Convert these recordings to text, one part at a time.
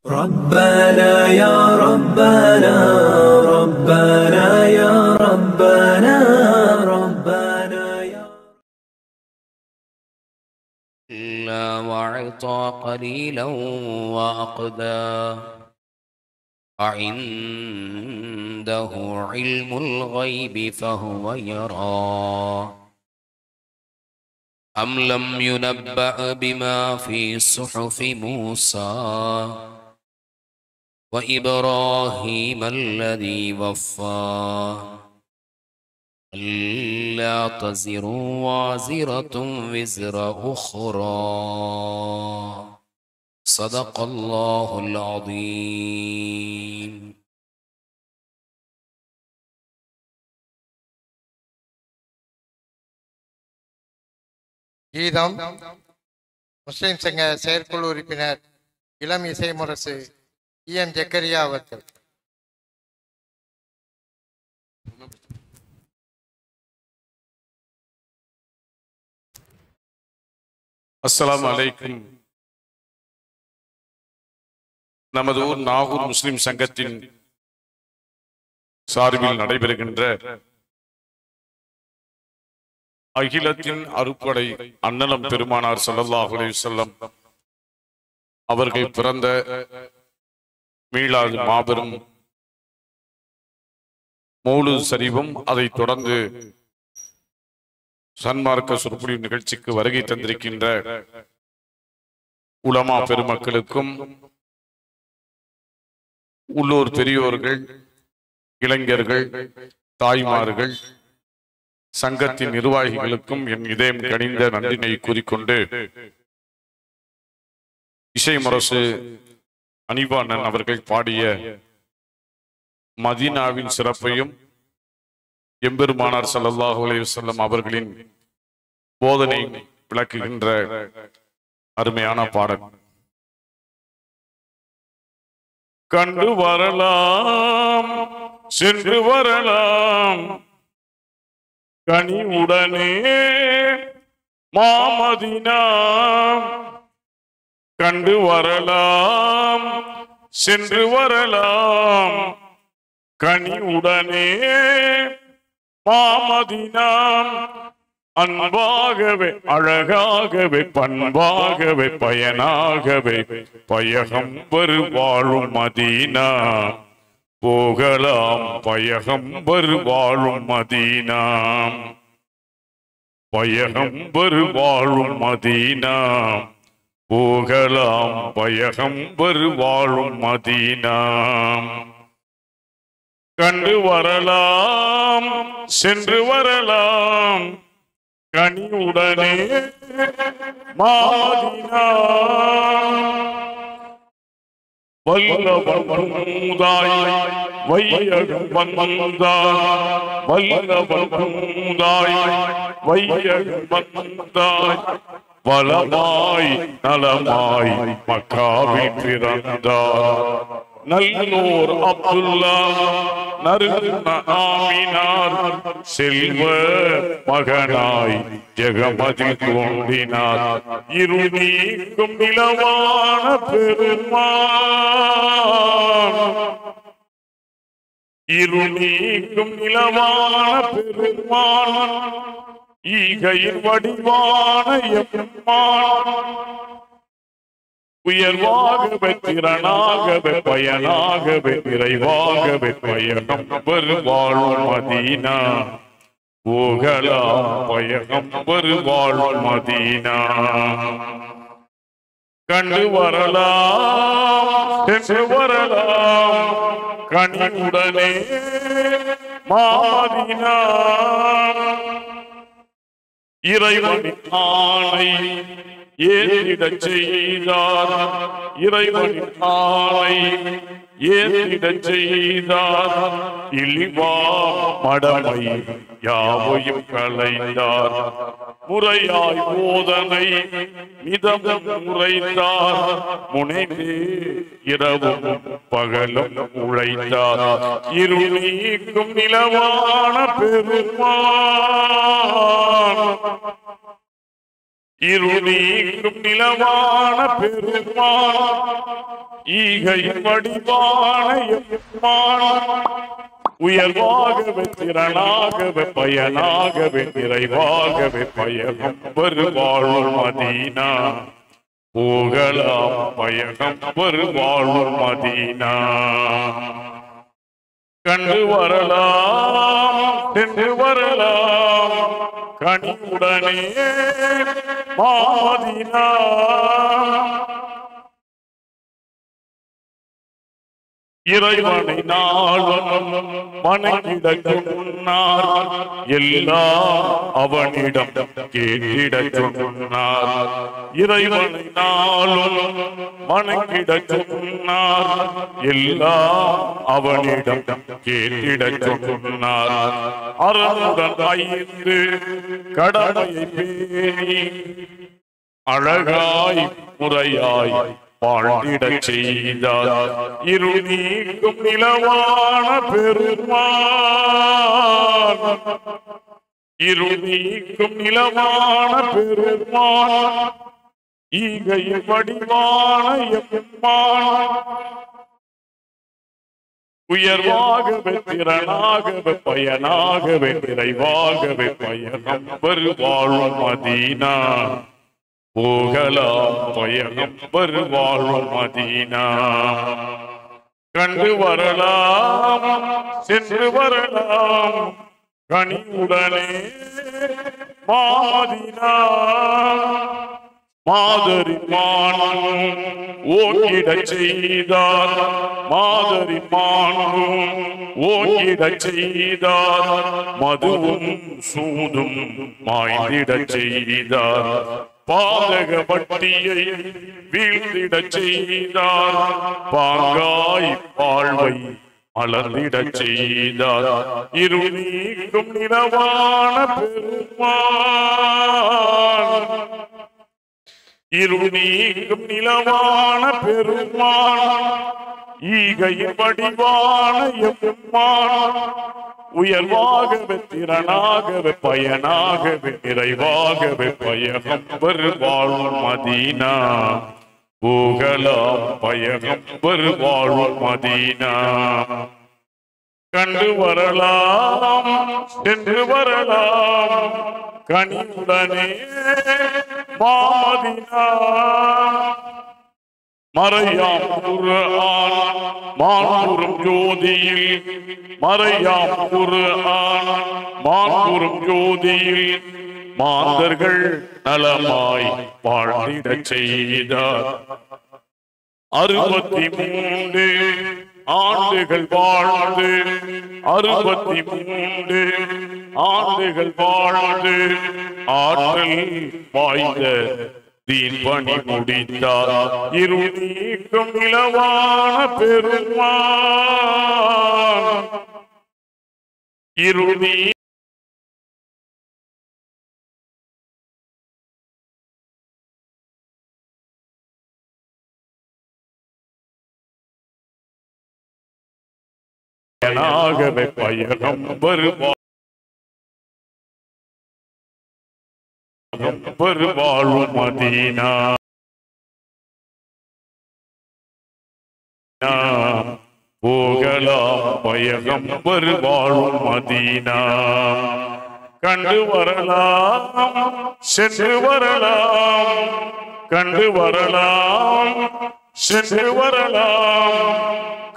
ربنا يا ربنا ربنا يا ربنا ربنا يا لا وأعطى قليلا وأقدى أعنده علم الغيب فهو يرى أم لم ينبأ بما في صحف موسى وإبراهيم الذي وفى ألا تزر وازرة وزر أخرى صدق الله العظيم. கீதம் முஸ்லிம் சங்க செயற்குழு உறுப்பினர் இளம் இசை முரசு EM ஜக்கரியா அவர்கள். அஸ்ஸலாமு அலைக்கும். நமது ஊர் நாகூர் முஸ்லிம் சங்கத்தின் சார்பில் நடைபெறுகின்ற அகிலத்தின் அருட்கொடை அண்ணலம் பெருமானார் ஸல்லல்லாஹு அலைஹி வஸல்லம் அவர்கள் பிறந்த மீளாது மாபெரும் மௌலூத் ஷரீஃபும் அதைத் தொடர்ந்து சன்மார்க்க சொற்பொழிவு நிகழ்ச்சிக்கு வருகை தந்திருக்கின்ற உலமா பெருமக்களுக்கும் உள்ளூர் பெரியோர்கள், இளைஞர்கள், தாய்மார்கள், சங்கத்தின் நிர்வாகிகளுக்கும் என் இதயம் கனிந்த நன்றினை கூறிக்கொண்டு, இசை முரசு அனிபானன் அவர்கள் பாடிய மதீனாவின் சிறப்பையும் எம்பெருமானார் ஸல்லல்லாஹு அலைஹி வஸல்லம் அவர்களின் போதனை விளக்குகின்ற அருமையான பாடல். கண்டு வரலாம் சென்று வரலாம் கனிவுடனே மாமதீனா, கண்டு வரலாம் சென்று வரலாம் கனிவுடனே மாமதீனா, அன்பாகவே அழகாகவே பண்பாகவே பயனாகவே பயகம்பர் வாழும் மதீனா, போகலாம் பயகம்பர் வாழும் மதீனா, பயகம்பர் வாழும் மதீனா, போகலாம் பயகம்பர் வாழும் மதீனா. கண்டு வரலாம் சென்று வரலாம் கனிவுடனே மாமதீனா, வல்லவந்தாய் வையகம் வந்தாய், வல்லவந்தாய் வையகம் வந்தாய், வளமாய் நலமாய் மக்காவில் பிறந்தார், நல்லோர் அப்துல்லா நறுநாமினார், செல்வ மகனாய் ஜெகமதில் தோன்றினார், இருள் நீக்கும் நிலவான பெருமான், இருள் நீக்கும் நிலவான பெருமான், ஈகையின் வடிவான எம்மான், உயர்வாகவே திறனாகவே பயனாகவே நிறைவாகவே பயகம்பர் வாழும் மதீனா, போகலாம் பயகம்பர் வாழும் மதீனா. கண்டு வரலாம் சென்று வரலாம் கனிவுடனே மாமதீனா, இறைவனின் ஆணை ஏறிடச் செய்தார், இறைவனின் ஆணை ஏறிடச் செய்தார், இழிவா மடமை யாவையும் களைந்தார், முறையாய் போதனை மிதமும் உரைத்தார், முனைவே இரவும் பகலும் உழைத்தார், இருள் நீக்கும் நிலவான பெருமான், இருநீக்கும் நிலவான பெருமான் ஈகை வடிவான எம்மான் உயர்வாகவே திறனாகவே பயனாகவே நிறைவாகவே பயகம் வருவாழ்வு மதீனா போகலாம் பயகம் வருவாழ்வு மதீனா கண்டு வரலாம் சென்று வரலாம் கனிவுடனே மதீனா இறைவனை நாளும் வணங்கிடச் சொன்னார் எல்லாம் அவனிடம் கேட்டிடச் சொன்னார் இறைவனை நாளும் வணங்கிடச் சொன்னார் எல்லாம் அவனிடம் கேட்டிடச் சொன்னார் அறனுடன் 5 கடமையை பேணி அழகாய் முறையாய் வாழ்ந்திடச் செய்தார் இருள் நீக்கும் நிலவான பெருமான் இருள் நீக்கும் நிலவான பெருமான் ஈகையில் வடிவான எம்மான் உயர்வாகவே திறனாகவே பயனாகவே நிறைவாகவே பயணம் வருவாழ்வு மதீனா போகலாம் பயணம் வருவாழ்வு மதீனா கண்டு வரலாம் சென்று வரலாம் கனிவுடனே மதீனா மாதரி மானும் ஓங்கிடச் செய்தார் மாதரி மானும் ஓங்கிடச் செய்தார் மதுவும் சூதும் மாய்ந்திடச் செய்தார் பாதக வட்டியை வீழ்ந்திடச் செய்தார் பாங்காய் வாழ்வை மலர்ந்திடச் செய்தார் இருள் நீக்கும் நிலவான பெருமான் இருள் நீக்கும் நிலவான பெருமான் ஈகையின் வடிவான எம்மான் உயர்வாகவே திறனாகவே பயனாகவே நிறைவாகவே பயகம் வருவாழ்வு மதீனா போகலாம் பயகம் வருவாழ்வு மதீனா கண்டு வரலாம் சென்று வரலாம் கனிவுடனே மதீனா மறையாம் குர்ஆன் மாண்புறும் ஜோதியில் மறையாம் குர்ஆன் மாண்புறும் ஜோதியில் மாந்தர்கள் நலமாய் வாழ்ந்திடச் செய்தார் 63 ஆண்டுகள் வாழ்ந்து 63 ஆண்டுகள் வாழ்ந்து ஆற்றல் வாய்ந்த தீன் பணி முடித்தார் இருள் நீக்கும் நிலவான பெருமான் இருள் நீ பயனாகவே பயகம் வருவாழ்வு மதீனா போகலாம் பயகம் வருவாழ்வு மதீனா கண்டு வரலாம் சென்று வரலாம் கண்டு வரலாம் சென்று வரலாம்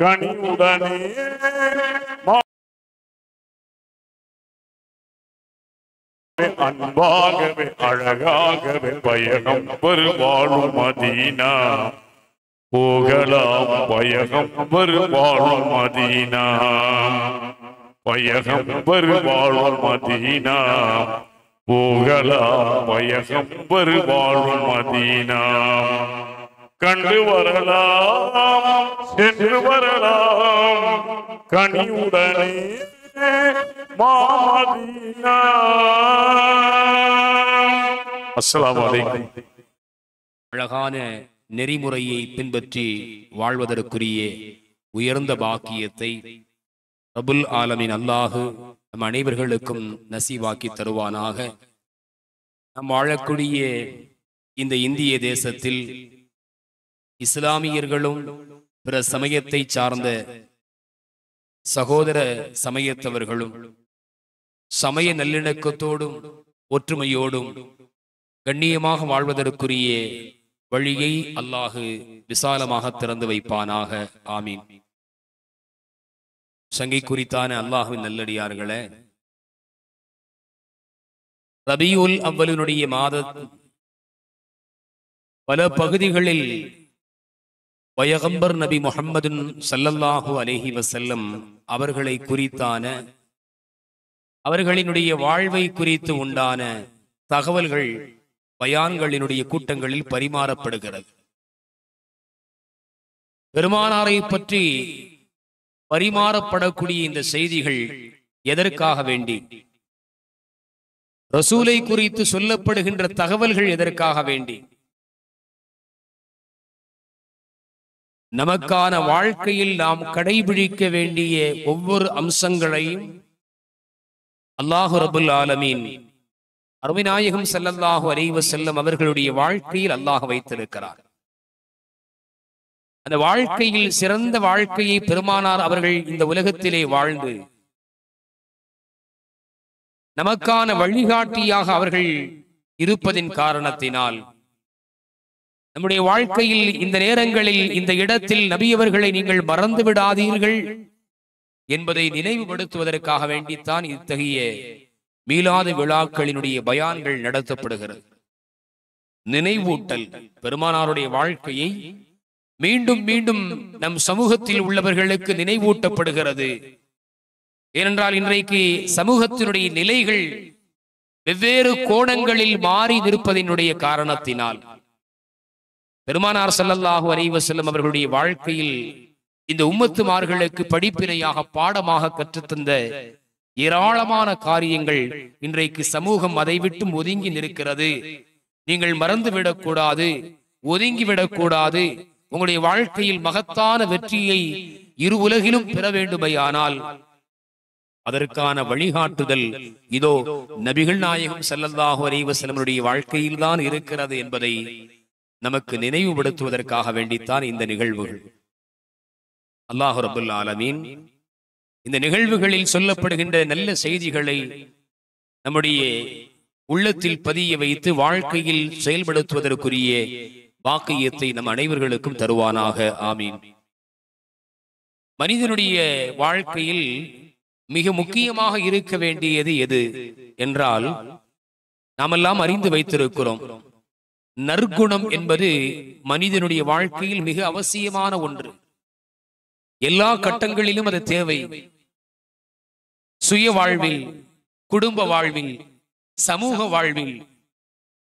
கனிவுடனே அன்பாகவே அழகாகவே பயணம் வருவாழ்வு மதீனா போகலாம் பயகம் வருவாழ்வு மதீனா பயகம் வருவாழ்வு மதீனா போகலாம் பயகம் வருவாழ்வு மதீனா கண்டு வரலாம் சென்று வரலாம் கனிவுடனே மதீனா. அஸ்ஸலாமு அலைக்கும். அழகான நெறிமுறையை பின்பற்றி வாழ்வதற்குரிய உயர்ந்த பாக்கியத்தை ரப்புல் ஆலமீன் அல்லாஹ் நம் அனைவர்களுக்கும் நசீவாக்கி தருவானாக. நம் வாழக்கூடிய இந்த இந்திய தேசத்தில் இஸ்லாமியர்களும் பிற சமயத்தை சார்ந்த சகோதர சமயத்தவர்களும் சமய நல்லிணக்கத்தோடும் ஒற்றுமையோடும் கண்ணியமாக வாழ்வதற்குரிய வழியை அல்லாஹு விசாலமாக திறந்து வைப்பானாக. ஆமீன். சங்கை குறித்தான அல்லாஹுவின் நல்லடியார்களே, ரபியுல் அவ்வலினுடைய மாத பல பகுதிகளில் பயகம்பர் நபி முஹம்மது ஸல்லல்லாஹு அலைஹி வஸல்லம் அவர்களை குறித்தான அவர்களினுடைய வாழ்வை குறித்து உண்டான தகவல்கள் பயான்களினுடைய கூட்டங்களில் பரிமாறப்படுகிறது. பெருமானாரை பற்றி பரிமாறப்படக்கூடிய இந்த செய்திகள் எதற்காக வேண்டி, ரசூலை குறித்து சொல்லப்படுகின்ற தகவல்கள் எதற்காக வேண்டி, நமக்கான வாழ்க்கையில் நாம் கடைபிடிக்க வேண்டிய ஒவ்வொரு அம்சங்களையும் அல்லாஹு ரப்புல் ஆலமீன் அருமைநாயகம் ஸல்லல்லாஹு அலைஹி வஸல்லம் அவர்களுடைய வாழ்க்கையில் அல்லாஹ் வைத்திருக்கிறார். அந்த வாழ்க்கையில் சிறந்த வாழ்க்கையை பெருமானார் அவர்கள் இந்த உலகத்திலே வாழ்ந்து நமக்கான வழிகாட்டியாக அவர்கள் இருப்பதின் காரணத்தினால் நம்முடைய வாழ்க்கையில் இந்த நேரங்களில் இந்த இடத்தில் நபி அவர்களை நீங்கள் மறந்து விடாதீர்கள் என்பதை நினைவுபடுத்துவதற்காக வேண்டித்தான் இத்தகைய மீலாது விழாக்களினுடைய பயான்கள் நடத்தப்படுகிறது. நினைவூட்டல், பெருமானாருடைய வாழ்க்கையை மீண்டும் மீண்டும் நம் சமூகத்தில் உள்ளவர்களுக்கு நினைவூட்டப்படுகிறது. ஏனென்றால் இன்றைக்கு சமூகத்தினுடைய நிலைகள் வெவ்வேறு கோணங்களில் மாறி நிற்பதனுடைய காரணத்தினால் பெருமானார் ஸல்லல்லாஹு அலைஹி வஸல்லம் அவர்களுடைய வாழ்க்கையில் இந்த உம்மத்துமார்களுக்கு படிப்பினையாக பாடமாக கற்றுத்தந்த ஏராளமான காரியங்கள் இன்றைக்கு சமூகம் அதை விட்டும் ஒதுங்கி நிற்கிறது. நீங்கள் மறந்துவிடக்கூடாது, ஒதுங்கிவிடக்கூடாது. உங்களுடைய வாழ்க்கையில் மகத்தான வெற்றியை இரு உலகிலும் பெற வேண்டுமையானால் அதற்கான வழிகாட்டுதல் இதோ நபிகள் நாயகம் ஸல்லல்லாஹு அலைஹி வஸல்லமுடைய வாழ்க்கையில் தான் இருக்கிறது என்பதை நமக்கு நினைவுபடுத்துவதற்காக வேண்டித்தான் இந்த நிகழ்வுகள். அல்லாஹ் ரப்பல் ஆலமீன் இந்த நிகழ்வுகளில் சொல்லப்படுகின்ற நல்ல செய்திகளை நம்முடைய உள்ளத்தில் பதிய வைத்து வாழ்க்கையில் செயல்படுத்துவதற்குரிய வாக்கியத்தை நம் அனைவர்களுக்கும் தருவானாக. ஆமீன். மனிதனுடைய வாழ்க்கையில் மிக முக்கியமாக இருக்க வேண்டியது எது என்றால், நாமெல்லாம் அறிந்து வைத்திருக்கிறோம், நற்குணம் என்பது மனிதனுடைய வாழ்க்கையில் மிக அவசியமான ஒன்று. எல்லா கட்டங்களிலும் அது தேவை. சுய வாழ்வில், குடும்ப வாழ்வில், சமூக வாழ்வில்,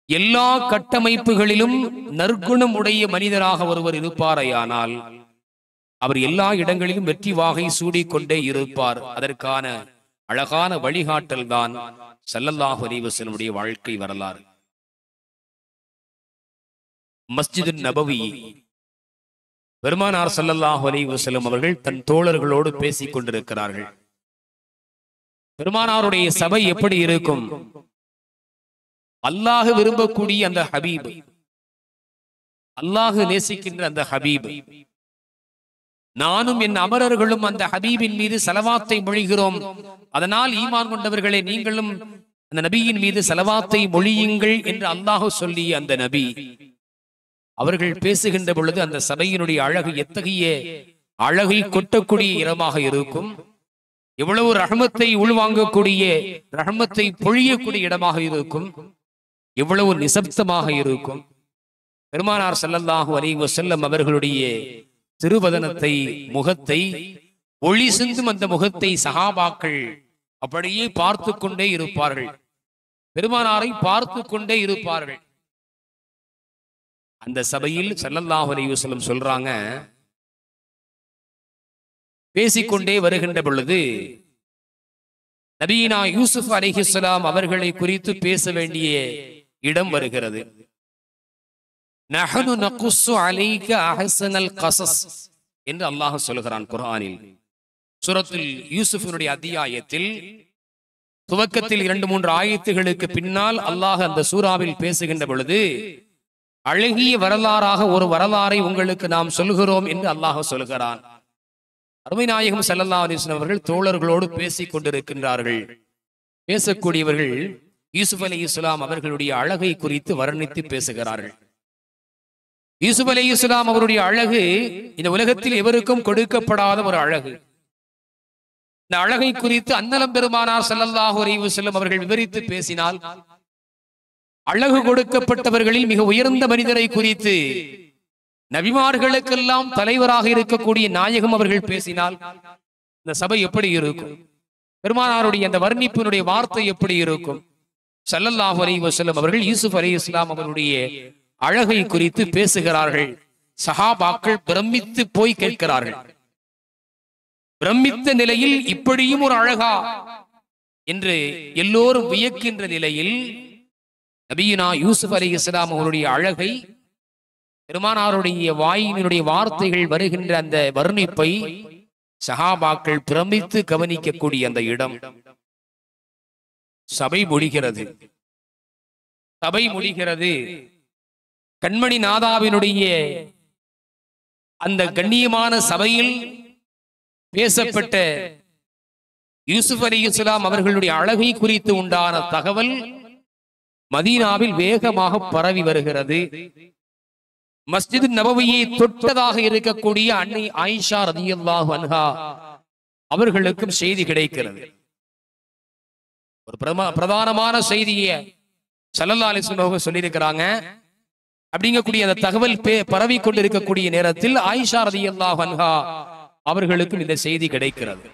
எல்லா கட்டமைப்புகளிலும் நற்குணம் உடைய மனிதராக ஒருவர் இருப்பாரையானால் அவர் எல்லா இடங்களிலும் வெற்றி வாகை சூடிக்கொண்டே இருப்பார். அதற்கான அழகான வழிகாட்டல் தான் ஸல்லல்லாஹு அலைஹி வஸல்லமுடைய வாழ்க்கை வரலாறு. மஸ்ஜிது நபவி, பெருமானார் ஸல்லல்லாஹு அலைஹி வஸல்லம் அவர்கள் தன் தோழர்களோடு பேசிக் கொண்டிருக்கிறார்கள். பெருமானாருடைய சபை எப்படி இருக்கும்? அல்லாஹ் விரும்பக்கூடிய அந்த ஹபீப், அல்லாஹ் நேசிக்கின்ற அந்த ஹபீப், நானும் என் அமரர்களும் அந்த ஹபீபின் மீது ஸலவாத்தை மொழிகிறோம். அதனால் ஈமான் கொண்டவர்களே நீங்களும் அந்த நபியின் மீது ஸலவாத்தை மொழியுங்கள் என்று அல்லாஹ் சொல்லிய அந்த நபி அவர்கள் பேசுகின்ற பொழுது அந்த சபையினுடைய அழகு எத்தகைய அழகை கொட்டக்கூடிய இடமாக இருக்கும், எவ்வளவு ரஹ்மத்தை உள்வாங்கக்கூடிய, ரஹ்மத்தை பொழியக்கூடிய இடமாக இருக்கும், எவ்வளவு நிசப்தமாக இருக்கும். பெருமானார் ஸல்லல்லாஹு அலைஹி வஸல்லம் அவர்களுடைய திருவதனத்தை, முகத்தை, ஒளி சிந்தும் அந்த முகத்தை சஹாபாக்கள் அப்படியே பார்த்து கொண்டே இருப்பார்கள். பெருமானாரை பார்த்து கொண்டே இருப்பார்கள். அந்த சபையில் ஸல்லல்லாஹு அலைஹி வஸல்லம் சொல்றாங்க, பேசிக்கொண்டே வருகின்ற பொழுது நபியினா யூசுப் அலைஹிஸ்ஸலாம் அவர்களை குறித்து பேச வேண்டிய இடம் வருகிறது. நஹனு நகுஸ்ஸு அலைக அஹ்ஸனல் கஸஸ் என்று அல்லாஹ் சொல்கிறான் குர்ஆனில். சூரத்துல் யூசுஃபினுடைய அத்தியாயத்தில் துவக்கத்தில் 2-3 ஆயத்துகளுக்கு பின்னால் அல்லாஹ் அந்த சூராவில் பேசுகின்ற பொழுது அழகிய வரலாறாக ஒரு வரலாறை உங்களுக்கு நாம் சொல்கிறோம் என்று அல்லாஹ் சொல்கிறான். அருமை நாயகம் ஸல்லல்லாஹு அலைஹி வஸல்லம் அவர்கள் தோழர்களோடு பேசிக் கொண்டிருக்கின்றார்கள். பேசக்கூடியவர்கள் யூசுப் அலைஹிஸ்ஸலாம் அவர்களுடைய அழகை குறித்து வர்ணித்து பேசுகிறார்கள். யூசுப் அலைஹிஸ்ஸலாம் அவருடைய அழகு இந்த உலகத்தில் எவருக்கும் கொடுக்கப்படாத ஒரு அழகு. இந்த அழகை குறித்து அன்னலம் பெருமானார் ஸல்லல்லாஹு அலைஹி வஸல்லம் அவர்கள் விவரித்து பேசினால், அழகு கொடுக்கப்பட்டவர்களில் மிக உயர்ந்த மனிதரை குறித்து நபிமார்களுக்கெல்லாம் தலைவராக இருக்கக்கூடிய நாயகம் அவர்கள் பேசினால் இந்த சபை எப்படி இருக்கும்? பெருமானாருடைய அந்த வர்ணிப்பினுடைய வார்த்தை எப்படி இருக்கும்? ஸல்லல்லாஹு அலைஹி வஸல்லம் அவர்கள் யூசுப் அலைஹிஸ்ஸலாம் அவருடைய அழகை குறித்து பேசுகிறார்கள். சஹாபாக்கள் பிரமித்து போய் கேட்கிறார்கள். பிரமித்த நிலையில் இப்படியும் ஒரு அழகா என்று எல்லோரும் வியக்கின்ற நிலையில் நபியுனா யூசுப் அலைஹிஸ்ஸலாம் அவருடைய அழகை, பெருமானாருடைய வாயினுடைய வார்த்தைகள் வருகின்ற அந்த வர்ணிப்பை சஹாபாக்கள் பிரமித்து கவனிக்கக்கூடிய அந்த இடம். சபை முடிகிறது. சபை முடிகிறது. கண்மணி நாதாவினுடைய அந்த கண்ணியமான சபையில் பேசப்பட்ட யூசுப் அலைஹிஸ்ஸலாம் அவர்களுடைய அழகை குறித்து உண்டான தகவல் மதீனாவில் வேகமாக பரவி வருகிறது. மஸ்ஜித் நபவியை தொட்டதாக இருக்கக்கூடிய அன்னை ஆயிஷா ரலியல்லாஹு அன்ஹா அவர்களுக்கும் செய்தி கிடைக்கிறது. ஒரு பிரதானமான செய்தியை ஸல்லல்லாஹு அலைஹி வஸல்லம் சொல்லியிருக்கிறாங்க. அப்படிங்கக்கூடிய அந்த தகவல் பரவி கொண்டிருக்கக்கூடிய நேரத்தில் ஆயிஷா ரலியல்லாஹு அன்ஹா அவர்களுக்கும் இந்த செய்தி கிடைக்கிறது.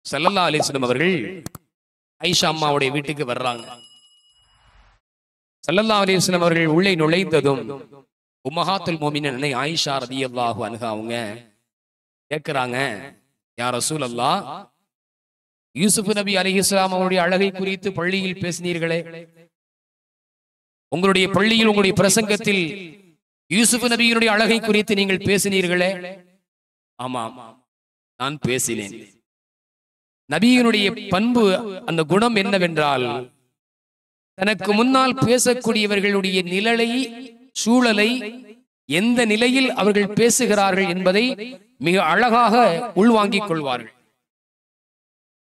ஸல்லல்லாஹு அலைஹி வஸல்லம் அவர்கள் ஆயிஷா அம்மாவுடைய வீட்டுக்கு வர்றாங்க. ஸல்லல்லாஹு அலைஹி வஸல்லம் அவர்கள் உள்ளே நுழைந்ததும் உம்மஹாத்துல் மோமினின் அன்னை ஆயிஷா ரலியல்லாஹு அன்ஹா அவங்க கேட்கிறாங்க, யா ரசூலல்லாஹ், யூசுப் நபி அலைஹிஸ்ஸலாம் அவருடைய அழகை குறித்து பள்ளியில் பேசினீர்களே, உங்களுடைய பள்ளியில் உங்களுடைய பிரசங்கத்தில் யூசுப் நபியினுடைய அழகை குறித்து நீங்கள் பேசினீர்களே? ஆமாம், நான் பேசினேன். நபியினுடைய பண்பு, அந்த குணம் என்னவென்றால், தனக்கு முன்னால் பேசக்கூடியவர்களுடைய நிழலை, சூழலை, எந்த நிலையில் அவர்கள் பேசுகிறார்கள் என்பதை மிக அழகாக உள்வாங்கிக் கொள்வார்கள்.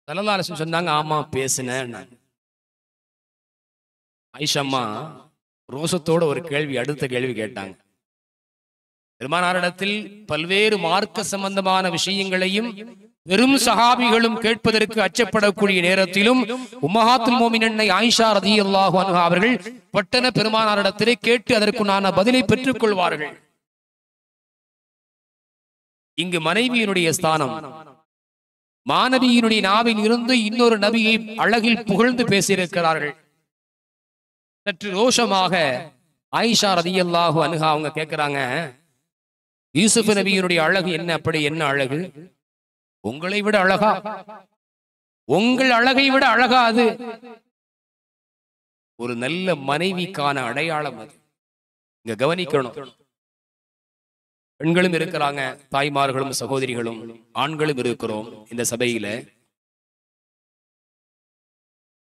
ஸல்லல்லாஹு அலைஹி வஸல்லம் சொன்னாங்க, ஆமா பேசினேன். ஆயிஷா ரோசத்தோட ஒரு கேள்வி, அடுத்த கேள்வி கேட்டாங்க. பெருமானாரிடத்தில் பல்வேறு மார்க்க சம்பந்தமான விஷயங்களையும் வெறும் சஹாபிகளும் கேட்பதற்கு அச்சப்படக்கூடிய நேரத்திலும் உம்மஹாத்துல் மோமினின் ஆயிஷா ரலியல்லாஹு அன்ஹா அவர்கள் பட்டன பெருமானாரிடத்திலே கேட்டு அதற்குண்டான பதிலை பெற்றுக் கொள்வார்கள். இங்கு மனைவியினுடைய ஸ்தானம், மாநபியினுடைய நாவில் இருந்து இன்னொரு நபியை அழகில் புகழ்ந்து பேசியிருக்கிறார்கள். சற்று ரோஷமாக ஆயிஷா ரலியல்லாஹு அன்ஹா அவங்க கேட்கிறாங்க, யூசுப் நபியினுடைய அழகு என்ன? அப்படி என்ன அழகு? உங்களை விட அழகா? உங்கள் அழகை விட அழகா? அது ஒரு நல்ல மனைவிக்கான அடையாளம். அது இங்க கவனிக்கணும். பெண்களும் இருக்கிறாங்க, தாய்மார்களும் சகோதரிகளும் ஆண்களும் இருக்கிறோம் இந்த சபையில.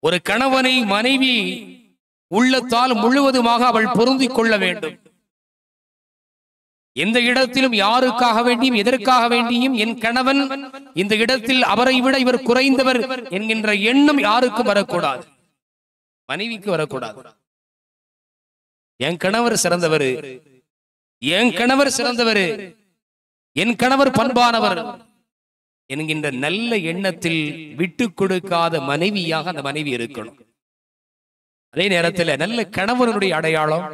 ஒரு கணவனை மனைவி உள்ளத்தால் முழுவதுமாக அவள் பொருந்திக் கொள்ள வேண்டும். எந்த இடத்திலும் யாருக்காக வேண்டியும் எதற்காக வேண்டியும் என் கணவன் இந்த இடத்தில் அவரை விட இவர் குறைந்தவர் என்கின்ற எண்ணம் யாருக்கும் வரக்கூடாது, மனைவிக்கு வரக்கூடாது. என் கணவர் சிறந்தவர், என் கணவர் சிறந்தவர், என் கணவர் பண்பானவர் என்கின்ற நல்ல எண்ணத்தில் விட்டு கொடுக்காத மனைவியாக அந்த மனைவி இருக்கணும். அதே நேரத்தில் நல்ல கணவனுடைய அடையாளம்,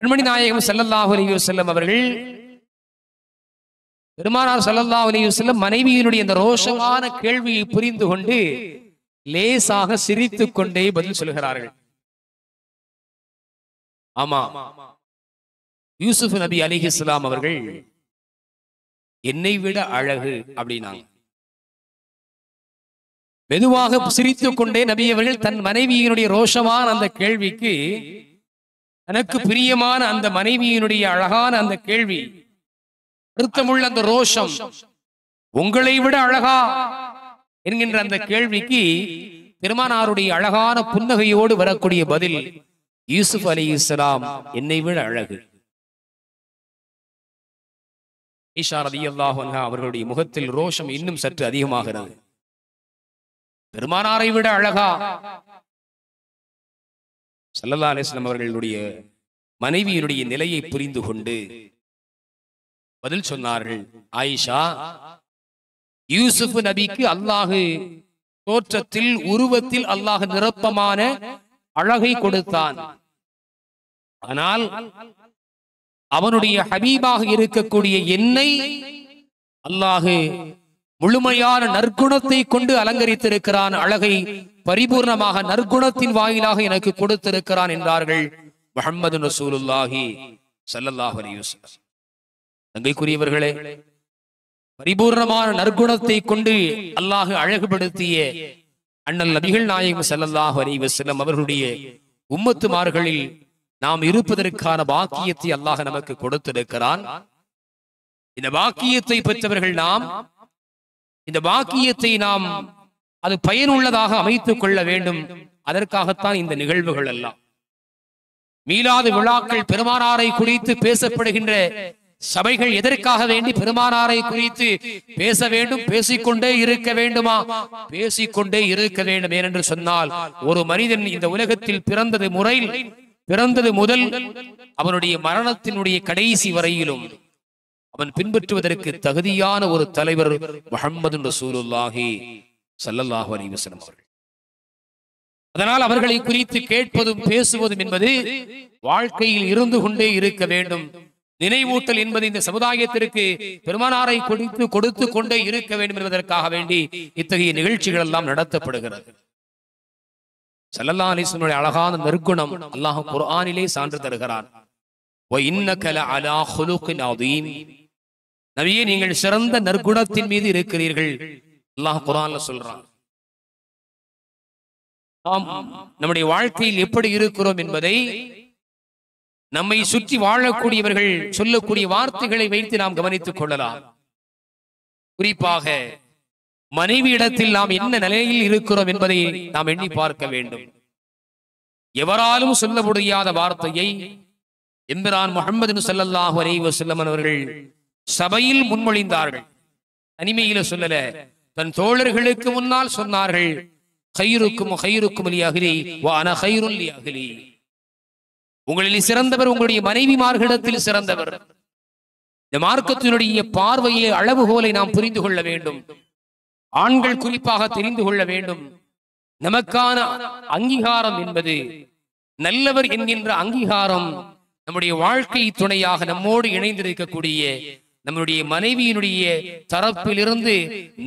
கண்மணி நாயகம் ஸல்லல்லாஹு அலைஹி வஸல்லம் அவர்கள், பெருமானார் ஸல்லல்லாஹு அலைஹி வஸல்லம் மனைவியினுடைய இந்த ரோஷமான கேள்வியை புரிந்து கொண்டு லேசாக சிரித்துக் கொண்டே பதில் சொல்கிறார்கள். ஆமா, யூசுப் நபி அலைஹிஸ்ஸலாம் அவர்கள் என்னை விட அழகு அப்படின்னாங்க. மெதுவாக சிரித்துக் கொண்டே நபி அவர்கள் தன் மனைவியினுடைய ரோஷமான அந்த கேள்விக்கு, எனக்கு பிரியமான அந்த மனைவியினுடைய அழகான அந்த கேள்வி, அர்த்தமுள்ள அந்த ரோஷம், உங்களை விட அழகா என்கின்ற அந்த கேள்விக்கு பெருமானாருடைய அழகான புன்னகையோடு வரக்கூடிய பதில், யூசுப் அலைஹிஸ்ஸலாம் என்னை விட அழகு. ஈஷா ரலியல்லாஹு அன்ஹா அவர்களுடைய முகத்தில் ரோஷம் இன்னும் சற்று அதிகமாகிறது. பெருமானாரை விட அழகா? ஸல்லல்லாஹு அலைஹி வஸல்லம் அவர்களுடைய மனைவியினுடைய நிலையை புரிந்து கொண்டு பதில் சொன்னார்கள், ஆயிஷா, யூசுப் நபிக்கு அல்லாஹ் தோற்றத்தில் உருவத்தில் அல்லாஹ் நிரப்பமான அழகை கொடுத்தான். ஆனால் அவனுடைய ஹபீபாக இருக்கக்கூடிய என்னை அல்லாஹ் முழுமையான நற்குணத்தை கொண்டு அலங்கரித்திருக்கிறான். அழகை பரிபூர்ணமாக நற்குணத்தின் வாயிலாக எனக்கு கொடுத்திருக்கிறான் என்றார்கள் முஹம்மது ரசூலுல்லாஹி ஸல்லல்லாஹு அலைஹி வஸல்லம். தங்கைக்குரியவர்களே, பரிபூர்ணமான நற்குணத்தை கொண்டு அல்லாஹ் அழகுபடுத்திய அண்ணல் நபிகள் நாயகம் ஸல்லல்லாஹு அலைஹி வஸல்லம் அவர்களுடைய உம்மத்துமார்களில் நாம் இருப்பதற்கான பாக்கியத்தை அல்லாஹ் நமக்கு கொடுத்திருக்கிறான். இந்த பாக்கியத்தை பெற்றவர்கள் நாம். இந்த பாக்கியத்தை நாம் அது பயனுள்ளதாக அமைத்துக் கொள்ள வேண்டும். அதற்காகத்தான் இந்த நிகழ்வுகள் எல்லாம். மீலாது விழாக்கள், பெருமானாரை குறித்து பேசப்படுகின்ற சபைகள் எதற்காக வேண்டி பெருமானாரை குறித்து பேச வேண்டும்? பேசிக்கொண்டே இருக்க வேண்டுமா? பேசிக்கொண்டே இருக்க வேண்டும். ஏனென்று சொன்னால், ஒரு மனிதன் இந்த உலகத்தில் பிறந்தது முதல் அவனுடைய மரணத்தினுடைய கடைசி வரையிலும் அவன் பின்பற்றுவதற்கு தகுதியான ஒரு தலைவர் முஹம்மது ரசூலுல்லாஹி ஸல்லல்லாஹு அலைஹி வஸல்லம் அவர்கள். அதனால் அவர்களை குறித்து கேட்பதும் பேசுவதும் என்பது வாழ்க்கையில் இருந்து கொண்டே இருக்க வேண்டும். நினைவூட்டல் என்பது இந்த சமுதாயத்திற்கு பெருமானாரை கொடுத்து கொண்டே இருக்க வேண்டும் என்பதற்காக வேண்டி இத்தகைய நிகழ்ச்சிகள் எல்லாம் நடத்தப்படுகிறது. ஸல்லல்லாஹு அலைஹி வஸல்லம் அழகான நற்குணம் அல்லாஹ் குர்ஆனிலே சான்று தருகிறான். வ இன்னக லஅலா குலுகின் அதீம். நபியே, நீங்கள் சிறந்த நற்குணத்தின் மீது இருக்கிறீர்கள். அல்லாஹ் குர்ஆன்ல சொல்றான். நாம் நம்முடைய வாழ்க்கையில் எப்படி இருக்கிறோம் என்பதை நம்மை சுற்றி வாழக்கூடியவர்கள் சொல்லக்கூடிய வார்த்தைகளை வைத்து நாம் கவனித்துக் கொள்ளலாம். குறிப்பாக மனைவி இடத்தில் நாம் என்ன நிலையில் இருக்கிறோம் என்பதை நாம் எண்ணி பார்க்க வேண்டும். எவராலும் சொல்ல முடியாத வார்த்தையை எம்பிரான் முஹம்மது ஸல்லல்லாஹு அலைஹி வஸல்லம் அவர்கள் சபையில் முன்மொழிந்தார்கள். தனிமையில சொல்லல, தன் தோழர்களுக்கு முன்னால் சொன்னார்கள், கைருக்கும் லி அஹ்லி வ அன கைருல் லி அஹ்லி. உங்களில் சிறந்தவர் உங்களுடைய மனைவிமார்களிடத்தில் சிறந்தவர். இந்த மார்க்கத்தினுடைய பார்வையை, அளவுகோலை நாம் புரிந்து கொள்ள வேண்டும். ஆண்கள் குறிப்பாக தெரிந்து கொள்ள வேண்டும். நமக்கான அங்கீகாரம் என்பது, நல்லவர் என்கின்ற அங்கீகாரம் நம்முடைய வாழ்க்கை துணையாக நம்மோடு இணைந்திருக்கக்கூடிய நம்முடைய மனைவியினுடைய தரப்பிலிருந்து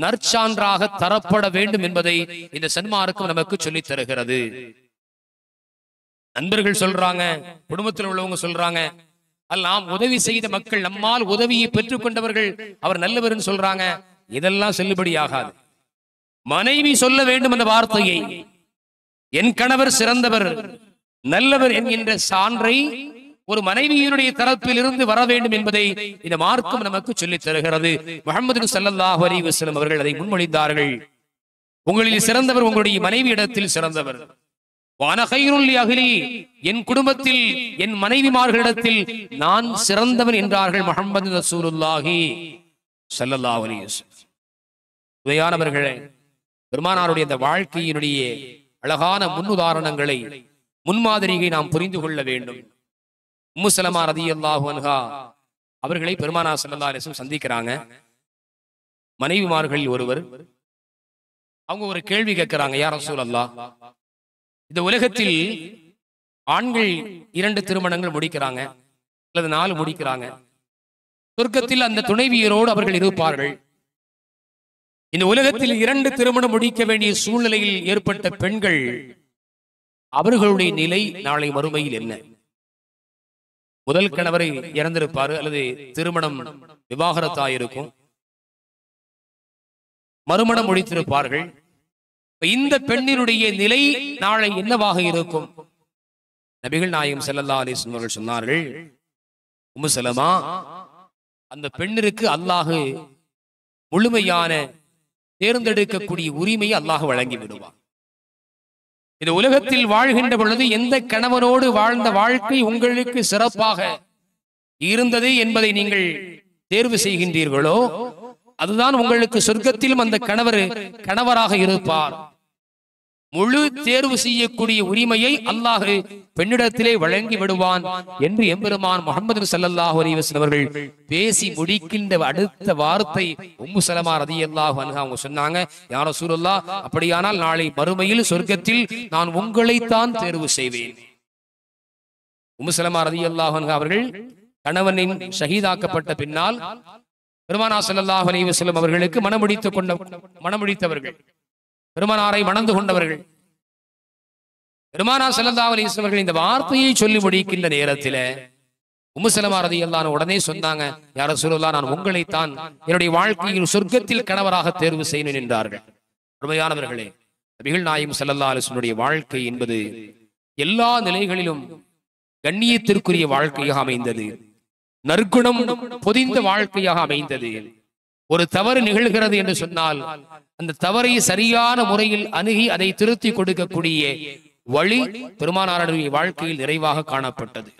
நற்சான்றாக தரப்பட வேண்டும் என்பதை இந்த சன்மார்க்கம் நமக்கு சொல்லித் தருகிறது. நண்பர்கள் சொல்றாங்க, குடும்பத்தில் உள்ளவங்க சொல்றாங்க, நாம் உதவி செய்த மக்கள், நம்மால் உதவியை பெற்றுக் கொண்டவர்கள் அவர் நல்லவர் சொல்றாங்க. இதெல்லாம் செல்லுபடியாகாது. மனைவி சொல்ல வேண்டும் அந்த வார்த்தையை, என் கணவர் சிறந்தவர் நல்லவர் என்கின்ற சான்றை ஒரு மனைவியினுடைய தரப்பில் இருந்து வர வேண்டும் என்பதை இந்த மார்க்கம் நமக்கு சொல்லித் தருகிறது. முஹம்மது ஸல்லல்லாஹு அலைஹி வஸல்லம் அவர்கள் அதை முன்மொழிந்தார்கள். உங்களில் சிறந்தவர் உங்களுடைய மனைவி இடத்தில் சிறந்தவர். வான கைருல் லி அஹ்லி, என் குடும்பத்தில் என் மனைவிமார்களிடத்தில் நான் சிறந்தவன் என்றார்கள் முஹம்மது ரசூலுல்லாஹி ஸல்லல்லாஹு அலைஹி வஸல்லம். உதயானவர்களே, பெருமானாருடைய அந்த வாழ்க்கையினுடைய அழகான முன்னுதாரணங்களை, முன்மாதிரியை நாம் புரிந்து கொள்ள வேண்டும். உம்மு சலமா ரலியல்லாஹு அன்ஹா அவர்களை பெருமானார் ஸல்லல்லாஹு அலைஹி வஸல்லம் சந்திக்கிறாங்க. மனைவிமார்கள் ஒருவர், அவங்க ஒரு கேள்வி கேட்கிறாங்க, யா ரசூலல்லாஹ், இந்த உலகத்தில் ஆண்கள் 2 திருமணங்கள் முடிக்கிறாங்க அல்லது 4 முடிக்கிறாங்க. சொர்க்கத்தில் அந்த துணைவியரோடு அவர்கள் இருப்பார்கள். இந்த உலகத்தில் 2 திருமணம் முடிக்க வேண்டிய சூழ்நிலையில் ஏற்பட்ட பெண்கள், அவர்களுடைய நிலை நாளை மறுமையில் என்ன? முதல் கணவரை இறந்திருப்பாரு அல்லது திருமணம் விவாகரத்தாயிருக்கும், மறுமணம் முடித்திருப்பார்கள். இந்த பெண்ணினுடைய நிலை நாளை என்னவாக இருக்கும்? நபிகள் நாயகம் ஸல்லல்லாஹு அலைஹி வஸல்லம் அவர்கள் சொன்னார்கள், உம்மு சலமா, அந்த பெண்ணிற்கு அல்லாஹ் முழுமையான தேர்ந்தெடுக்கக்கூடிய உரிமையை அல்லாஹ் வழங்கி விடுவார். இந்த உலகத்தில் வாழ்கின்ற பொழுது எந்த கணவனோடு வாழ்ந்த வாழ்க்கை உங்களுக்கு சிறப்பாக இருந்தது என்பதை நீங்கள் தேர்வு செய்கின்றீர்களோ அதுதான் உங்களுக்கு சொர்க்கத்திலும் அந்த கணவராக இருப்பார். முழு தேர்வு செய்யக்கூடிய உரிமையை அல்லாஹ் பெண்ணிடத்திலே வழங்கி விடுவான் என்று எம்பெருமான் முஹம்மது ஸல்லல்லாஹு அலைஹி வஸல்லம் அவர்கள் பேசி முடிக்கின்ற அடுத்த வார்த்தை உம்மு சலமா ரலியல்லாஹு அன்ஹா அவங்க சொன்னாங்க, யா ரசூலுல்லாஹ், அப்படியானால் நாளை மறுமையில் சொர்க்கத்தில் நான் உங்களைத்தான் தேர்வு செய்வேன். உம்மு சலமா ரலியல்லாஹு அன்ஹா அவர்கள் கணவனின் ஷஹீதாக்கப்பட்ட பின்னால் பெருமானார் ஸல்லல்லாஹு அலைஹி வஸல்லம் அவர்களுக்கு மணமுடித்தவர்கள், பெருமானாரை மணந்து கொண்டவர்கள். பெருமானார் ஸல்லல்லாஹு அலைஹி வஸல்லம் அவர்கள் இந்த வார்த்தையை சொல்லி முடிக்கின்ற நேரத்தில் உம்மு சலமா ரலியல்லாஹு அன்ஹா உடனே சொன்னாங்க, யா ரசூலுல்லாஹ், நான் உங்களைத்தான் என்னுடைய வாழ்க்கையில் சொர்க்கத்தில் கணவராக தேர்வு செய்வேன் என்றார்கள். அருமையானவர்களே, நபிகள் நாயகம் ஸல்லல்லாஹு அலைஹி வஸல்லம் வாழ்க்கை என்பது எல்லா நிலைகளிலும் கண்ணியத்திற்குரிய வாழ்க்கையாக அமைந்தது, நற்குணம் பொதிந்த வாழ்க்கையாக அமைந்தது. ஒரு தவறு நிகழ்கிறது என்று சொன்னால் அந்த தவறை சரியான முறையில் அணுகி அதை திருத்தி கொடுக்கக்கூடிய வழி பெருமானாருடைய வாழ்க்கையில் நிறைவாக காணப்பட்டது.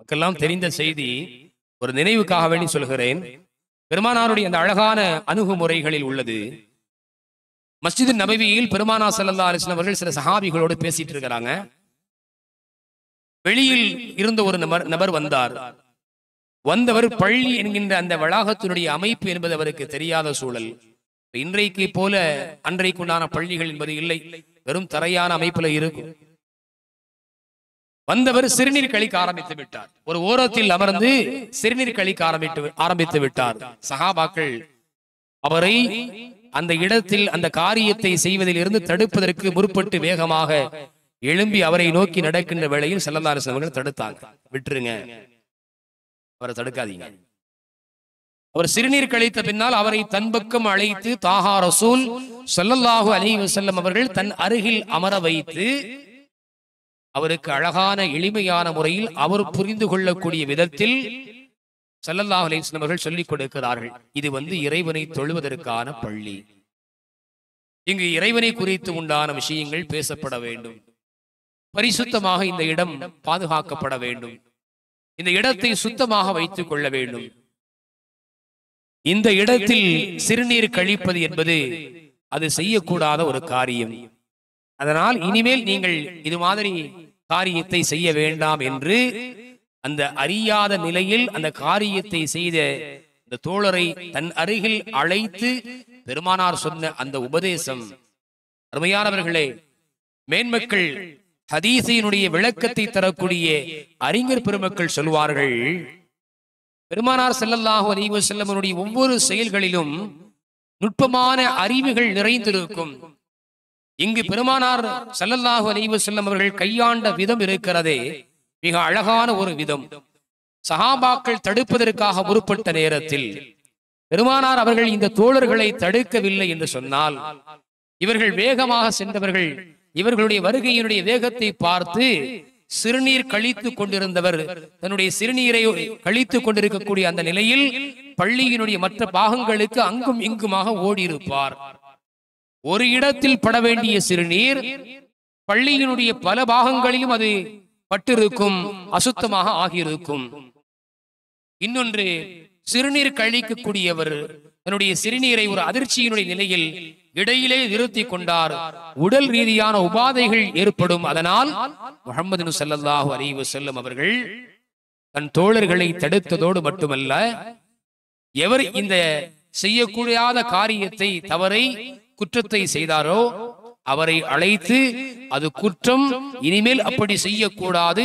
மக்களெல்லாம் தெரிந்த செய்தி, ஒரு நினைவுக்காக வேண்டி சொல்கிறேன். பெருமானாருடைய அந்த அழகான அணுகுமுறைகளில் உள்ளது, மஸ்ஜித் நபவியில் பெருமானார் ஸல்லல்லாஹு அலைஹி வஸல்லம் அவர்கள் சில சஹாபிகளோடு பேசிட்டு இருக்கிறாங்க. வெளியில் இருந்த ஒரு நபர் வந்தார். வந்தவர் பள்ளி என்கின்ற அந்த வளாகத்தினுடைய அமைப்பு என்பது அவருக்கு தெரியாத சூழல். இன்றைக்கு போல அன்றைக்குண்டான பள்ளிகள் என்பது இல்லை, வெறும் தரையான அமைப்புல இருக்கும். வந்தவர் சிறுநீர் கழிக்க ஆரம்பித்து விட்டார். ஒரு ஓரத்தில் அமர்ந்து சிறுநீர் கழிக்க ஆரம்பித்து விட்டார். சஹாபாக்கள் அவரை அந்த இடத்தில் அந்த காரியத்தை செய்வதில் இருந்து தடுப்பதற்கு முற்பட்டு வேகமாக எழும்பி அவரை நோக்கி நடக்கின்ற வேளையில் ஸல்லல்லாஹு அலைஹி வஸல்லம் தடுத்தாங்க. விட்டுருங்க, அவரை தடுக்காதீங்க. அவர் சிறுநீர் கழித்த பின்னால் அவரை தன் பக்கம் அழைத்து தாஹா ரசூல் ஸல்லல்லாஹு அலைஹி வஸல்லம் அவர்கள் தன் அருகில் அமர வைத்து அவருக்கு அழகான எளிமையான முறையில் அவர் புரிந்து கொள்ளக்கூடிய விதத்தில் ஸல்லல்லாஹு அலைஹி வஸல்லம் அவர்கள் சொல்லிக் கொடுக்கிறார்கள். இது இறைவனை தொழுவதற்கான பள்ளி. இங்கு இறைவனை குறித்து உண்டான விஷயங்கள் பேசப்பட வேண்டும். பரிசுத்தமாக இந்த இடம் பாதுகாக்கப்பட வேண்டும். இந்த இடத்தை சுத்தமாக வைத்துக் கொள்ள வேண்டும். இந்த இடத்தில் சிறுநீர் கழிப்பது என்பது அது செய்யக்கூடாத ஒரு காரியம். அதனால் இனிமேல் நீங்கள் இது மாதிரி காரியத்தை செய்ய வேண்டாம் என்று அந்த அறியாத நிலையில் அந்த காரியத்தை செய்த இந்த தோழரை தன் அருகில் அழைத்து பெருமானார் சொன்ன அந்த உபதேசம், அருமையானவர்களே, மேன்மக்கள் ஹதீஸினுடைய விளக்கத்தை தரக்கூடிய அறிஞர் பெருமக்கள் சொல்வார்கள், பெருமானார் ஸல்லல்லாஹு அலைஹி வஸல்லம் அவருடைய ஒவ்வொரு செயல்களிலும் நுட்பமான அறிவுகள் நிறைந்திருக்கும். இங்கு பெருமானார் ஸல்லல்லாஹு அலைஹி வஸல்லம் அவர்கள் கையாண்ட விதம் இருக்கிறதே மிக அழகான ஒரு விதம். சஹாபாக்கள் தடுப்பதற்காக முற்பட்ட நேரத்தில் பெருமானார் அவர்கள் இந்த தோழர்களை தடுக்கவில்லை என்று சொன்னால், இவர்கள் வேகமாக சென்றவர்கள் இவர்களுடைய வருகையினுடைய வேகத்தை பார்த்து சிறுநீர் கழித்துக் கொண்டிருந்தவர் தன்னுடைய சிறுநீரை கழித்துக் கொண்டிருக்கக்கூடிய அந்த நிலையில் பள்ளியினுடைய மற்ற பாகங்களுக்கு அங்கும் இங்குமாக ஓடியிருப்பார். ஒரு இடத்தில் பட வேண்டிய சிறுநீர் பள்ளியினுடைய பல பாகங்களிலும் அது பட்டிருக்கும், அசுத்தமாக ஆகியிருக்கும். இன்னொன்று, சிறுநீர் கழிக்கக்கூடியவர் தன்னுடைய சிறுநீரை ஒரு அதிர்ச்சியினுடைய நிலையில் இடையிலே நிறுத்தி கொண்டார். உடல் ரீதியான உபாதைகள் ஏற்படும். அதனால் முஹம்மது ஸல்லல்லாஹு அலைஹி வஸல்லம் அவர்கள் தன் தோழர்களை தடுத்ததோடு மட்டுமல்ல, எவர் இந்த செய்யக்கூடாத காரியத்தை, தவறை, குற்றத்தை செய்தாரோ அவரை அழைத்து அது குற்றம், இனிமேல் அப்படி செய்யக்கூடாது,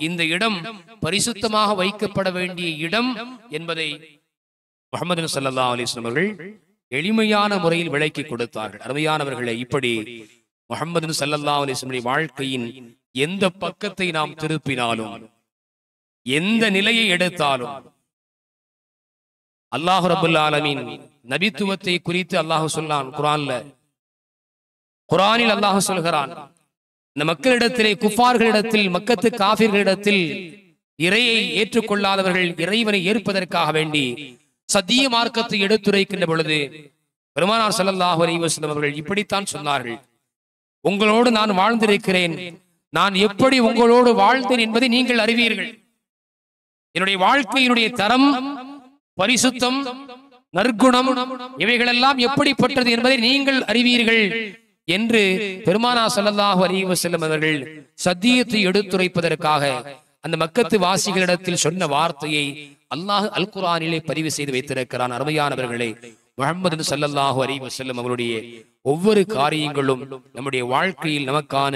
இந்த இடம் பரிசுத்தமாக வைக்கப்பட வேண்டிய இடம் என்பதை முஹம்மது ஸல்லல்லாஹு அலைஹி வஸல்லம் அவர்கள் எளிமையான முறையில் விளக்கி கொடுத்தார்கள். அருமையானவர்களே, இப்படி முஹம்மது ஸல்லல்லாஹு அலைஹி வஸல்லம் வாழ்க்கையின் எந்த பக்கத்தை நாம் திருப்பினாலும், எந்த நிலையை எடுத்தாலும், அல்லாஹ் ரப்பல் ஆலமீன் நபித்துவத்தை குறித்து அல்லாஹ் சொல்லான். குர்ஆனில் அல்லாஹ் சொல்கிறான், இந்த மக்களிடத்திலே, குஃபார்களிடத்தில், மக்கத்து காஃபிர்களிடத்தில் இறையை ஏற்றுக்கொள்ளாதவர்கள் இறைவனை ஏற்பதற்காக வேண்டி சத்திய மார்க்கத்தை எடுத்துரைக்கின்ற பொழுது பெருமானார் ஸல்லல்லாஹு அலைஹி வஸல்லம் அவர்கள் இப்படித்தான் சொன்னார்கள், உங்களோடு நான் வாழ்ந்திருக்கிறேன். நான் எப்படி உங்களோடு வாழ்ந்தேன் என்பதை நீங்கள் அறிவீர்கள். என்னுடைய வாழ்க்கையினுடைய தரம், பரிசுத்தம், நற்குணம் இவைகளெல்லாம் எப்படிப்பட்டது என்பதை நீங்கள் அறிவீர்கள் என்று பெருமானார் ஸல்லல்லாஹு அலைஹி வஸல்லம் அவர்கள் சத்தியத்தை எடுத்துரைப்பதற்காக அந்த மக்கத்து வாசிகளிடத்தில் சொன்ன வார்த்தையை அல்லாஹ் அல் குர்ஆனிலே பதிவு செய்து வைத்திருக்கிறான். அருமையானவர்களே, முஹம்மது ஸல்லல்லாஹு அலைஹி வஸல்லம் அவருடைய ஒவ்வொரு காரியங்களும் நம்முடைய வாழ்க்கையில் நமக்கான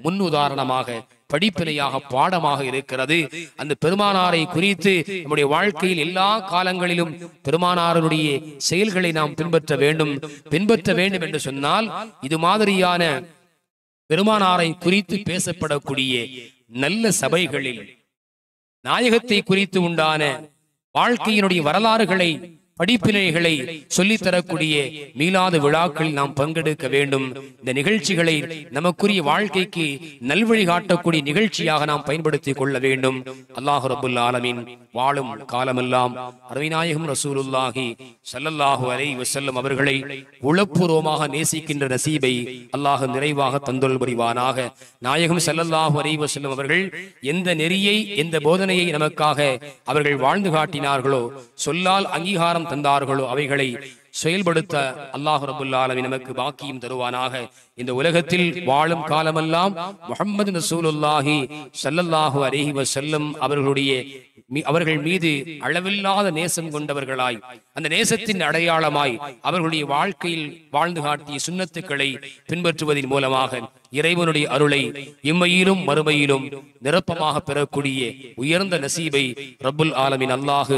முன் உதாரணமாக, படிப்பினையாக, பாடமாக இருக்கிறது. அந்த பெருமானாரை குறித்து நம்முடைய வாழ்க்கையில் எல்லா காலங்களிலும் பெருமானாருடைய செயல்களை நாம் பின்பற்ற வேண்டும் என்று சொன்னால், இது மாதிரியான பெருமானாரை குறித்து பேசப்படக்கூடிய நல்ல சபைகளில் நாயகத்தை குறித்து உண்டான வாழ்க்கையினுடைய வரலாறுகளை, படிப்பினைகளை சொல்லித்தரக்கூடிய மீலாது விழாக்களில் நாம் பங்கெடுக்க வேண்டும். இந்த நிகழ்ச்சிகளை நமக்குரிய வாழ்க்கைக்கு நல்வழி காட்டக்கூடிய நிகழ்ச்சியாக நாம் பயன்படுத்திக் கொள்ள வேண்டும். அல்லாஹ் ரப்புல் ஆலமீன் வாழும் காலமெல்லாம் அருமைநாயகம் ரசூலுல்லாஹி ஸல்லல்லாஹு அலைஹி வஸல்லம் அவர்களை உளப்பூர்வமாக நேசிக்கின்ற நசீபை அல்லாஹ் நிறைவாக தந்தருள் புரிவானாக. நாயகம் ஸல்லல்லாஹு அலைஹி வஸல்லம் அவர்கள் எந்த நெறியை, எந்த போதனையை நமக்காக அவர்கள் வாழ்ந்து காட்டினார்களோ, சொல்லால் அங்கீகாரம் தந்தார்களோ, அவைகளை செயல்படுத்த அல்லாஹ் ரப்புல் ஆலமீன் நமக்கு பாக்கியம் தருவானாக. இந்த உலகத்தில் வாழும் காலமெல்லாம் முஹம்மது ரசூலுல்லாஹி ஸல்லல்லாஹு அலைஹி வஸல்லம் அவர்கள் மீது அளவில்லாத நேசம் கொண்டவர்களாய், அந்த நேசத்தின் அடையாளமாய் அவர்களுடைய வாழ்க்கையில் வாழ்ந்து காட்டிய சுன்னத்துக்களை பின்பற்றுவதன் மூலமாக இறைவனுடைய அருளை இம்மையிலும் மறுமையிலும் நிரப்பமாக பெறக்கூடிய உயர்ந்த நசீபை ரப்புல் ஆலமீன் அல்லாஹ்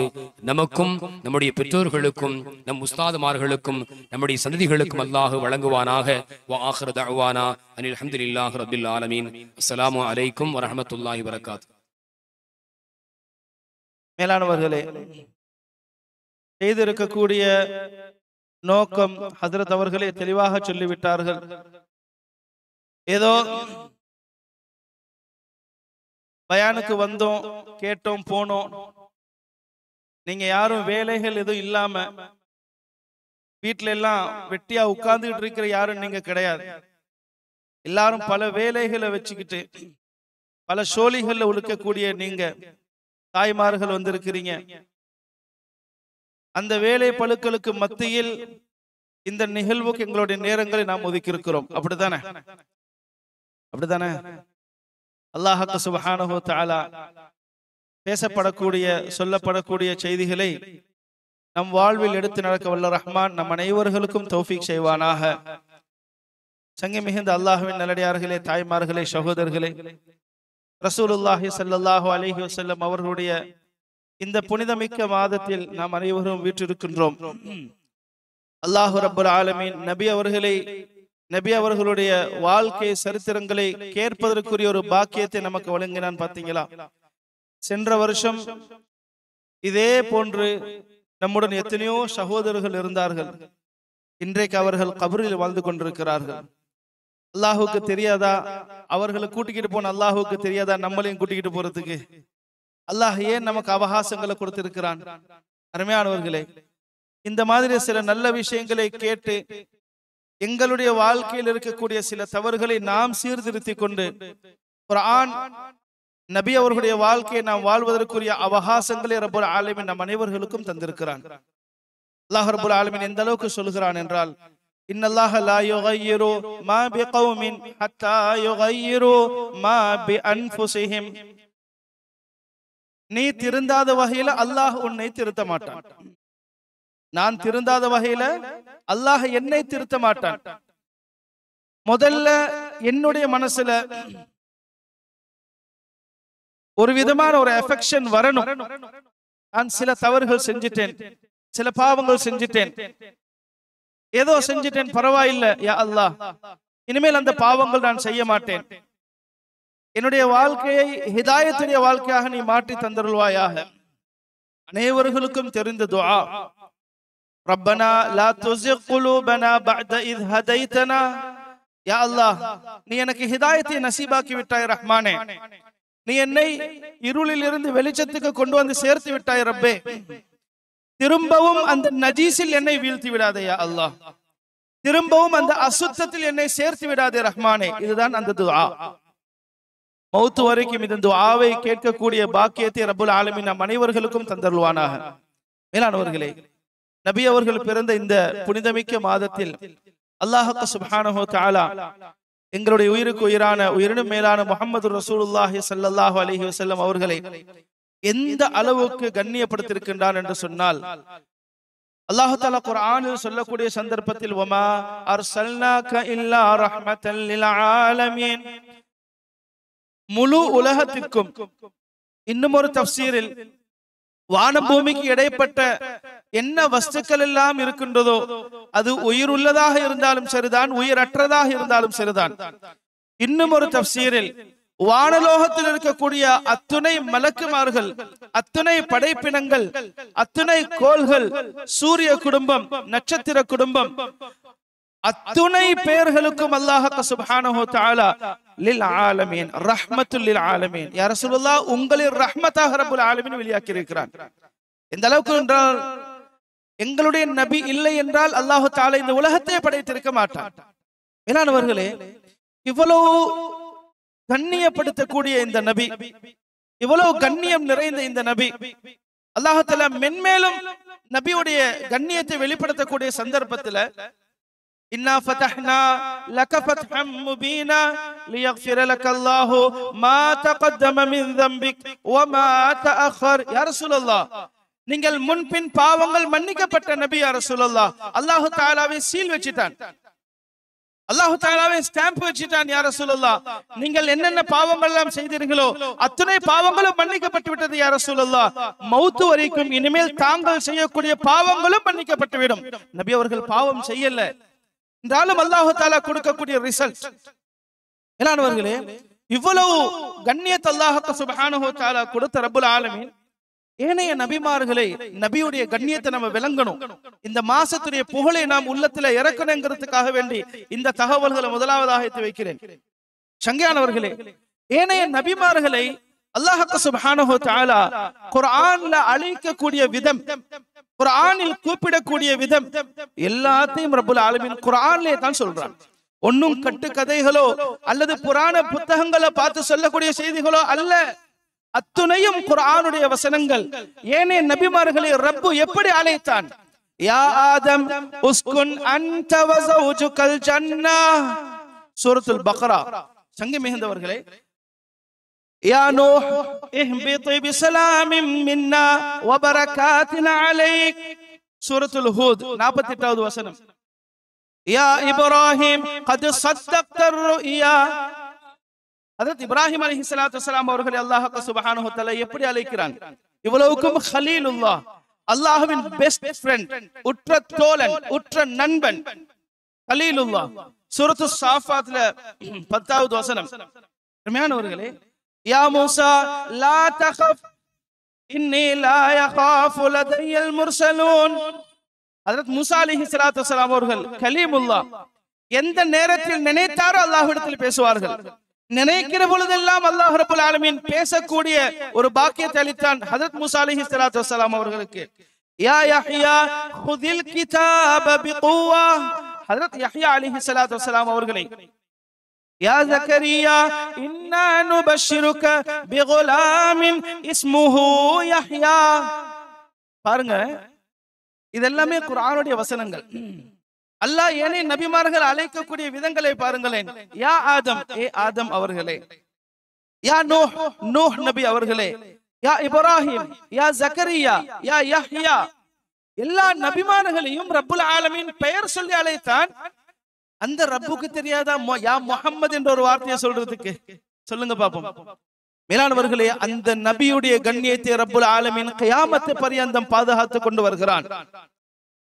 நமக்கும், நம்முடைய பெற்றோர்களுக்கும், நம் உஸ்தாதுமார்களுக்கும், நம்முடைய சந்ததிகளுக்கும் அல்லாஹ் வழங்குவானாக. வ ஆகிரு தஅவானா அனில் ஹம்துலில்லாஹி ரப்பில் ஆலமீன். அஸ்ஸலாமு அலைக்கும் வரஹ்மத்துல்லாஹி வபரகாத்துஹு. மேலானவர்களே, செய்திருக்கக்கூடிய நோக்கம் ஹஜ்ரத் அவர்களே தெளிவாக சொல்லிவிட்டார்கள். ஏதோ பயானுக்கு வந்தோம், கேட்டோம், போனோம். நீங்க யாரும் வேலைகள் எதுவும் இல்லாம வீட்டுல எல்லாம் வெட்டியா உட்கார்ந்துகிட்டு இருக்கிற யாரும் நீங்க கிடையாது. எல்லாரும் பல வேலைகளை வச்சுக்கிட்டு பல சோழிகள்ல உழுக்கக்கூடிய நீங்க தாய்மார்கள் வந்திருக்கிறீங்க. அந்த வேலை பழுக்களுக்கு மத்தியில் இந்த நிகழ்வுக்கு எங்களுடைய நேரங்களை நாம் ஒதுக்கி இருக்கிறோம். அப்படித்தானே? அல்லாஹ் சுப்ஹானஹு வ தஆலா பேசப்படக்கூடிய, சொல்லப்படக்கூடிய செய்திகளை நம் வாழ்வில் எடுத்து நடக்க வல்ல ரஹ்மான் நம் அனைவர்களுக்கும் தௌஃபீக் செய்வானாக. சங்கை மிகுந்த அல்லாஹ்வின் நல்லடியார்களே, தாய்மார்களே, சகோதரர்களே, ரசூலுல்லாஹி ஸல்லல்லாஹு அலைஹி வஸல்லம் அவர்களுடைய இந்த புனிதமிக்க மாதத்தில் நாம் அனைவரும் வீற்றிருக்கின்றோம். அல்லாஹ் ரப்பல் ஆலமீன் நபி அவர்களுடைய வாழ்க்கை சரித்திரங்களை கேட்பதற்குரிய ஒரு பாக்கியத்தை நமக்கு வழங்கினான். பார்த்தீங்களா? சென்ற வருஷம் இதே போன்று நம்முடன் எத்தனையோ சகோதரர்கள் இருந்தார்கள். இன்றைக்கு அவர்கள் கபரில் வாழ்ந்து கொண்டிருக்கிறார்கள். அல்லாஹுக்கு தெரியாதா? அவர்களை கூட்டிக்கிட்டு போன அல்லாஹுக்கு தெரியாதா நம்மளையும் கூட்டிக்கிட்டு போறதுக்கு? அல்லாஹ் ஏன் நமக்கு அவகாசங்களை கொடுத்திருக்கிறான்? அருமையானவர்களே, இந்த மாதிரி சில நல்ல விஷயங்களை கேட்டு எங்களுடைய வாழ்க்கையில் இருக்கக்கூடிய சில தவறுகளை நாம் சீர்திருத்தி கொண்டு குர்ஆன், நபி அவர்களுடைய வாழ்க்கையை நாம் வாழ்வதற்குரிய அவகாசங்களை ரப்பல் ஆலமீன் நம் அனைவர்களுக்கும் தந்திருக்கிறான். அல்லாஹ் ரப்பல் ஆலமீன் எந்த அளவுக்கு சொல்கிறான் என்றால், இன்னல்லாஹ லா யுகையிரு மா பிகௌமின் ஹத்தா யுகையிரு மா பிஅன்ஃபுஸிஹிம். நீ திருந்தாத வகையில அல்லாஹ் உன்னை திருத்த மாட்டான். நான் திருந்தாத வகையில அல்லாஹ் என்னை திருத்த மாட்டான். முதல்ல என்னுடைய மனசுல ஒரு விதமான ஒரு அஃபெக்ஷன் வரணும். நான் சில தவறுகள் செஞ்சிட்டேன், சில பாவங்கள் செஞ்சிட்டேன், ஏதோ செஞ்சிட்டேன், பரவாயில்லை யா அல்லாஹ், இனிமேல் அந்த பாவங்கள் நான் செய்ய மாட்டேன். என்னுடைய வாழ்க்கையை ஹிதாயத்துடைய வாழ்க்கையாக நீ மாற்றி தந்தருள்வாயாக. அனைவர்களுக்கும் தெரிந்த துஆ, ரப்பனா லா துஸிக் குலூபனா பஅத இஸ் ஹதைதனா. யா அல்லாஹ், நீ எனக்கு ஹிதாயத்தை நசீபாக்கி விட்டாய் ரஹ்மானே. நீ என்னை இருளில் இருந்து வெளிச்சத்துக்கு கொண்டு வந்து சேர்த்து விட்டாய் ரப்பே. திரும்பவும் அந்த நஜீஸில் என்னை வீழ்த்தி விடாதே யா அல்லாஹ். திரும்பவும் அந்த அசுத்தத்தில் என்னை சேர்த்து விடாதே ரஹ்மானே. இதுதான் அந்த துஆ. மௌத்து வரைக்கும் இந்த துஆவை கேட்கக்கூடிய பாக்கியத்தை ரப்புல் ஆலமீன் நம் அனைவர்களுக்கும் தந்தருள்வானாக. மேலானவர்களே, நபி அவர்கள் பிறந்த இந்த புனிதமிக்க மாதத்தில் அல்லாஹ் சுப்ஹானஹு வ தஆலா எங்களுடைய உயிருக்கு உயிரான உயிரினும் மேலான முஹம்மது ரசூலுல்லாஹி ஸல்லல்லாஹு அலைஹி வஸல்லம் அவர்களை எந்த அளவுக்கு கண்ணியப்படுத்தியிருக்கின்றான் என்று சொன்னால், அல்லாஹ் தஆலா குர்ஆனில் சொல்லக்கூடிய சந்தர்ப்பத்தில் வமா அர்சல்னாக இல்லா ரஹ்மத்தல் லில் ஆலமீன், முழு உலகத்திற்கும். இன்னும் ஒரு தஃப்சீரில் வானம் பூமிக்கு இடைப்பட்ட என்ன வஸ்துக்கள் எல்லாம் இருக்கின்றதோ அது உயிர் உள்ளதாக இருந்தாலும் சரிதான், உயிரற்றதாக இருந்தாலும் சரிதான். இன்னும் ஒரு தஃப்சீரில் வானலோகத்தில் இருக்கக்கூடிய அத்துணை மலக்குமார்கள், அத்துணை படைப்பினங்கள், அத்துணை கோள்கள், சூரிய குடும்பம், நட்சத்திர குடும்பம், அத்துணை பேர்களுக்கும் அல்லாஹ் சுப்ஹானஹு வ தஆலா லில் ஆலமீன் ரஹ்மத்துல் லில் ஆலமீன், யா ரசூலுல்லாஹ் உங்களின் ரஹ்மத்தாக ரப்புல் ஆலமீன் வெளியாக்கி இருக்கிறான். எந்த அளவுக்கு என்றால், எங்களுடைய நபி இல்லை என்றால் அல்லாஹ் தஆலா இந்த உலகத்தை படைத்திருக்க மாட்டான். மேலானவர்களே, இவ்வளவு கண்ணியப்படுத்தக்கூடிய இந்த நபி, இவ்வளவு கண்ணியம் நிறைந்த இந்த நபி, அல்லாஹ் தஆலா மென்மேலும் நபியுடைய கண்ணியத்தை வெளிப்படுத்தக்கூடிய சந்தர்ப்பத்தில் இன்னா ஃபதஹ்னா லக ஃபத்ஹம் முபீனா லியக்ஃபிர லக்கல்லாஹு மா தகத்தம மின் தம்பிக் வ மா தஅخر. யா ரசூலல்லாஹ், நீங்கள் முன்பின் பாவங்கள் மன்னிக்கப்பட்ட நபி. யா ரசூலல்லாஹ், அல்லாஹ் தஆலாவே சீல் வச்சிட்டான், அல்லாஹ் தஆலாவே ஸ்டாம்ப் வச்சிட்டான். யா ரசூலல்லாஹ், நீங்கள் என்னென்ன பாவங்கள் எல்லாம் செய்தீர்களோ அத்தனை பாவங்களும் மன்னிக்கப்பட்டு விட்டது. யா ரசூலல்லாஹ், மௌத் வரைக்கும் இனிமேல் தாங்கள் செய்யக்கூடிய பாவங்களும் மன்னிக்கப்பட்டுவிடும். நபி அவர்கள் பாவம் செய்யல என்றாலும் அல்லாஹ் தஆலா கொடுக்கக்கூடிய ரிசல்ட். மேலானவர்களே, இவ்வளவு கண்ணியத்தை அல்லாஹ் சுப்ஹானஹு வ தஆலா கொடுத்த ரப்புல் ஆலமீன் ஏனைய நபிமார்களை, நபியுடைய கண்ணியத்தை நம்ம விளங்கணும், இந்த மாசத்துடைய புகழை நாம் உள்ளத்துல இறக்கணுங்கிறதுக்காக வேண்டி இந்த தகவல்களை முதலாவதாக எடுத்து வைக்கிறேன். சங்கையானவர்களே, ஏனைய நபிமார்களை அல்லாஹ் சுப்ஹானஹு வ தஆலா குர்ஆன்ல அழைக்கக்கூடிய விதம், குர்ஆனில் கூப்பிடக்கூடிய விதம் எல்லாத்தையும் ரப்புல் ஆலமீன் குர்ஆனிலே தான் சொல்றான். ஒன்னும் கட்டு கதைகளோ அல்லது புராண புத்தகங்களை பார்த்து சொல்லக்கூடிய செய்திகளோ அல்ல, அத்துணையும் குர்ஆனுடைய வசனங்கள். ஏனைய நபிமார்களை ரப்பு எப்படி அழைத்தான்? யா ஆதம் உஸ்குன் அன்த வ ஸௌஜுகல் ஜன்னah, சூரத்துல் பக்ரா. சங்கி மிகுந்தவர்களே, யா நூஹ் இஹ்பித் பிஸலாமின் மின்னா வ பரகாத்தின் அலைக், சூரத்துல் ஹூத் 48வது வசனம். யா இப்ராஹிம் கத் ஸத்தக்த ருயா, ஹஜ்ரத் இப்ராஹிம் அலைஹிஸ்ஸலாத்து வஸ்ஸலாம் அவர்களை அல்லாஹ் சுப்ஹானஹு வ தஆலா எப்படி அழைக்கிறான்? இவ்வளவுக்கும் கலீலுல்லாஹ், அல்லாஹ்வின் பெஸ்ட் ஃப்ரெண்ட், உற்ற தோழன், உற்ற நண்பன் கலீலுல்லாஹ். சூரத்து ஸாஃபாத்ல 10வது வசனம். அருமையானவர்களே, யா மூசா லா தகஃப் இன்னி லா யகாஃபு லதையல் முர்சலூன். ஹஜ்ரத் மூசா அலைஹிஸ்ஸலாத்து வஸ்ஸலாம் அவர்கள் கலீமுல்லாஹ், எந்த நேரத்தில் நினைத்தாரோ அல்லாஹ்விடத்தில் பேசுவார்கள். நினைக்கிற பொழுதெல்லாம் அல்லாஹ் ரப்பல் ஆலமீன் பேசக்கூடிய ஒரு பாக்கியத்தை அளித்தான் ஹஜ்ரத் மூசா அலைஹிஸ்ஸலாத்து வஸ்ஸலாம் அவர்களுக்கு. யா யஹ்யா குதில் கிதாப பிகுவா, ஹஜ்ரத் யஹ்யா அலைஹிஸ்ஸலாத்து வஸ்ஸலாம் அவர்களை. யா ஜக்கரியா இன்னா நுபஷ்ஷிருக பிகுலாமின் இஸ்முஹு யஹ்யா. பாருங்க, இதெல்லாமே குர்ஆனுடைய வசனங்கள். அல்லாஹ் ஏனைய நபிமார்கள் அழைக்கக்கூடிய விதங்களை பாருங்களேன். யா ஆதம், ஏ ஆதம் அவர்களே. யா நூஹ், நூஹ் நபி அவர்களே. யா இப்ராஹிம், யா ஜக்கரியா, யா யஹ்யா. எல்லா நபிமார்களையும் ரப்புல் ஆலமீன் பெயர் சொல்லி அழைத்தான். அந்த ரப்புக்கு தெரியாதா யா முஹம்மது என்ற ஒரு வார்த்தையை சொல்றதுக்கு? சொல்லுங்க பாப்போம். மேலானவர்களே, அந்த நபியுடைய கண்ணியத்தை ரப்புல் ஆலமீன் கியாமத் பரியந்தம் பாதுகாத்து கொண்டு வருகிறான்.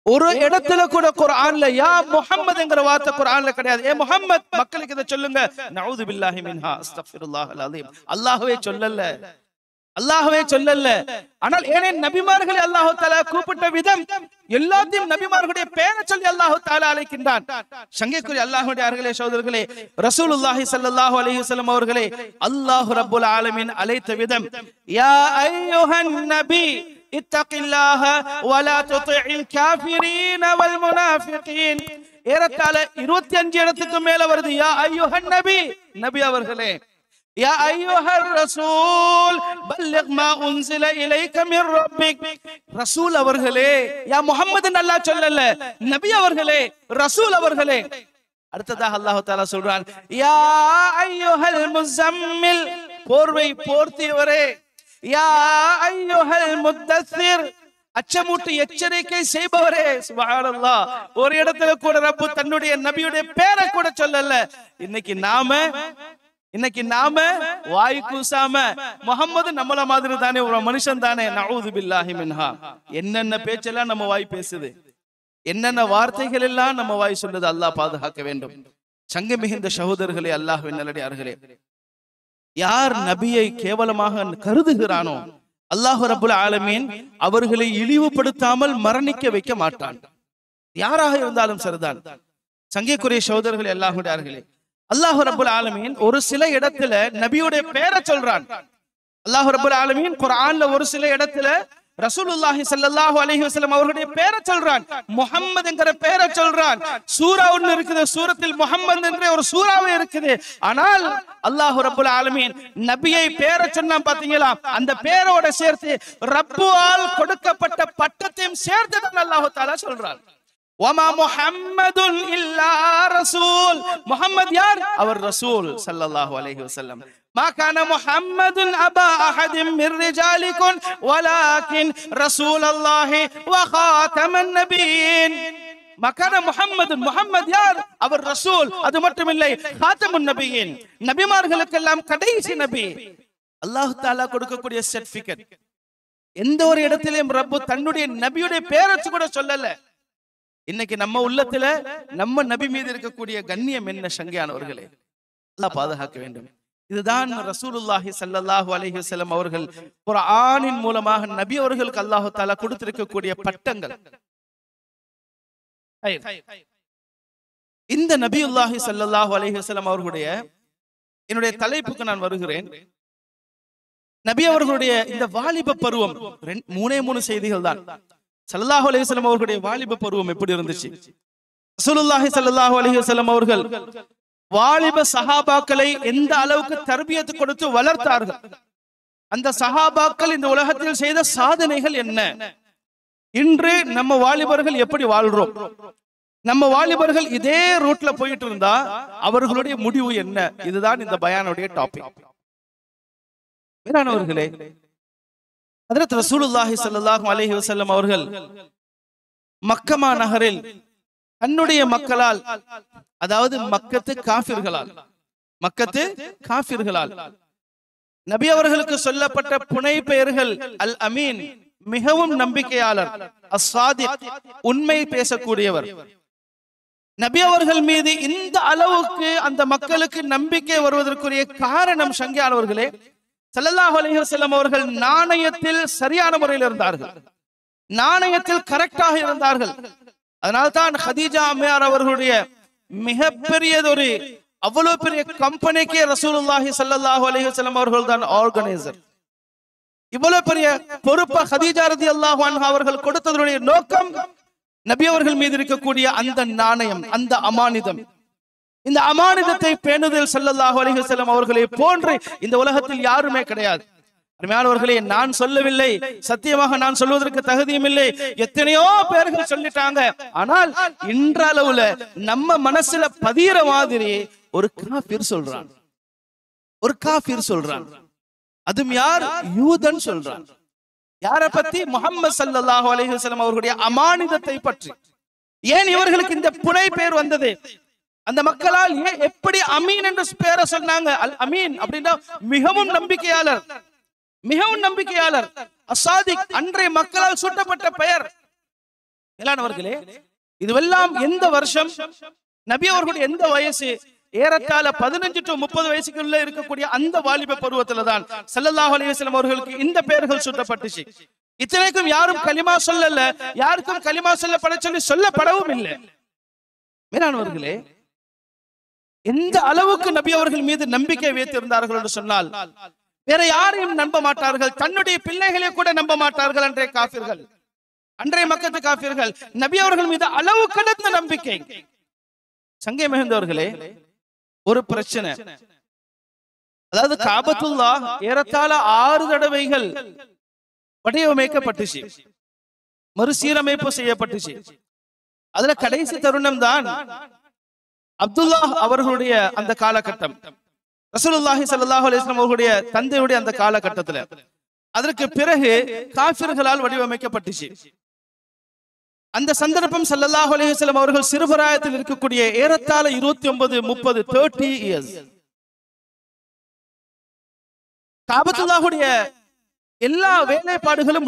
ஒரு இடத்துல கூட குர்ஆன்ல யா முஹம்மது என்கிற வார்த்தை குர்ஆன்ல கிடையாது. ஏ முஹம்மத், மக்களுக்கு இதை சொல்லுங்க. நஊது பில்லாஹி மின்ஹா, அஸ்தக்ஃபிருல்லாஹல் அலீம். அல்லாஹ்வே சொல்லல, அல்லாஹ்வே சொல்லல. ஆனால் ஏனைய நபிமார்களை அல்லாஹ் தஆலா கூப்பிட்ட விதம் எல்லாத்தையும் நபிமார்களுடைய பெயரை சொல்லி அல்லாஹ் தஆலா அழைக்கின்றான். சங்கைக்குரிய அல்லாஹ்வுடைய அருகிலே சகோதரர்களே, ரசூலுல்லாஹி ஸல்லல்லாஹு அலைஹி வஸல்லம் அவர்களே அல்லாஹ் ரப்புல் ஆலமீன் அழைத்த விதம், யா அய்யுஹன் நபி இத்தகில்லாஹ வலா துதிஇல் காஃபிரீன வல் முனாஃபிகீன். ஏறத்தாழ 25 இடத்துக்கு மேல வருது. யா அய்யுஹன் நபி, நபி அவர்களே. யா அய்யுஹர் ரசூல் பல்லிக் மா உன்சில இலைக மிர் ரப்பிக், ரசூல் அவர்களே. யா முஹம்மது அல்லாஹ் சொல்லல, நபி அவர்களே, ரசூல் அவர்களே. அடுத்ததாக அல்லாஹ் தஆலா சொல்றான், யா அய்யுஹல் முஸம்மில், போர்வை போர்த்தியவரே. யா அய்யுஹல் முத்தஸிர், அச்சமூட்டி எச்சரிக்கை செய்பவரே. சுப்ஹானல்லாஹ், ஒரு இடத்துல கூட ரப்பு தன்னுடைய நபியுடைய பேரை கூட சொல்லல. இன்னைக்கு நாம வாய் கூசாம முஹம்மது நம்மள மாதிரி தானே, ஒரு மனுஷன் தானே, நஊது பில்லாஹி மின்ஹா. என்னென்ன பேச்செல்லாம் நம்ம வாய் பேசுது, என்னென்ன வார்த்தைகள் எல்லாம் நம்ம வாய் சொல்லுது. அல்லாஹ் பாதுகாக்க வேண்டும். சங்க மிகுந்த சகோதரர்களே, அல்லாஹ்வின் நல்லடியார்களே, யார் நபியை கேவலமாக கருதுகிறானோ அல்லாஹ் ரப்புல் ஆலமீன் அவர்களை இழிவுபடுத்தாமல் மரணிக்க வைக்க மாட்டான். யாராக இருந்தாலும் சரிதான். சங்கைக்குரிய சகோதரர்களே, அல்லாஹ்வுடையார்களே, அல்லாஹ் ரப்புல் ஆலமீன் ஒரு சில இடத்துல நபியுடைய பேரை சொல்றான். அல்லாஹ் ரப்புல் ஆலமீன் குர்ஆன்ல ஒரு சில இடத்துல ரசூலுல்லாஹி ஸல்லல்லாஹு அலைஹி வஸல்லம் அவர்களுடைய பேரை சொல்றான். முஹம்மது என்கிற பேரை சொல்றான். சூரா ஒன்னு இருக்குது, சூரத்தில் முஹம்மது என்ற ஒரு சூறாவே இருக்குது. ஆனால் அல்லாஹ் ரப்புல் ஆலமீன் நபியை பேரை சொன்னா பாத்தீங்களா, அந்த பேரோட சேர்த்து ரப்புவால் கொடுக்கப்பட்ட பட்டத்தையும் சேர்த்து தான் அல்லாஹ் தஆலா சொல்றான். வமா முஹம்மதுன் இல்லா ரசூல், முஹம்மது யார்? அவர் ரசூல் ஸல்லல்லாஹு அலைஹி வஸல்லம். ما كان محمد أبا أحد من رجالكم ولكن رسول الله وخاتم النبيين. ما كان محمد، محمد யார்? அவர் ரசூல். அது மட்டுமில்லை, خاتم النبيين, நபிமார்களுக்கெல்லாம் கடைசி நபி. அல்லாஹ் தஆலா கொடுக்கக்கூடிய சர்டிபிகேட். எந்த ஒரு இடத்திலும் ரப்பு தன்னுடைய நபியுடைய பேரை கூட சொல்லல. இன்னைக்கு நம்ம உள்ளத்துல நம்ம நபி மீது இருக்கக்கூடிய கண்ணியம் என்ன சங்கையானவர்களே, அல்லாஹ் பாதுகாக்க வேண்டும். இதுதான் ரசூலுல்லாஹி ஸல்லல்லாஹு அலைஹி வஸல்லம் அவர்கள் குர்ஆனின் மூலமாக நபி அவர்களுக்கு அல்லாஹ் தஆலா கொடுத்திருக்கக்கூடிய பட்டங்கள். இந்த நபியுல்லாஹி ஸல்லல்லாஹு அலைஹி வஸல்லம் அவர்களுடைய என்னுடைய தலைப்புக்கு நான் வருகிறேன். நபி அவர்களுடைய இந்த வாலிப பருவம், மூணே செய்திகள் தான். ஸல்லல்லாஹு அலைஹி வஸல்லம் அவர்களுடைய வாலிப பருவம் எப்படி இருந்துச்சு? ரசூலுல்லாஹி ஸல்லல்லாஹு அலைஹி வஸல்லம் அவர்கள் வாலிப சஹாபாக்களை எந்த அளவுக்கு தர்பியத்து கொடுத்து வளர்த்தார்கள், அந்த சஹாபாக்கள் இந்த உலகத்தில் செய்த சாதனைகள் என்ன, இன்று நம்ம வாலிபர்கள் எப்படி வாழ்றோம், நம்ம வாலிபர்கள் இதே ரூட்ல போயிட்டு இருந்தா அவர்களுடைய முடிவு என்ன, இதுதான் இந்த பயானுடைய டாபிக். மேலானவர்களே, ஹஜ்ரத் ரசூலுல்லாஹி ஸல்லல்லாஹு அலைஹி வஸல்லம் அவர்கள் மக்கமா நகரில் தன்னுடைய மக்களால், அதாவது மக்கத்து காஃபிர்களால் நபி அவர்களுக்கு சொல்லப்பட்ட புனை பெயர்கள் அல் அமீன், மிகவும் நம்பிக்கையாளர், அஸ்ஸாதிக், உண்மை பேசக்கூடியவர். நபி அவர்கள் மீது இந்த அளவுக்கு அந்த மக்களுக்கு நம்பிக்கை வருவதற்குரிய காரணம் சங்கையானவர்களே, ஸல்லல்லாஹு அலைஹி வஸல்லம் அவர்கள் நாணயத்தில் சரியான முறையில் இருந்தார்கள், நாணயத்தில் கரெக்டாக இருந்தார்கள். அதனால்தான் ஹதீஜா அம்மையார் அவர்களுடைய மிகப்பெரியதொரு அவ்வளவு பெரிய கம்பெனிக்கே ரசூலுல்லாஹி ஸல்லல்லாஹு அலைஹி வஸல்லம் அவர்கள் தான் ஆர்கனைசர். இவ்வளவு பெரிய பொறுப்பை ஹதீஜா ரலியல்லாஹு அன்ஹா அவர்கள் கொடுத்ததனுடைய நோக்கம் நபி அவர்கள் மீது இருக்கக்கூடிய அந்த நாணயம், அந்த அமானிதம். இந்த அமானிதத்தை பேணுதல் ஸல்லல்லாஹு அலைஹி வஸல்லம் அவர்களை போன்று இந்த உலகத்தில் யாருமே கிடையாது. அருமையானவர்களே, நான் சொல்லவில்லை, சத்தியமாக நான் சொல்வதற்கு தகுதியும் இல்லை, எத்தனையோ பேர்கள் சொல்லிட்டாங்க. ஆனால் இன்றளவுல நம்ம மனசுல பதிகிற மாதிரி ஒரு காஃபிர் சொல்றான், அதுவும் யார்? யூதன் சொல்றான். யாரை பத்தி? முஹம்மது ஸல்லல்லாஹு அலைஹி வஸல்லம் அவர்களுடைய அமானிதத்தை பற்றி. ஏன் இவர்களுக்கு இந்த புனை பெயர் வந்தது? அந்த மக்களால் எப்படி அமீன் என்று பேரை சொன்னாங்க? அல் அமீன் அப்படின்னா மிகவும் நம்பிக்கையாளர், மிகவும் நம்பிக்கையாளர். அஸ்ஸாதிக், அன்றைய மக்களால் சூட்டப்பட்ட பெயர். மேலானவர்களே, இதுவெல்லாம் எந்த வருஷம்? நபி அவர்களுடைய எந்த வயசு? ஏறத்தாழ 15 to 30 வயசுக்குள்ள இருக்கக்கூடிய அந்த வாலிப பருவத்துல தான் ஸல்லல்லாஹு அலைஹி வஸல்லம் அவர்களுக்கு இந்த பெயர்கள் சூட்டப்பட்டுச்சு. இத்தனைக்கும் யாரும் கலிமா சொல்லல, யாருக்கும் கலிமா சொல்லப்பட சொல்லி சொல்லப்படவும் இல்லை. மேலானவர்களே, எந்த அளவுக்கு நபி அவர்கள் மீது நம்பிக்கை வைத்திருந்தார்கள் என்று சொன்னால் வேற யாரையும் நம்ப மாட்டார்கள், தன்னுடைய பிள்ளைகளை கூட நம்ப மாட்டார்கள். அன்றைய காஃபிர்கள், அன்றைய மக்கத்து காஃபிர்கள் நபி அவர்கள் மீது அளவு கடந்த நம்பிக்கை. சங்கை மிகுந்தவர்களே, ஒரு பிரச்சனை. அதாவது காபத்துல்லா ஏறத்தாழ 6 தடவைகள் வடிவமைக்கப்பட்டுச்சு, மறுசீரமைப்பு செய்யப்பட்டுச்சு. அதுல கடைசி தருணம் தான் அப்துல்லா அவர்களுடைய அந்த காலகட்டம், ரசூலுல்லாஹி ஸல்லல்லாஹு அலைஹி வஸல்லம் அவர்களுடைய தந்தையுடைய அந்த காலகட்டத்துல. அதற்கு பிறகு காஃபிர்களால் வடிவமைக்கப்பட்டுச்சு. அந்த சந்தர்ப்பம் ஸல்லல்லாஹு அலைஹி வஸல்லம் அவர்கள் சிறுபிராயத்தில் இருக்கக்கூடிய ஏறத்தாழ 29, 30 இயர்ஸ். காபத்துல்லாஹுடைய எல்லா வேலைப்பாடுகளும்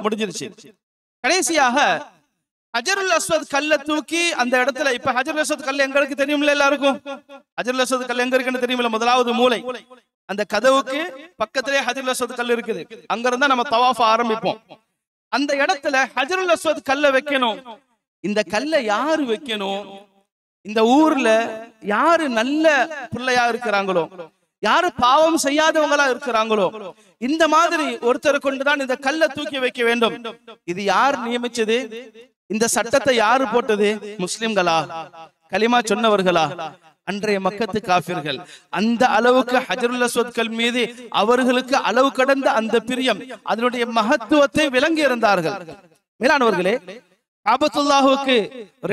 முடிஞ்சிருச்சு. கடைசியாக ஹஜருல் அஸ்வத் கல்லை தூக்கி அந்த இடத்துல, இப்ப ஹஜருல் அஸ்வத் கல் எங்க இருக்கு தெரியுமில்ல எல்லாருக்கும்? ஹஜருல் அஸ்வத் கல் எங்க இருக்குன்னு தெரியுமில்ல? முதலாவது மூலை, அந்த கதவுக்கு பக்கத்திலே ஹஜருல் அஸ்வத் கல் இருக்குது. அங்க இருந்தா நம்ம தவாஃப் ஆரம்பிப்போம். அந்த இடத்துல ஹஜருல் அஸ்வத் கல்லை வைக்கணும். இந்த கல்லை யாரு வைக்கணும்? இந்த ஊர்ல யாரு நல்ல பிள்ளையா இருக்கிறாங்களோ, யாரு பாவம் செய்யாதவங்களா இருக்கிறாங்களோ, இந்த மாதிரி ஒருத்தரை கொண்டுதான் இந்த கல்லை தூக்கி வைக்க வேண்டும். இது யார் நியமிச்சது? இந்த சட்டத்தை யாரு போட்டது? முஸ்லிம்களா? கலிமா சொன்னவர்களா? அன்றைய மக்கத்து காஃபிர்கள். அந்த அளவுக்கு ஹஜருல் அஸ்வத் கல் மீது அவர்களுக்கு அளவு கடந்த அந்த பிரியம், அதனுடைய மகத்துவத்தை விளங்கி இருந்தார்கள். மேலானவர்களே, காபத்துல்லாஹுக்கு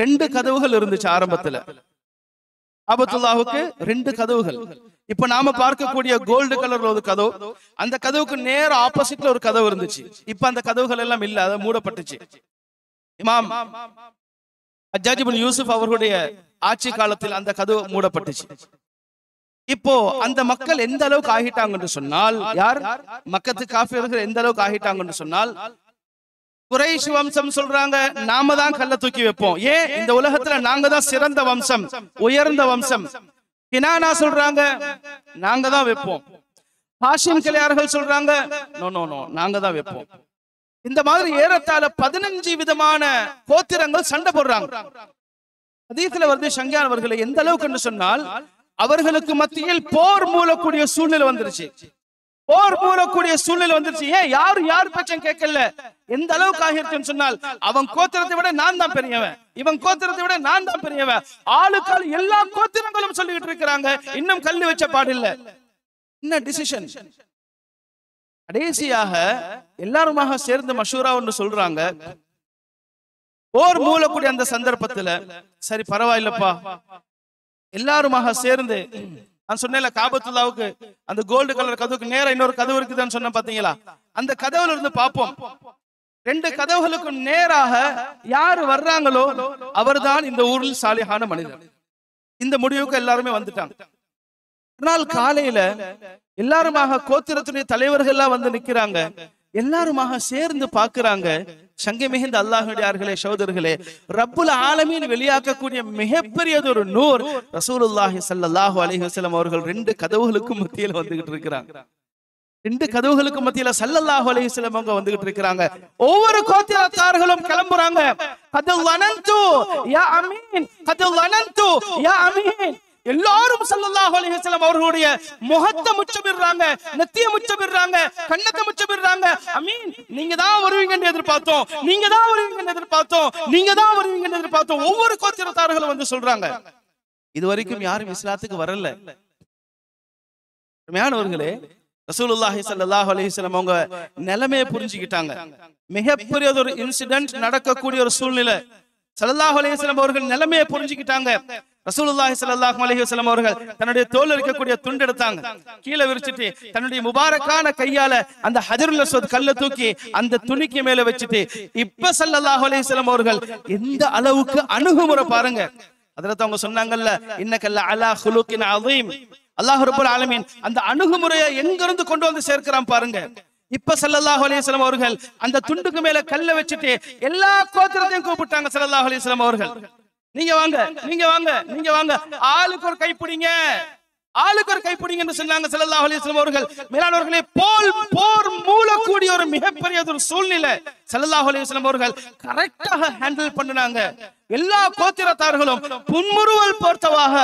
2 கதவுகள் இருந்துச்சு ஆரம்பத்துல. காபத்துல்லாஹுக்கு 2 கதவுகள். இப்ப நாம பார்க்கக்கூடிய கோல்டு கலர்ல ஒரு கதவு, அந்த கதவுக்கு நேர ஆப்போசிட்ல ஒரு கதவு இருந்துச்சு. இப்ப அந்த கதவுகள் எல்லாம் இல்ல, அது மூடப்பட்டுச்சு. இமாம் ஹஜ்ஜாஜ் இப்னு யூசுப் அவர்களுடைய ஆட்சி காலத்தில் அந்த கதவு மூடப்பட்டுச்சு. இப்போ அந்த மக்கள் எந்த அளவுக்கு ஆகிட்டாங்கன்னு சொன்னால், யார் மக்கத்து காஃபிர்கள் எந்த அளவுக்கு ஆகிட்டாங்கன்னு சொன்னால், குறைஷ் வம்சம் சொல்றாங்க நாம தான் கல்ல தூக்கி வைப்போம். ஏன்? இந்த உலகத்துல நாங்க தான் சிறந்த வம்சம், உயர்ந்த வம்சம். கினானா சொல்றாங்க நாங்க தான் வைப்போம். ஹாஷிம் கிளையார்கள் சொல்றாங்க நோ நோ நோ நாங்க தான் வைப்போம். இந்த மாதிரி ஏறத்தாழ 15 விதமான கோத்திரங்கள் சண்டை போடுறாங்க. ஹதீஸ்ல வருது ஷங்கியான் அவர்களை எந்த அளவுக்கு சொன்னால், அவர்களுக்கு மத்தியில் போர் மூலக்கூடிய சூழ்நிலை வந்துருச்சு. ஏன் யார் பேச்சும் கேட்கல. எந்த அளவுக்கு ஆகிருச்சுன்னு சொன்னால், அவன் கோத்திரத்தை விட நான் தான் பெரியவன், இவன் கோத்திரத்தை விட நான் தான் பெரியவன். ஆளுக்கால் எல்லா கோத்திரங்களும் சொல்லிட்டு இருக்கிறாங்க, இன்னும் கல்லு வச்ச பாடில்ல. என்ன டிசிஷன்? கடைசியாக எல்லாருமாக சேர்ந்து மஷூரா ஒன்று சொல்றாங்க. போர் மூலக்கூடிய அந்த சந்தர்ப்பத்துல, சரி பரவாயில்லப்பா, எல்லாருமாக சேர்ந்து, நான் சொன்னேன்ல காபத்துல்லாவுக்கு அந்த கோல்டு கலர் கதவுக்கு நேரா இன்னொரு கதவு இருக்குதுன்னு சொன்ன பாத்தீங்களா, அந்த கதவுல இருந்து பார்ப்போம். 2 கதவுகளுக்கும் நேராக யாரு வர்றாங்களோ அவர்தான் இந்த ஊரில் சாலிஹான மனிதர். இந்த முடிவுக்கு எல்லாருமே வந்துட்டாங்க. நாள் காலையில எல்லாருமாக கோத்திரத்துடைய தலைவர்கள் எல்லாம் வந்து நிக்கிறாங்க. எல்லாருமாக சேர்ந்து பாக்குறாங்க. சங்கை மிகுந்த அல்லாஹ்வுடையார்களே, சகோதரர்களே, ரப்புல் ஆலமீன் வெளியாக்கக்கூடிய மிகப்பெரியதொரு நூர் ரசூலுல்லாஹி ஸல்லல்லாஹு அலைஹி வஸல்லம் அவர்கள் 2 கதவுகளுக்கும் மத்தியில வந்துகிட்டு இருக்கிறாங்க. 2 கதவுகளுக்கு மத்தியில ஸல்லல்லாஹு அலைஹி வஸல்லம் அவங்க வந்துகிட்டு இருக்கிறாங்க. ஒவ்வொரு கோத்திரத்தார்களும் கிளம்புறாங்க. கத் லனந்து யா அமீன், கத் லனந்து யா அமீன். எல்லாரும் ஸல்லல்லாஹு அலைஹி வஸல்லம் அவர்களுடைய முகத்தை முச்சமிடுறாங்க, நெத்திய முச்சமிடுறாங்க, கண்ணத்தை முச்சமிடுறாங்க. அமீன், நீங்க தான் வருவீங்கன்னு எதிர்பார்த்தோம், நீங்க தான் வருவீங்கன்னு எதிர்பார்த்தோம், நீங்க தான் வருவீங்கன்னு எதிர்பார்த்தோம். ஒவ்வொரு கோத்திரத்தார்களும் வந்து சொல்றாங்க. இது வரைக்கும் யாரும் இஸ்லாத்துக்கு வரல. மேனவர்களே, ரசூலுல்லாஹி ஸல்லல்லாஹு அலைஹி வஸல்லம் அவங்க நிலைமையை புரிஞ்சுக்கிட்டாங்க. மிகப்பெரிய ஒரு இன்சிடென்ட் நடக்கக்கூடிய ஒரு சூழ்நிலை. ஸல்லல்லாஹு அலைஹி வஸல்லம் அவர்கள் நிலைமையை புரிஞ்சுக்கிட்டாங்க. ரசூலுல்லாஹி ஸல்லல்லாஹு அலைஹி வஸல்லம் அவர்கள் தன்னுடைய தோல்ல இருக்கக்கூடிய துண்டு எடுத்தாங்க, கீழே விரிச்சிட்டு தன்னுடைய முபாரக்கான கையால அந்த ஹஜருல் அஸ்வத் கல்லை தூக்கி அந்த துணிக்கு மேல வச்சுட்டு, இப்ப ஸல்லல்லாஹு அலைஹி வஸல்லம் அவர்கள் எந்த அளவுக்கு அணுகுமுறை பாருங்க. ஹஜ்ரத் அவங்க சொன்னாங்கல்ல, இன்னக லஅலா குலுகின் அதீம். அல்லாஹ் ரப்பல் ஆலமீன் அந்த அணுகுமுறையை எங்க இருந்து கொண்டு வந்து சேர்க்கிறான் பாருங்க. இப்ப ஸல்லல்லாஹு அலைஹி வஸல்லம் அவர்கள் அந்த துண்டுக்கு மேல கல்லை வச்சுட்டு எல்லா கோத்திரத்தையும் கூப்பிட்டாங்க. ஸல்லல்லாஹு அலைஹி வஸல்லம் அவர்கள், நீங்க வாங்க, நீங்க வாங்க, நீங்க வாங்க, ஆளுக்கு ஒரு கைப்பிடிங்க, ஆளுக்கு ஒரு கைப்பிடிங்கன்னு சொன்னாங்க ஸல்லல்லாஹு அலைஹி வஸல்லம் அவர்கள். மேலானவர்களே, போர் மூலக்கூடிய ஒரு மிகப்பெரிய ஒரு சூழ்நிலை ஸல்லல்லாஹு அலைஹி வஸல்லம் அவர்கள் கரெக்டாக ஹேண்டில் பண்ணினாங்க. எல்லா கோத்திரத்தார்களும் புன்முறுவல் போர்த்தவாக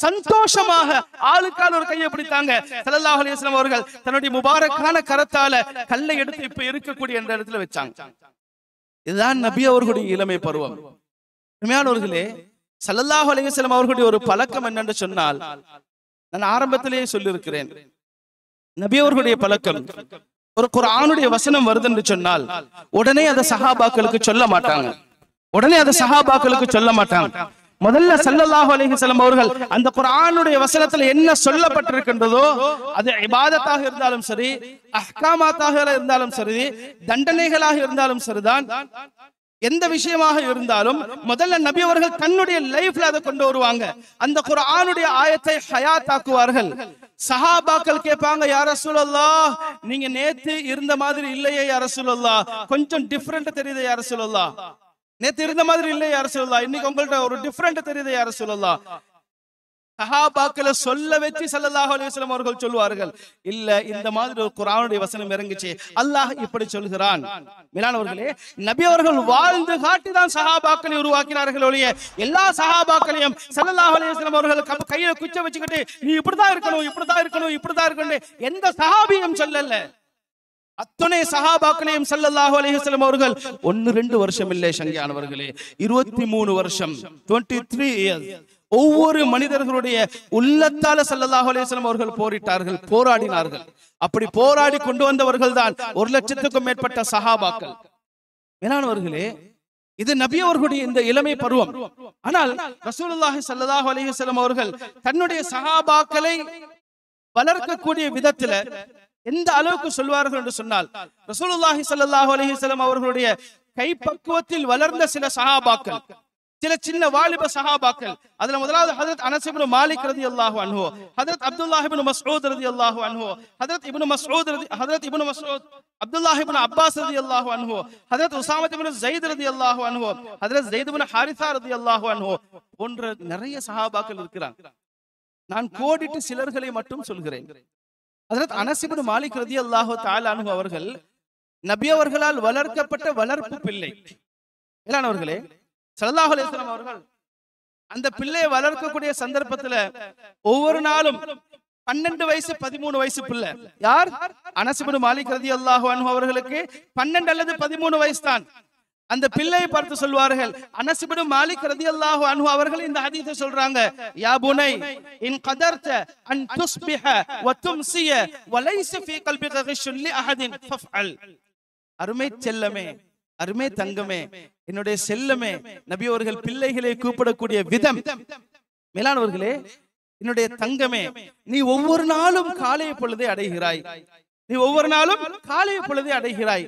சந்தோஷமாக ஆளுக்கால் ஒரு கையை பிடித்தாங்க. ஸல்லல்லாஹு அலைஹி வஸல்லம் அவர்கள் தன்னுடைய முபாரக்கான கரத்தால கல்லை எடுத்து இப்ப இருக்கக்கூடிய என்ற இடத்துல வச்சாங்க. இதுதான் நபி அவர்களுடைய இளமை பருவம். உண்மையானவர்களே, ஸல்லல்லாஹு அலைஹி வஸல்லம் அவர்களுடைய ஒரு பழக்கம் என்னன்னு சொன்னால், நான் ஆரம்பத்திலேயே சொல்லியிருக்கிறேன், நபி அவர்களுடைய பழக்கம், ஒரு குர்ஆனுடைய வசனம் வருது என்று சொன்னால் உடனே அதை சஹாபாக்களுக்கு சொல்ல மாட்டாங்க. முதல்ல ஸல்லல்லாஹு அலைஹி வஸல்லம் அவர்கள் அந்த குர்ஆனுடைய வசனத்துல என்ன சொல்லப்பட்டிருக்கின்றதோ, அது இபாதத்தாக இருந்தாலும் சரி, அஹ்காமாத்தாக இருந்தாலும் சரி, தண்டனைகளாக இருந்தாலும் சரிதான், எந்த விஷயமாக இருந்தாலும் முதல்ல நபி அவர்கள் தன்னுடைய லைஃப்ல அதை கொண்டு வருவாங்க. அந்த குர்ஆனுடைய ஆயத்தை ஹயாத்தாக்குவார்கள். சஹாபாக்கள் கேட்பாங்க, யா ரசூலல்லாஹ், நீங்க நேத்து இருந்த மாதிரி இல்லையே யா ரசூலல்லாஹ், கொஞ்சம் டிஃபரெண்ட் தெரியுது யா ரசூலல்லாஹ், நேத்து இருந்த மாதிரி இல்லையே யா ரசூலல்லாஹ், இன்னைக்கு உங்கள்ட்ட ஒரு டிஃபரெண்ட் தெரியுது யா ரசூலல்லாஹ். சஹாபாக்களை சொல்ல வச்சு ஸல்லல்லாஹு அலைஹி வஸல்லம் அவர்கள் சொல்வார்கள், இல்ல இந்த மாதிரி ஒரு குர்ஆனுடைய வசனம் இறங்குச்சு, அல்லாஹ் இப்படி சொல்கிறான். மேலானவர்களே, நபி அவர்கள் வாழ்ந்து காட்டி தான் சஹாபாக்களை உருவாக்கினார்கள் ஒழிய எல்லா சஹாபாக்களையும் ஸல்லல்லாஹு அலைஹி வஸல்லம் அவர்கள் கையில குச்ச வச்சுக்கிட்டு நீ இப்படிதான் இருக்கணும் எந்த சஹாபியும் சொல்லல. அத்தனை சஹாபாக்களையும் ஸல்லல்லாஹு அலைஹி வஸல்லம் அவர்கள் 1-2 வருஷம் இல்லை சங்கியானவர்களே, 23 வருஷம், 23 இயர்ஸ் ஒவ்வொரு மனிதர்களுடைய உள்ளத்தால ஸல்லல்லாஹு அலைஹி வஸல்லம் அவர்கள் போராடினார்கள். அப்படி போராடி கொண்டு வந்தவர்கள் தான் 1,00,000க்கும் மேற்பட்ட சஹாபாக்கள். மேலானவர்களே, இது நபி அவர்களுடைய இந்த இளமை பருவம். ஆனால் ரசூலுல்லாஹி ஸல்லல்லாஹு அலைஹி வஸல்லம் அவர்கள் தன்னுடைய சஹாபாக்களை வளர்க்கக்கூடிய விதத்துல எந்த அளவுக்கு சொல்வார்கள் என்று சொன்னால், ரசூலுல்லாஹி ஸல்லல்லாஹு அலைஹி வஸல்லம் அவர்களுடைய கைப்பக்குவத்தில் வளர்ந்த சில சஹாபாக்கள், சில சின்ன வாலிப சஹாபாக்கள், அதுல முதலாவது ஹஜ்ரத் அனஸ் இப்னு மாலிக் ரலியல்லாஹு அன்ஹு, ஹஜ்ரத் அப்துல்லாஹ் இப்னு மஸ்ஊத் ரலியல்லாஹு அன்ஹு, ஹஜ்ரத் இப்னு மஸ்ஊத் அப்துல்லாஹ் இப்னு அப்பாஸ் ரலியல்லாஹு அன்ஹு, ஹஜ்ரத் உஸாமா இப்னு ஸைத் ரலியல்லாஹு அன்ஹு, ஹஜ்ரத் ஸைத் இப்னு ஹாரிஸா ரலியல்லாஹு அன்ஹு போன்ற நிறைய சஹாபாக்கள் இருக்கிறாங்க. நான் கோடிட்டு சிலர்களை மட்டும் சொல்கிறேன். ஹஜ்ரத் அனஸ் இப்னு மாலிக் ரலியல்லாஹு தஆலா அன்ஹு அவர்கள் நபி அவர்களால் வளர்க்கப்பட்ட வளர்ப்பு பிள்ளை. மேலானவர்களே, ஸல்லல்லாஹு அலைஹி வஸல்லம் அவர்கள் அந்த பிள்ளையை வளர்க்கக்கூடிய சந்தர்ப்பத்துல ஒவ்வொரு நாளும் 12 வயசு 13 வயசு பிள்ளை. யார்? அனஸ் இப்னு மாலிக் ரலியல்லாஹு அன்ஹு அவர்களுக்கு 12 அல்லது 13 வயசு தான். அந்த பிள்ளையை பார்த்து சொல்வார்கள், அனஸ் இப்னு மாலிக் ரலியல்லாஹு அன்ஹு அவர்கள் இந்த ஹதீஸை சொல்றாங்க, யா புனை இன் கதர்த அன் துஸ்பிஹ வ தும்சிய வ லைஸ ஃபீ கல்பிக கிஷ்ஷுன் லி அஹதின் ஃபஃஅல். அருமை செல்லமே, அருமை தங்கமே, என்னுடைய செல்லமே, நபி அவர்கள் பிள்ளைகளை கூப்பிடக்கூடிய விதம். மேலானவர்களே, என்னுடைய தங்கமே, நீ ஒவ்வொரு நாளும் காலை பொழுதை அடைகிறாய், நீ ஒவ்வொரு நாளும் காலை பொழுதை அடைகிறாய்,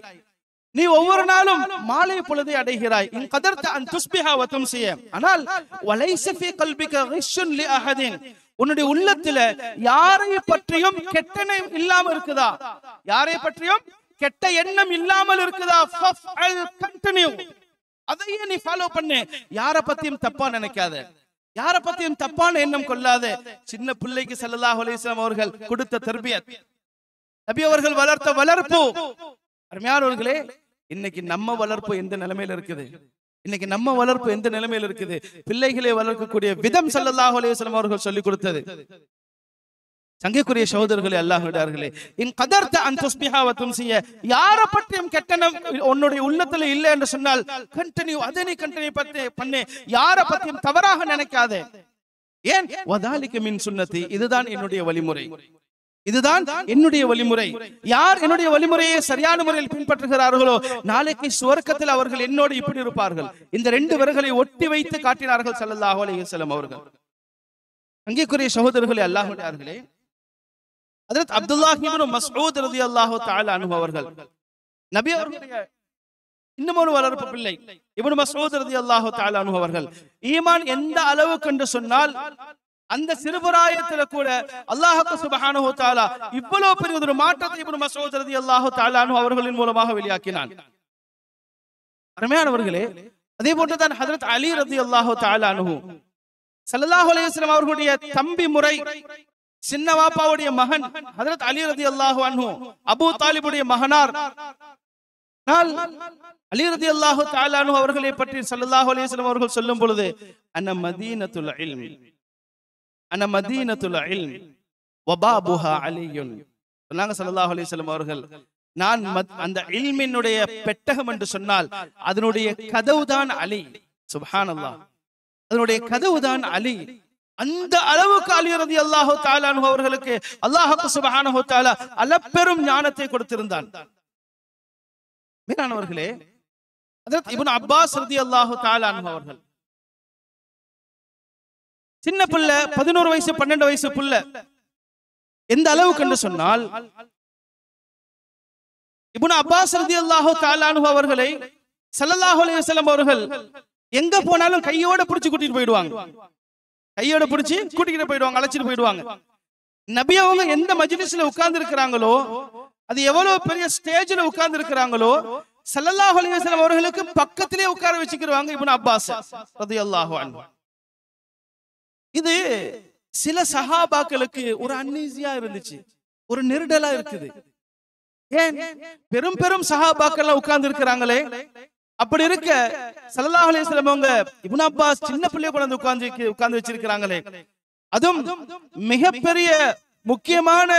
நீ ஒவ்வொரு நாளும் மாலை பொழுதை அடைகிறாய். இன் கதர்த அன் துஸ்பிஹ வ தும்சிய, ஆனால் வலைஸ ஃபீ கல்பிக கிஷ்ஷுன் லி அஹதின், உன்னுடைய உள்ளத்துல யாரை பற்றியும் கெட்ட எண்ணம் இல்லாம இருக்குதா? யாரை பற்றியும் கெட்ட எண்ணம் இல்லாமல் இருக்குதா? ஃபஃஅல், கண்டினியூ, அதையே நீ ஃபாலோ பண்ணு. யாரை பத்தியும் தப்பா நினைக்காத, யாரை பத்தியும் தப்பான எண்ணம் கொள்ளாத. சின்ன பிள்ளைக்கு ஸல்லல்லாஹு அலைஹி வஸல்லம் அவர்கள் கொடுத்த தர்பியத், நபி அவர்கள் வளர்த்த வளர்ப்பு. அருமையானவர்களே, இன்னைக்கு நம்ம வளர்ப்பு எந்த நிலைமையில இருக்குது? இன்னைக்கு நம்ம வளர்ப்பு எந்த நிலைமையில இருக்குது? பிள்ளைகளை வளர்க்கக்கூடிய விதம் ஸல்லல்லாஹு அலைஹி வஸல்லம் அவர்கள் சொல்லிக் கொடுத்தது. சங்கைக்குரிய சகோதரர்களே, அல்லாஹ்விடார்களே, இன் கதர்த அன் துஸ்பிஹா வ தும்சிய, யாரை பற்றியும் கெட்டனம் உன்னுடைய உள்ளத்துல இல்லை என்று சொன்னால் கண்டினியூ, அதை நீ கண்டினியூ பண்ணு, யாரை பற்றியும் தவறாக நினைக்காதே. ஏன்? வதாலிக மின் சுன்னதி, இதுதான் என்னுடைய வழிமுறை, இதுதான் என்னுடைய வழிமுறை. யார் என்னுடைய வழிமுறையை சரியான முறையில் பின்பற்றுகிறார்களோ நாளைக்கு சுவர்க்கத்தில் அவர்கள் என்னோடு இப்படி இருப்பார்கள். இந்த 2 விரல்களை ஒட்டி வைத்து காட்டினார்கள் ஸல்லல்லாஹு அலைஹி வஸல்லம் அவர்கள். சங்கைக்குரிய சகோதரர்களே, அல்லாஹ்விடார்களே, ஹஜ்ரத் அப்துல்லாஹ் இப்னு மஸ்ஊத் ரலியல்லாஹு தஆலா அன்ஹு அவர்கள் நபி அவர்களுடைய இன்னும் ஒரு வளர்ப்பு பிள்ளை. இப்னு மஸ்ஊத் ரலியல்லாஹு தஆலா அன்ஹு அவர்கள் ஈமான் எந்த அளவுக்கு என்று சொன்னால், அந்த சிறுபிராயத்துல கூட அல்லாஹ் சுப்ஹானஹு வ தஆலா இவ்வளவு பெரிய ஒரு மாற்றத்தை இப்னு மஸ்ஊத் ரலியல்லாஹு தஆலா அன்ஹு அவர்களின் மூலமாக வெளியாக்கினான். அருமையானவர்களே, அதே போன்று தான் ஹஜ்ரத் அலி ரலியல்லாஹு தஆலா அன்ஹு ஸல்லல்லாஹு அலைஹி வஸல்லம் அவர்களுடைய தம்பி முறை, சின்ன வாப்பாவுடைய மகன் ஹஜ்ரத் அலி ரலியல்லாஹு அன்ஹு அபூ தாலிபுடைய மகனார். அலி ரலியல்லாஹு தஆலா அன்ஹு அவர்களை பற்றி ஸல்லல்லாஹு அலைஹி வஸல்லம் அவர்கள் சொல்லும் பொழுது, அன மதீனத்துல் இல்ம், அன மதீனத்துல் இல்ம் வ பாபுஹா அலியுன் சொன்னாங்க ஸல்லல்லாஹு அலைஹி வஸல்லம் அவர்கள். நான் அந்த இல்மினுடைய பெட்டகம் என்று சொன்னால் அதனுடைய கதவுதான் அலி. சுப்ஹானல்லாஹ். அதனுடைய கதவுதான் அலி. அந்த அளவுக்கு அலி ரலியல்லாஹு தஆலா அன்ஹு அவர்களுக்கு அல்லாஹ் சுப்ஹானஹு வ தஆலா அளப்பெரும் ஞானத்தை கொடுத்திருந்தான். மேலானவர்களே, ஹஜ்ரத் இப்னு அப்பாஸ் ரலியல்லாஹு தஆலா அன்ஹு அவர்கள் சின்ன பிள்ளை, 11 வயசு 12 வயசு பிள்ளை. எந்த அளவுக்கு என்று சொன்னால், இப்னு அப்பாஸ் ரலியல்லாஹு தஆலா அன்ஹு அவர்களை ஸல்லல்லாஹு அலைஹி வஸல்லம் அவர்கள் எங்க போனாலும் கையோட பிடிச்சு கூட்டிட்டு போயிடுவாங்க. கையோட பிடிச்சு கூட்டிட்டு போயிடுவாங்க, அழைச்சிட்டு போயிடுவாங்க. நபி அவங்க எந்த மஜ்லிஸ்ல உட்கார்ந்து இருக்கிறாங்களோ, அது எவ்வளவு பெரிய ஸ்டேஜ்ல உட்கார்ந்து இருக்கிறாங்களோ, ஸல்லல்லாஹு அலைஹி வஸல்லம் அவர்களுக்கு பக்கத்திலே உட்கார வச்சுக்கிறாங்க இப்னு அப்பாஸ் ரலியல்லாஹு அன்ஹு. இது சில சஹாபாக்களுக்கு ஒரு அன்ஈசியா இருந்துச்சு, ஒரு நெருடலா இருக்குது. ஏன் பெரும் பெரும் சஹாபாக்கள் உட்கார்ந்து இருக்கிறாங்களே, அப்படி இருக்க ஸல்லல்லாஹு அலைஹி வஸல்லம் அவங்க இப்னு அப்பாஸ் சின்ன பிள்ளைய கொண்டு உட்கார்ந்து வச்சிருக்கிறாங்களே, அதுவும் மிகப்பெரிய முக்கியமான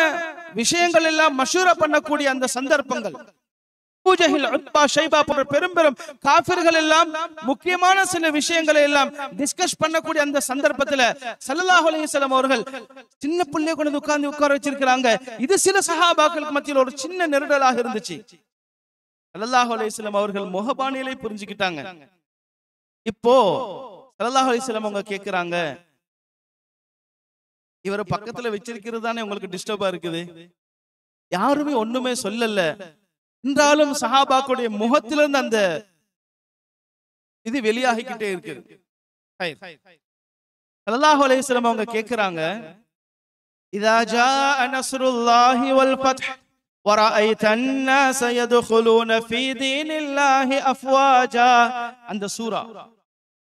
விஷயங்கள் எல்லாம் மஷூரா பண்ணக்கூடிய அந்த சந்தர்ப்பங்கள், அபூ ஜஹல், உத்பா, ஷைபா போன்ற பெரும் பெரும் காஃபிர்கள் எல்லாம் முக்கியமான சில விஷயங்களை எல்லாம் டிஸ்கஸ் பண்ணக்கூடிய அந்த சந்தர்ப்பத்துல ஸல்லல்லாஹு அலைஹி வஸல்லம் அவர்கள் சின்ன பிள்ளைய கொண்டு உட்கார வச்சிருக்கிறாங்க. இது சில சஹாபாக்களுக்கு மத்தியில் ஒரு சின்ன நெருடலாக இருந்துச்சு. ஸல்லல்லாஹு அலைஹி வஸல்லம் அவர்கள் முகபானியிலே புரிஞ்சுக்கிட்டாங்க. இப்போ ஸல்லல்லாஹு அலைஹி வஸல்லம் அவங்க கேக்குறாங்க, இவரை பக்கத்துல வச்சிருக்கிறது தானே உங்களுக்கு டிஸ்டர்பா இருக்குது, யாருமே ஒண்ணுமே சொல்லல, என்றாலும் சஹாபாக்களுடைய முகத்திலிருந்து அந்த இது வெளியாகிக்கிட்டே இருக்கு. ஸல்லல்லாஹு அலைஹி வஸல்லம் அவங்க கேக்குறாங்க, இதா ஜாஅ நஸ்ருல்லாஹி வல் ஃபத்ஹ் வரஅய்த அன்-நாஸ யதுகுலூன ஃபீ தீனில்லாஹி அஃப்வாஜா. அந்த சூரா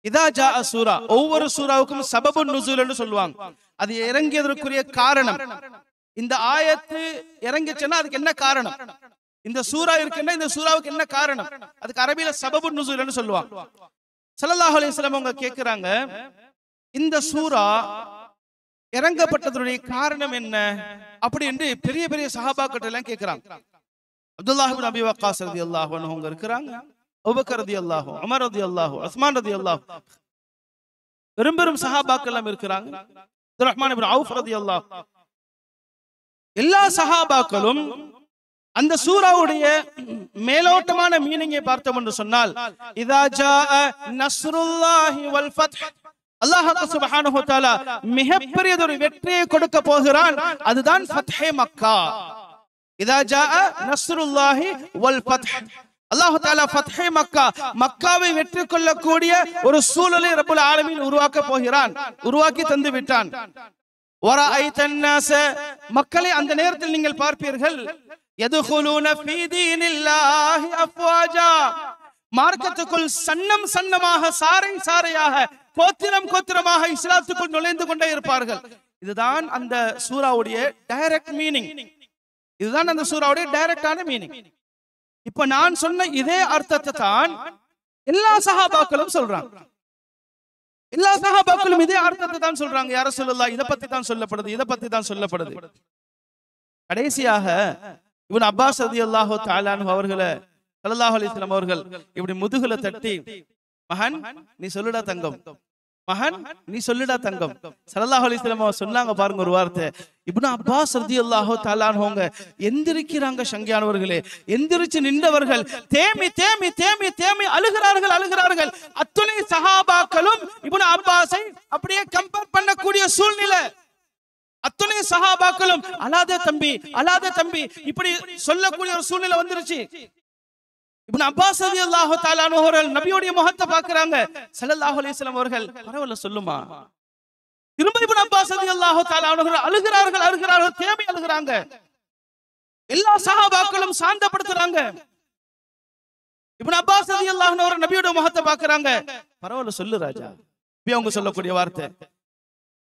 இதா ஜாஅ சூரா, ஒவ்வொரு சூராவுக்கும் சபபுன் நுசூல் என்று சொல்லுவாங்க. அது இறங்கியதற்குரிய காரணம், இந்த ஆயத்து இறங்கிச்சுன்னா அதுக்கு என்ன காரணம், இந்த சூரா இருக்குன்னா இந்த சூராவுக்கு என்ன காரணம், அதுக்கு அரபியில சபபுன் நுசூல்னு சொல்லுவாங்க. ஸல்லல்லாஹு அலைஹி வஸல்லம் அவங்க கேக்குறாங்க, இந்த சூரா இறங்கப்பட்டதனுடைய காரணம் என்ன அப்படி என்று பெரிய பெரிய சஹாபாக்கள் எல்லாம் கேக்குறாங்க. அப்துல்லாஹ் இப்னு அபீ வக்காஸ் ரலியல்லாஹு அன்ஹு அவங்க இருக்கிறாங்க, அபூபக்கர் ரலியல்லாஹு, உமர் ரலியல்லாஹு, உஸ்மான் ரலியல்லாஹு, பெரும் பெரும் சஹாபாக்கள் எல்லாம் இருக்கிறாங்க, அப்துர் ரஹ்மான் இப்னு அவுஃப் ரலியல்லாஹு. எல்லா சஹாபாக்களும் அந்த சூராவுடைய மேலோட்டமான மீனிங்கை பார்த்தோம் என்று சொன்னால், இதா ஜாஅ நஸ்ருல்லாஹி வல் ஃபத்ஹ், அல்லாஹ் சுப்ஹானஹு வ தஆலா மிகப்பெரியதொரு வெற்றியை கொடுக்க போகிறான், அதுதான் ஃபத்ஹே மக்கா. இதா ஜாஅ நஸ்ருல்லாஹி வல் ஃபத்ஹ், அல்லாஹ் தஆலா ஃபத்ஹே மக்கா, மக்காவை வெற்றி கொள்ளக்கூடிய ஒரு சூழலை ரப்பல் ஆலமீன் உருவாக்க போகிறான், உருவாக்கி தந்து விட்டான். வரஅய்த அன்-நாஸ, மக்களை அந்த நேரத்தில் நீங்கள் பார்ப்பீர்கள், யதுகுலூன ஃபீ தீனில்லாஹி அஃப்வாஜா, மார்க்கத்துக்குள் சன்னம் சன்னமாக, சாறை சாறையாக, கோத்திரம் கோத்திரமாக இஸ்லாத்துக்குள் நுழைந்து கொண்டே இருப்பார்கள். இதுதான் அந்த சூராவுடைய டைரக்ட் மீனிங், இதுதான் அந்த சூராவுடைய டைரக்டான மீனிங். இப்ப நான் சொன்ன இதே அர்த்தத்தை தான் எல்லா சஹாபாக்களும் சொல்றாங்க, எல்லா சஹாபாக்களும் இதே அர்த்தத்தை தான் சொல்றாங்க. யா ரசூலுல்லாஹ், இத பத்தி தான் சொல்லப்படுது, இத பத்தி தான் சொல்லப்படுது. கடைசியாக இப்னு அப்பாஸ் ரலியல்லாஹு தஆலா அன்ஹு அவர்களை ஸல்லல்லாஹு அலைஹி வஸல்லம் அவர்கள் இப்படி முதுகுல தட்டி, மகன் நீ சொல்லுடா தங்கம், மகன் நீ சொல்லுடா தங்கம். ஸல்லல்லாஹு அலைஹி வஸல்லம் சொன்னாங்க பாருங்க ஒரு வார்த்தை, இப்னு அப்பாஸ் ரலியல்லாஹு தஆலா அன்ஹுங்க எந்திரிக்கிறாங்க. சங்கியானவர்களே, எந்திரிச்சு நின்றவர்கள் தேமி தேமி தேமி தேமி அழுகிறார்கள். அத்துணை சஹாபாக்களும் இப்னு அப்பாஸை அப்படியே கம்பேர் பண்ணக்கூடிய சூழ்நிலை. அத்துணை சஹாபாக்களும் அலாத தம்பி இப்படி சொல்லக்கூடிய ஒரு சூழ்நிலை வந்துருச்சு. இப்னு அப்பாஸ் ரலியல்லாஹு தஆலா அன்ஹு அவர்கள் நபியோட முகத்தை பார்க்கறாங்க. ஸல்லல்லாஹு அலைஹி வஸல்லம் அவர்கள் பரவாயில்லை சொல்லுமா, திரும்ப இப்னு அப்பாஸ் ரலியல்லாஹு தஆலா அன்ஹு அழுகிறார்கள், தேம்பி அழுகிறாங்க. எல்லா சஹாபாக்களும் சாந்தப்படுத்துறாங்க. இப்னு அப்பாஸ் ரலியல்லாஹு அன்ஹு அவர்கள் நபியோட முகத்தை பார்க்கறாங்க. பரவாயில்லை சொல்லு ராஜா, நபி அவங்க சொல்லக்கூடிய வார்த்தை,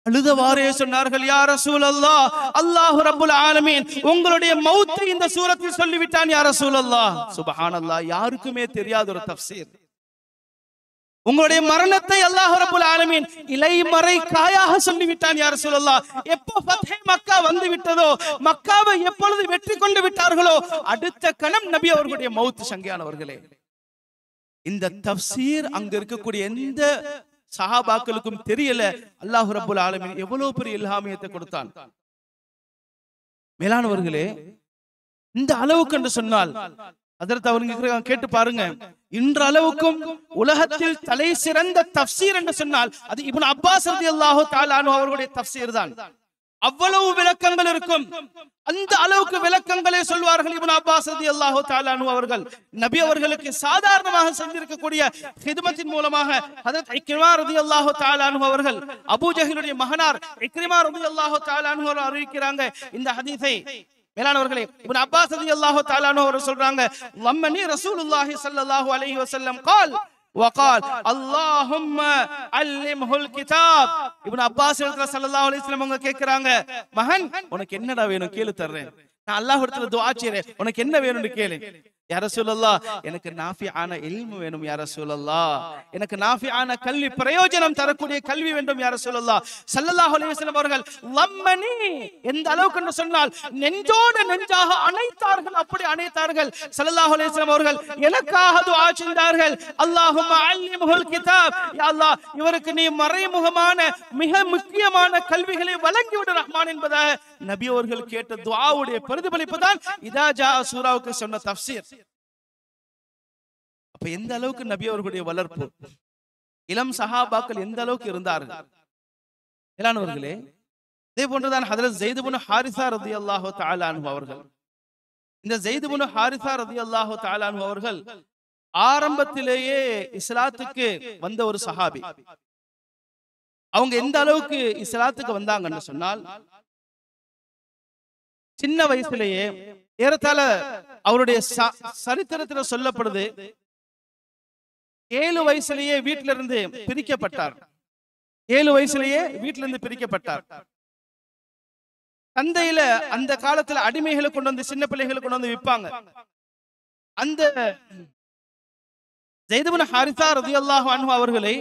அழுதவாறே சொன்னார்கள், யா ரசூலல்லாஹ், அல்லாஹ் ரப்புல் ஆலமீன் உங்களுடைய மௌத்தை இந்த சூரத்தில் சொல்லிவிட்டான் யா ரசூலல்லாஹ். சுப்ஹானல்லாஹ், யாருக்குமே தெரியாத ஒரு தஃப்சீர். உங்களுடைய மரணத்தை அல்லாஹ் ரப்புல் ஆலமீன் இலைமறை காயாக சொல்லிவிட்டான் யா ரசூலல்லாஹ். எப்போ ஃபத்ஹே மக்கா வந்து விட்டதோ, மக்காவை எப்பொழுது வெற்றி கொண்டு விட்டார்களோ, அடுத்த கணம் நபி அவர்களுடைய மௌத். சங்கியானவர்களே, இந்த தஃப்சீர் அங்க இருக்கக்கூடிய எந்த சஹாபாக்களுக்கும் தெரியல. அல்லாஹ் ரப்புல் ஆலமீன் எவ்வளவு பெரிய இல்ஹாமியத்தை கொடுத்தான். மேலானவர்களே, இந்த அளவுக்கு என்று சொன்னால் அதற்கு அவங்க கேட்டு பாருங்க, இன்ற அளவுக்கும் உலகத்தில் தலை சிறந்த தஃப்சீர் என்று சொன்னால் அது இப்னு அப்பாஸ் ரலியல்லாஹு தஆலா அன்ஹு அவர்களுடைய தஃப்சீர் தான். அவ்வளவு விளக்கங்கள் இருக்கும். அந்த அளவுக்கு விளக்கங்களை சொல்வார்கள் இப்னு அப்பாஸ் ரலியல்லாஹு தஆலா அன்ஹு அவர்கள். நபி அவர்களுக்கு சாதாரணமாக செஞ்சிருக்கக்கூடிய ஹித்மத்தின் மூலமாக ஹஜ்ரத் இக்ரிமா ரலியல்லாஹு தஆலா அன்ஹு அவர்கள், அபூ ஜஹலுடைய மகனார் இக்ரிமா ரலியல்லாஹு தஆலா அன்ஹு அவர்கள் அறிவிக்கிறாங்க இந்த ஹதீஸை. மேலானவர்களே, இப்னு அப்பாஸ் ரலியல்லாஹு தஆலா அன்ஹு அவர்கள் சொல்றாங்க, லம்மனி ரசூலுல்லாஹி ஸல்லல்லாஹு அலைஹி வஸல்லம் قال وقال اللهم علمه الكتاب. இப்னு அப்பாஸ் ஸல்லல்லாஹு அலைஹி வஸல்லம் அவங்க கேக்குறாங்க, மகன் உனக்கு என்னடா வேணும் கேளு தர்றேன். நான் அல்லாஹ்விடத்துல துஆ செய்றேன், உனக்கு என்ன வேணும்னு கேளு. யா ரசூலல்லாஹ், எனக்கு நாஃபிஆன இல்மு வேணும் யா ரசூலல்லாஹ், எனக்கு நாஃபிஆன கல்வி, பிரயோஜனம் தரக்கூடிய கல்வி வேண்டும் யா ரசூலல்லாஹ். ஸல்லல்லாஹு அலைஹி வஸல்லம் அவர்கள் லம்மனி, எந்த அளவுக்கு என்று சொன்னால் நெஞ்சோடு நெஞ்சாக அணைத்தார்கள். அப்படி அணைத்தார்கள். ஸல்லல்லாஹு அலைஹி வஸல்லம் அவர்கள் எனக்காக துஆ செய்தார்கள், அல்லாஹும்ம அல்லிம்ஹுல் கிதாப், யா அல்லாஹ் இவருக்கு நீ மறைமுகமான மிக முக்கியமான கல்விகளை வழங்கி விடு ரஹ்மான் என்பதாக நபி அவர்கள் கேட்ட துஆவுடைய பிரதிபலிப்பு தான் இதா ஜா சூராவுக்கு சொன்ன தஃப்சீர். அப்ப எந்த அளவுக்கு நபி அவர்களுடைய வளர்ப்பு, இளம் சஹாபாக்கள் எந்த அளவுக்கு இருந்தார்கள். மேலானவர்களே, இதே போன்றுதான் ஹஜ்ரத் ஸைத் இப்னு ஹாரிஸா ரலியல்லாஹு தஆலா அன்ஹு அவர்கள். இந்த ஸைத் இப்னு ஹாரிஸா ரலியல்லாஹு தஆலா அன்ஹு அவர்கள் ஆரம்பத்திலேயே இஸ்லாத்துக்கு வந்த ஒரு சஹாபி. அவங்க எந்த அளவுக்கு இஸ்லாத்துக்கு வந்தாங்கன்னு சொன்னால், சின்ன வயசுலேயே ஏறத்தாழ அவருடைய சரித்திரத்தில் சொல்லப்படுது 7 வயசுலேயே வீட்டில இருந்து பிரிக்கப்பட்டார். 7 வயசுலேயே வீட்டில இருந்து பிரிக்கப்பட்டார். சந்தையில அந்த காலத்துல அடிமைகளை கொண்டு வந்து, சின்ன பிள்ளைகளை கொண்டு வந்து விற்பாங்க. அந்த ஸைத் இப்னு ஹாரிஸா ரலியல்லாஹு அன்ஹு அவர்களை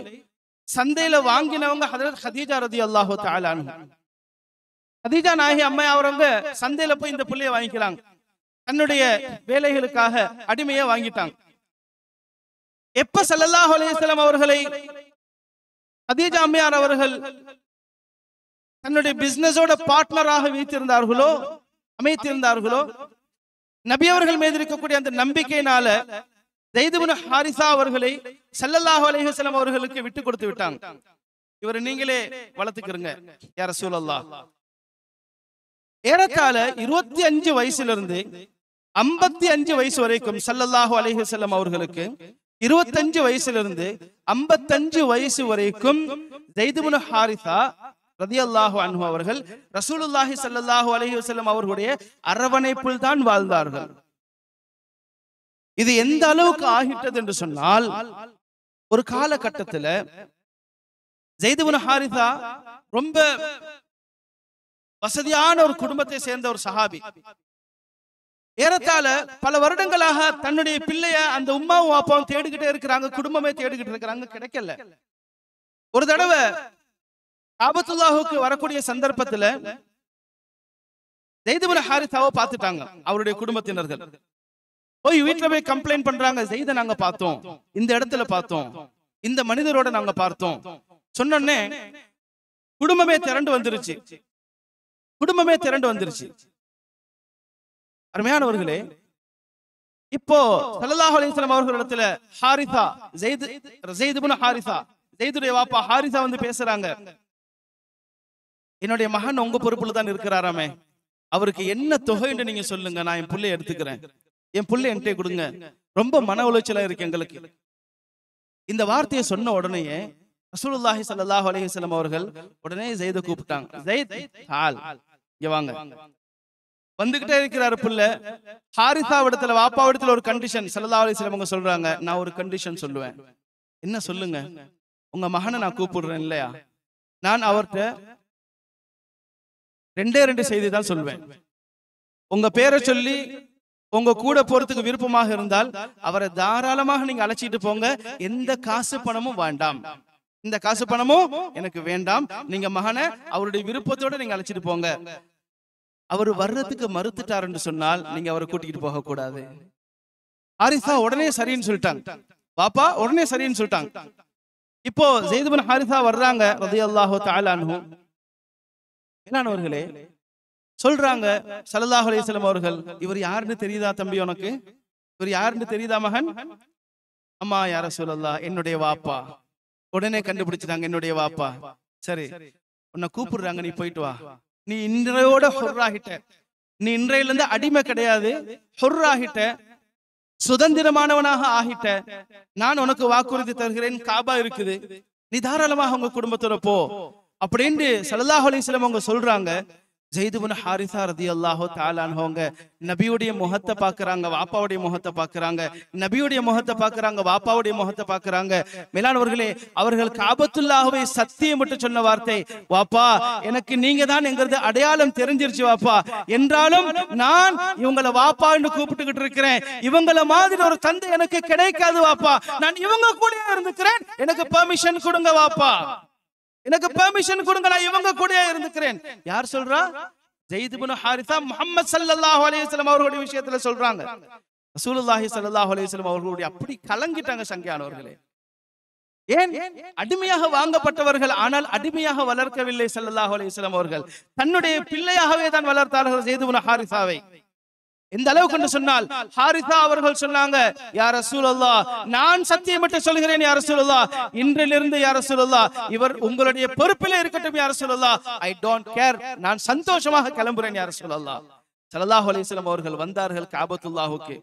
சந்தையில வாங்கினவங்க ஹஜ்ரத் ஹதீஜா ரலியல்லாஹு தஆலா அன்ஹா. ஹதீஜா நாயகி அம்மா அவரவங்க சந்தையில போய் இந்த பிள்ளைய வாங்கிக்கிறாங்க. தன்னுடைய வேலைகளுக்காக அடிமையை வாங்கிட்டாங்க. எப்ப ஸல்லல்லாஹு அலைஹி வஸல்லம் அவர்களை ஹதீஜா அம்மையார் அவர்கள் தன்னுடைய பிசினஸோட பார்ட்னராக அமைத்திருந்தார்களோ, நபி அவர்கள் மீது இருக்கக்கூடிய அந்த நம்பிக்கையினால ஸைத் இப்னு ஹாரிஸா அவர்களை ஸல்லல்லாஹு அலைஹி வஸல்லம் அவர்களுக்கு விட்டு கொடுத்து விட்டாங்க. இவரை நீங்களே வளர்த்துக்கிறங்க யா ரசூலல்லாஹ். ஏறத்தாழ 25 வயசிலிருந்து 55 வயசு வரைக்கும் ஸல்லல்லாஹு அலைஹி வஸல்லம் அவர்களுக்கு 25 வயசிலிருந்து 55 வயசு வரைக்கும் ஸைத் இப்னு ஹாரிஸா ரலியல்லாஹு அன்ஹு அவர்கள் ரசூலுல்லாஹி ஸல்லல்லாஹு அலைஹி வஸல்லம் அவர்களுடைய அரவணைப்பில் தான் வாழ்ந்தார்கள். இது எந்த அளவுக்கு ஆகிட்டது என்று சொன்னால், ஒரு காலகட்டத்தில் ஸைத் இப்னு ஹாரிஸா ரொம்ப வசதியான ஒரு குடும்பத்தை சேர்ந்த ஒரு சஹாபி. ஏறத்தாழ பல வருடங்களாக தன்னுடைய பிள்ளைய அந்த உம்மாவும் அப்பாவும் தேடிக்கிட்டே இருக்கிறாங்க, குடும்பமே தேடிக்கிட்டு இருக்கிறாங்க, கிடைக்கல. ஒரு தடவை காபத்துல்லாஹுக்கு வரக்கூடிய சந்தர்ப்பத்துல ஸைத் இப்னு ஹாரிஸாவை பார்த்துட்டாங்க அவருடைய குடும்பத்தினர்கள். போய் வீட்டுல போய் கம்ப்ளைண்ட் பண்றாங்க, ஸைத நாங்க பார்த்தோம், இந்த இடத்துல பார்த்தோம், இந்த மனிதரோட நாங்க பார்த்தோம். சொன்னோன்னே குடும்பமே திரண்டு வந்துருச்சு. அருமையானவர்களே, இப்போ ஸல்லல்லாஹு அலைஹி வஸல்லம் அவர்களிடத்துல ஹாரிஸா, ஸைத் இப்னு ஹாரிஸா, ஸைதுடைய வாப்பா ஹாரிஸா வந்து பேசுறாங்க, என்னுடைய மகன் உங்க பொறுப்புல தான் இருக்கிறாராமே, அவருக்கு என்ன தொகைன்னு நீங்க சொல்லுங்க, நான் என் புள்ளைய எடுத்துக்கிறேன், என் புள்ளை என்கிட்ட கொடுங்க, ரொம்ப மன உளைச்சலா இருக்கு எங்களுக்கு. இந்த வார்த்தையை சொன்ன உடனே ரசூலுல்லாஹி ஸல்லல்லாஹு அலைஹி வஸல்லம் அவர்கள் உடனே ஸைத கூப்பிட்டாங்க. ஸைத் ஹால், இங்க வாங்க. வந்துகிட்டே இருக்கிறாரு புள்ள. ஹாரிஸா இடத்துல வாப்பா இடத்துல ஒரு கண்டிஷன் ஸல்லல்லாஹு அலைஹி வஸல்லம் அவங்க சொல்றாங்க, நான் ஒரு கண்டிஷன் சொல்லுவேன். என்ன சொல்லுங்க? உங்க மகனை நான் கூப்பிடுறேன் இல்லையா, நான் அவர்கிட்ட 2 செய்தி தான் சொல்வேன். உங்க பேரை சொல்லி உங்க கூட போறதுக்கு விருப்பமாக இருந்தால் அவரை தாராளமாக நீங்க அழைச்சிட்டு போங்க, எந்த காசு பணமும் வேண்டாம், இந்த காசு பணமும் எனக்கு வேண்டாம், நீங்க மகனை அவருடைய விருப்பத்தோட நீங்க அழைச்சிட்டு போங்க. அவர் வர்றதுக்கு மறுத்துட்டாருன்னு சொன்னால் நீங்க அவரை கூட்டிட்டு போக கூடாது. ஹாரிஸா உடனே சரின்னு சொல்லிட்டாங்க, பாப்பா உடனே சரின்னு சொல்லிட்டாங்க. இப்போ ஸைத் இப்னு ஹாரிஸா வர்றாங்க ரலியல்லாஹு தஆலா அன்ஹு. என்னவர்களே சொல்றாங்க ஸல்லல்லாஹு அலைஹி வஸல்லம் அவர்கள், இவர் யாருன்னு தெரியுதா தம்பி உனக்கு? இவர் யாருன்னு தெரியுதா மகன்? அம்மா யா ரசூலல்லாஹ், என்னுடைய வாப்பா. உடனே கண்டுபிடிச்சிட்டாங்க என்னுடைய வாப்பா. சரி, உன்னை கூப்பிடுறாங்க, நீ போயிட்டு வா. நீ இன்றையோட ஹுர்ராகிட்ட, நீ இன்றையில இருந்து அடிமை கிடையாது, ஹுர்ராகிட்ட, சுதந்திரமானவனாக ஆகிட்ட. நான் உனக்கு வாக்குறுதி தருகிறேன், காபா இருக்குது, நீ தாராளமாக உங்க குடும்பத்தோட போ அப்படின்னு ஸல்லல்லாஹு அலைஹி வஸல்லம் அவங்க சொல்றாங்க. ஸைத் இப்னு ஹாரிஸா ரலியல்லாஹு தஆலா அன்ஹு அவங்க நபியுடைய முகத்தை பார்க்கறாங்க, வாப்பாவுடைய முகத்தை பார்க்கறாங்க, நபியுடைய முகத்தை பார்க்கறாங்க, வாப்பாவுடைய முகத்தை பார்க்கறாங்க. மேலானவர்களே, அவர்கள் காபத்துல்லாஹ்வை சத்தியமிட்டு சொன்ன வார்த்தை, வாப்பா எனக்கு நீங்க தான் என்கிறது அடையாளம் தெரிஞ்சிருச்சு வாப்பா, என்றாலும் நான் இவங்களை வாப்பா என்று கூப்பிட்டுக்கிட்டு இருக்கிறேன். இவங்கள மாதிரி ஒரு தந்தை எனக்கு கிடைக்காது வாப்பா, நான் இவங்க கூட இருந்துக்கிறேன், எனக்கு பெர்மிஷன் கொடுங்க வாப்பா, எனக்கு பெர்மிஷன் கொடுங்க, நான் இவங்க கூட இருந்துக்கிறேன். யார் சொல்றா? ஸைத் இப்னு ஹாரிஸா முஹம்மது ஸல்லல்லாஹு அலைஹி வஸல்லம் அவர்களுடைய விஷயத்துல சொல்றாங்க. ரசூலுல்லாஹி ஸல்லல்லாஹு அலைஹி வஸல்லம் அவர்களுடைய அப்படி கலங்கிட்டாங்க சங்கியானவர்களே. ஏன்? அடிமையாக வாங்கப்பட்டவர்கள், ஆனால் அடிமையாக வளர்க்கவில்லை ஸல்லல்லாஹு அலைஹி வஸல்லம் அவர்கள். தன்னுடைய பிள்ளையாகவே தான் வளர்த்தார்கள் ஸைத் இப்னு ஹாரிஸாவை. இந்த அளவுக்கு என்று சொன்னால் ஹாரிஸா அவர்கள் சொன்னாங்க, யா ரசூலல்லாஹ், நான் சத்தியமிட்டு சொல்கிறேன் யா ரசூலல்லாஹ், இன்றிலிருந்து யா ரசூலல்லாஹ் இவர் உங்களுடைய பொறுப்பிலே இருக்கட்டும் யா ரசூலல்லாஹ், ஐ டோன்ட் கேர், நான் சந்தோஷமாக கிளம்புறேன் யா ரசூலல்லாஹ். ஸல்லல்லாஹு அலைஹி வஸல்லம் அவர்கள் வந்தார்கள் காபத்துல்லாஹுக்கு,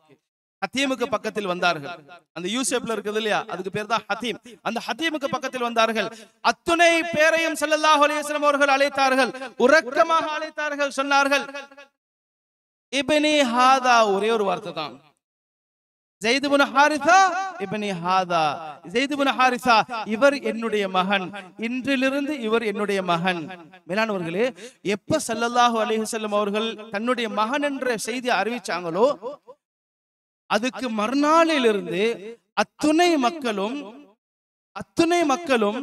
ஹத்தீமுக்கு பக்கத்தில் வந்தார்கள். அந்த யூசப்ல இருக்குது இல்லையா, அதுக்கு பேர் தான் ஹத்தீம். அந்த ஹத்தீமுக்கு பக்கத்தில் வந்தார்கள். அத்துணை பேரையும் ஸல்லல்லாஹு அலைஹி வஸல்லம் அவர்கள் அழைத்தார்கள், உறக்கமாக அழைத்தார்கள். சொன்னார்கள், இப்னி ஹாதா, ஒரே ஒரு வார்த்தை தான், ஸைத் இப்னு ஹாரிஸா இப்னி ஹாதா, ஸைத் இப்னு ஹாரிஸா இவர் என்னுடைய மகன், இன்றிலிருந்து இவர் என்னுடைய மகன். மேலானவர்களே, எப்ப ஸல்லல்லாஹு அலைஹி வஸல்லம் அவர்கள் தன்னுடைய மகன் என்ற செய்தி அறிவிச்சாங்களோ, அதுக்கு மறுநாளிலிருந்து அத்துணை மக்களும்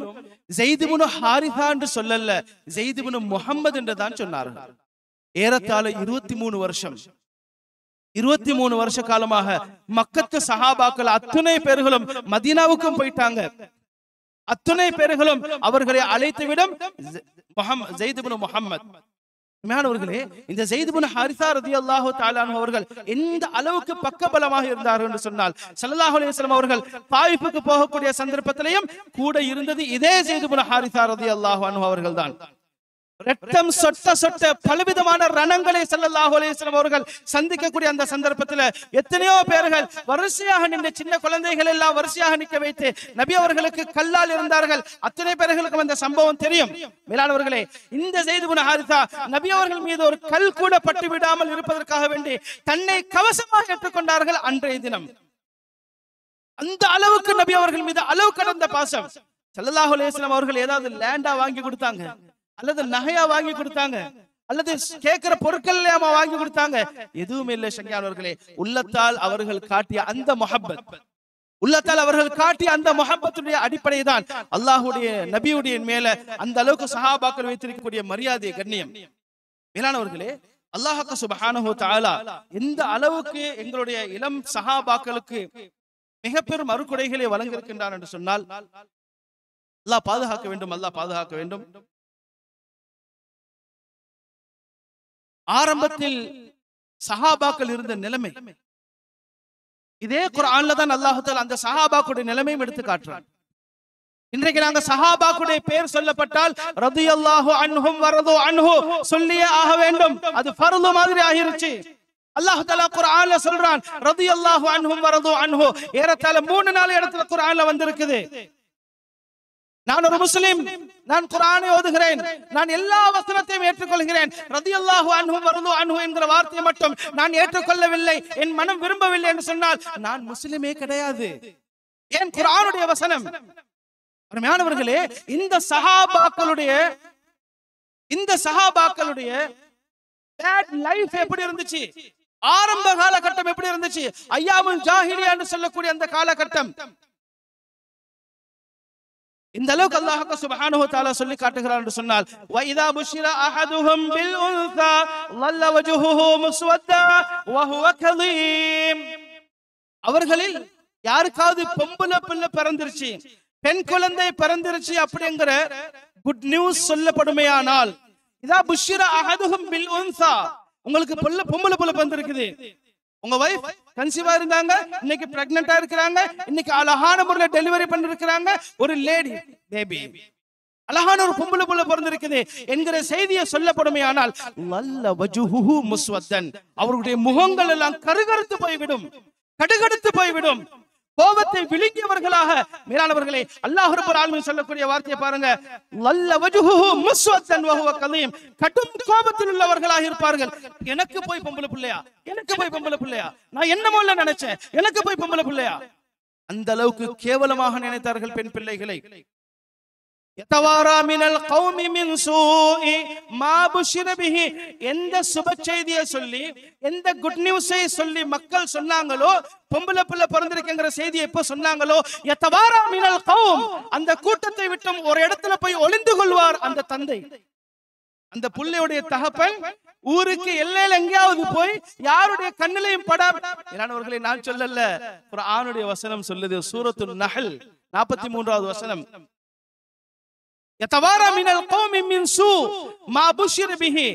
ஸைத் இப்னு ஹாரிஸா என்று சொல்லல, ஸைத் இப்னு முஹம்மது என்று தான் சொன்னார்கள். ஏறத்தாழ 23 வருஷ காலமாக மக்கத்து சஹாபாக்கள் அத்துணை பேர்களும் மதீனாவுக்கும் போயிட்டாங்க. அத்துணை பேர்களும் அவர்களை அழைத்துவிடும் ஸைத் இப்னு முஹம்மது. மேலானவர்களே, இந்த ஸைத் இப்னு ஹாரிஸா ரலியல்லாஹு தஆலா அன்ஹு அவர்கள் எந்த அளவுக்கு பக்கபலமாக இருந்தார்கள் என்று சொன்னால், ஸல்லல்லாஹு அலைஹி வஸல்லம் அவர்கள் தாயிஃபுக்கு போகக்கூடிய சந்தர்ப்பத்திலையும் கூட இருந்தது இதே ஸைத் இப்னு ஹாரிஸா ரலியல்லாஹு அன்ஹு அவர்கள் தான். ரத்தம் சொட்ட பலவிதமான ரணங்களை ஸல்லல்லாஹு அலைஹி வஸல்லம் அவர்கள் சந்திக்கக்கூடிய அந்த சந்தர்ப்பத்தில் எத்தனையோ பேர்கள் வரிசையாக நின்ற சின்ன குழந்தைகள் எல்லாம் வரிசையாக நிற்க வைத்து நபி அவர்களுக்கு கல்லால் இருந்தார்கள். அத்தனை பேர்களுக்கும் அந்த சம்பவம் தெரியும். மேலானவர்களே, இந்த ஸைத் இப்னு ஹாரிஸா நபி அவர்கள் மீது ஒரு கல் கூட பட்டு விடாமல் இருப்பதற்காக வேண்டி தன்னை கவசமாக ஏற்றுக்கொண்டார்கள் அன்றைய தினம். அந்த அளவுக்கு நபி அவர்கள் மீது அளவு கடந்த பாசம். ஸல்லல்லாஹு அலைஹி வஸல்லம் அவர்கள் ஏதாவது லேண்டா வாங்கி கொடுத்தாங்க, அல்லது நகையா வாங்கி கொடுத்தாங்க, அல்லது கேட்கிற பொருட்கள் வாங்கி கொடுத்தாங்க? எதுவுமே இல்லை சங்கியானவர்களே. உள்ளத்தால் அவர்கள் காட்டிய அந்த முஹப்பத், உள்ளத்தால் அவர்கள் காட்டிய அந்த முஹப்பத்துடைய அடிப்படை தான் அல்லாஹ்வுடைய நபியுடைய மேல அந்த அளவுக்கு சஹாபாக்கள் வைத்திருக்கக்கூடிய மரியாதை, கண்ணியம். மேலானவர்களே, அல்லாஹ் சுப்ஹானஹு வ தஆலா எந்த அளவுக்கு எங்களுடைய இளம் சஹாபாக்களுக்கு மிக பெரும் அருக்குடைகளை வழங்கியிருக்கின்றான் என்று சொன்னால், அல்லாஹ் பாதுகாக்க வேண்டும், அல்லாஹ் பாதுகாக்க வேண்டும். ஆரம்பத்தில் சஹாபாக்கள் இருந்த நிலைமை, இதே குர்ஆன்ல தான் அல்லாஹ் தஆலா அந்த சஹாபாக்களுடைய நிலைமையும் எடுத்து காட்டுறான். இன்றைக்கு நாங்க சஹாபாக்களுடைய பேர் சொல்லப்பட்டால் ரலியல்லாஹு அன்ஹும் வரது அன்ஹு சொல்லியே ஆக வேண்டும். அது ஃபர்து மாதிரி ஆகிருச்சு. அல்லாஹ் தஆலா குர்ஆன்ல சொல்றான் ரலியல்லாஹு அன்ஹும் வரது அன்ஹு. ஏறத்தாழ 3-4 இடத்துல குர்ஆன்ல வந்திருக்குது. நான் ஒரு முஸ்லிம், நான் குர்ஆனை ஓதுகிறேன், நான் எல்லா வசனத்தையும் ஏற்றுக்கொள்கிறேன். ரலியல்லாஹு அன்ஹும் வரது அன்ஹு என்கிற வார்த்தையை மட்டும் நான் ஏற்றுக்கொள்ளவில்லை, என் மனம் விரும்பவில்லை என்று சொன்னால் நான் முஸ்லிமே கிடையாது. ஏன்? குர்ஆனுடைய வசனம். அருமையானவர்களே, இந்த சஹாபாக்களுடைய பேட் லைஃப் எப்படி இருந்துச்சு, ஆரம்ப காலகட்டம் எப்படி இருந்துச்சு, அய்யாமுல் ஜாஹிலியா என்று சொல்லக்கூடிய அந்த காலகட்டம், இந்த அளவுக்கு அல்லாஹ் சுப்ஹானஹு வ தஆலா சொல்லி காட்டுகிறார் என்று சொன்னால், வ இதா புஷிர அஹதுஹும் பில் உன்ஸா ظل وجهه مسودا وهو كظيم. அவர்களில் யாருக்காவது பொம்பளை பிள்ளை பிறந்துருச்சு, பெண் குழந்தை பிறந்திருச்சு அப்படிங்கிற குட் நியூஸ் சொல்லப்படுமையானால், இதா புஷ்ஷிர அஹதுஹும் பில் உன்ஸா, உங்களுக்கு பொம்பளை புள்ள பிறந்திருக்குது, உங்க வைஃப் கன்சீவா இருந்தாங்க, இன்னைக்கு பிரெக்னன்ட்டா இருக்கிறாங்க, இன்னைக்கு அழகான முறையில் டெலிவரி பண்ணிருக்கிறாங்க, ஒரு லேடி பேபி, அழகான ஒரு பொம்பளை புள்ள பிறந்திருக்குது என்கிற செய்தியை சொல்லப்படுமையானால், வல்ல வஜுஹு முஸ்வத்தன், அவருடைய முகங்கள் எல்லாம் கருகருத்து போய்விடும், கடுகடுத்து போய்விடும், கோபத்தை விழுங்கியவர்களாக. மேலானவர்களே, அல்லாஹ் ரப்பல் ஆலமீன் சொல்லக்கூடிய வார்த்தையை பாருங்க, வல்ல வஜுஹு முஸ்வத்தன் வஹுவ கலீம், கடும் கோபத்தில் உள்ளவர்களாக இருப்பார்கள். எனக்கு போய் பொம்பளை பிள்ளையா, எனக்கு போய் பொம்பளை பிள்ளையா, நான் என்னமோ இல்ல நினைச்சேன், எனக்கு போய் பொம்பளை பிள்ளையா, அந்த அளவுக்கு கேவலமாக நினைத்தார்கள் பெண் பிள்ளைகளை. எந்த சுப செய்தியை சொல்லி, எந்த குட் நியூஸை சொல்லி மக்கள் சொன்னாங்களோ, பொம்பளை பிள்ளை பிறந்திருக்குங்கிற செய்தியை எப்ப சொன்னாங்களோ, அந்த கூட்டத்தை விட்டும் ஒரு இடத்துல போய் ஒளிந்து கொள்வார் அந்த தந்தை. அந்த புள்ளையுடைய தகப்பன் ஊருக்கு எல்லையில எங்கேயாவது போய் யாருடைய கண்ணிலையும் படாதவர்களை நான் சொல்லல, குர்ஆனுடைய வசனம் சொல்லுது. சூரத்துன் நஹல் 43வது வசனம், யதவாரா மினல் கௌமி மின் சூ மா புஷிர பிஹி,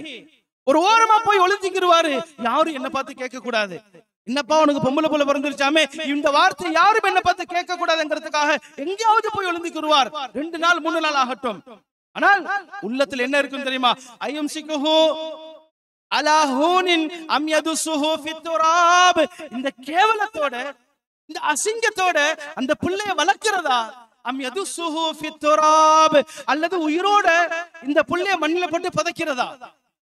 ஒரு ஓரமா போய் ஒளிஞ்சிக்கிடுவாரு, யாரும் என்ன பார்த்து கேட்க கூடாது, என்னப்பா உனக்கு பொம்பளை புள்ள பிறந்துருச்சாமே, இந்த வார்த்தை யாரும் என்ன பார்த்து கேட்க கூடாதுங்கிறதுக்காக எங்கேயாவது போய் ஒளிஞ்சிக்கிடுவார். 2 நாள் 3 நாள் ஆகட்டும். ஆனால் உள்ளத்துல என்ன இருக்கும் தெரியுமா? ஐயம்சிகுஹு அலா ஹூனின் அம் யதுசுஹு ஃபித் துராப், இந்த கேவலத்தோட, இந்த அசிங்கத்தோட அந்த பிள்ளையை வளர்க்கிறதா, அம் யதுசுஹு ஃபித் துராப், அல்லது உயிரோட இந்த பிள்ளையை மண்ணில போட்டு புதைக்கிறதா?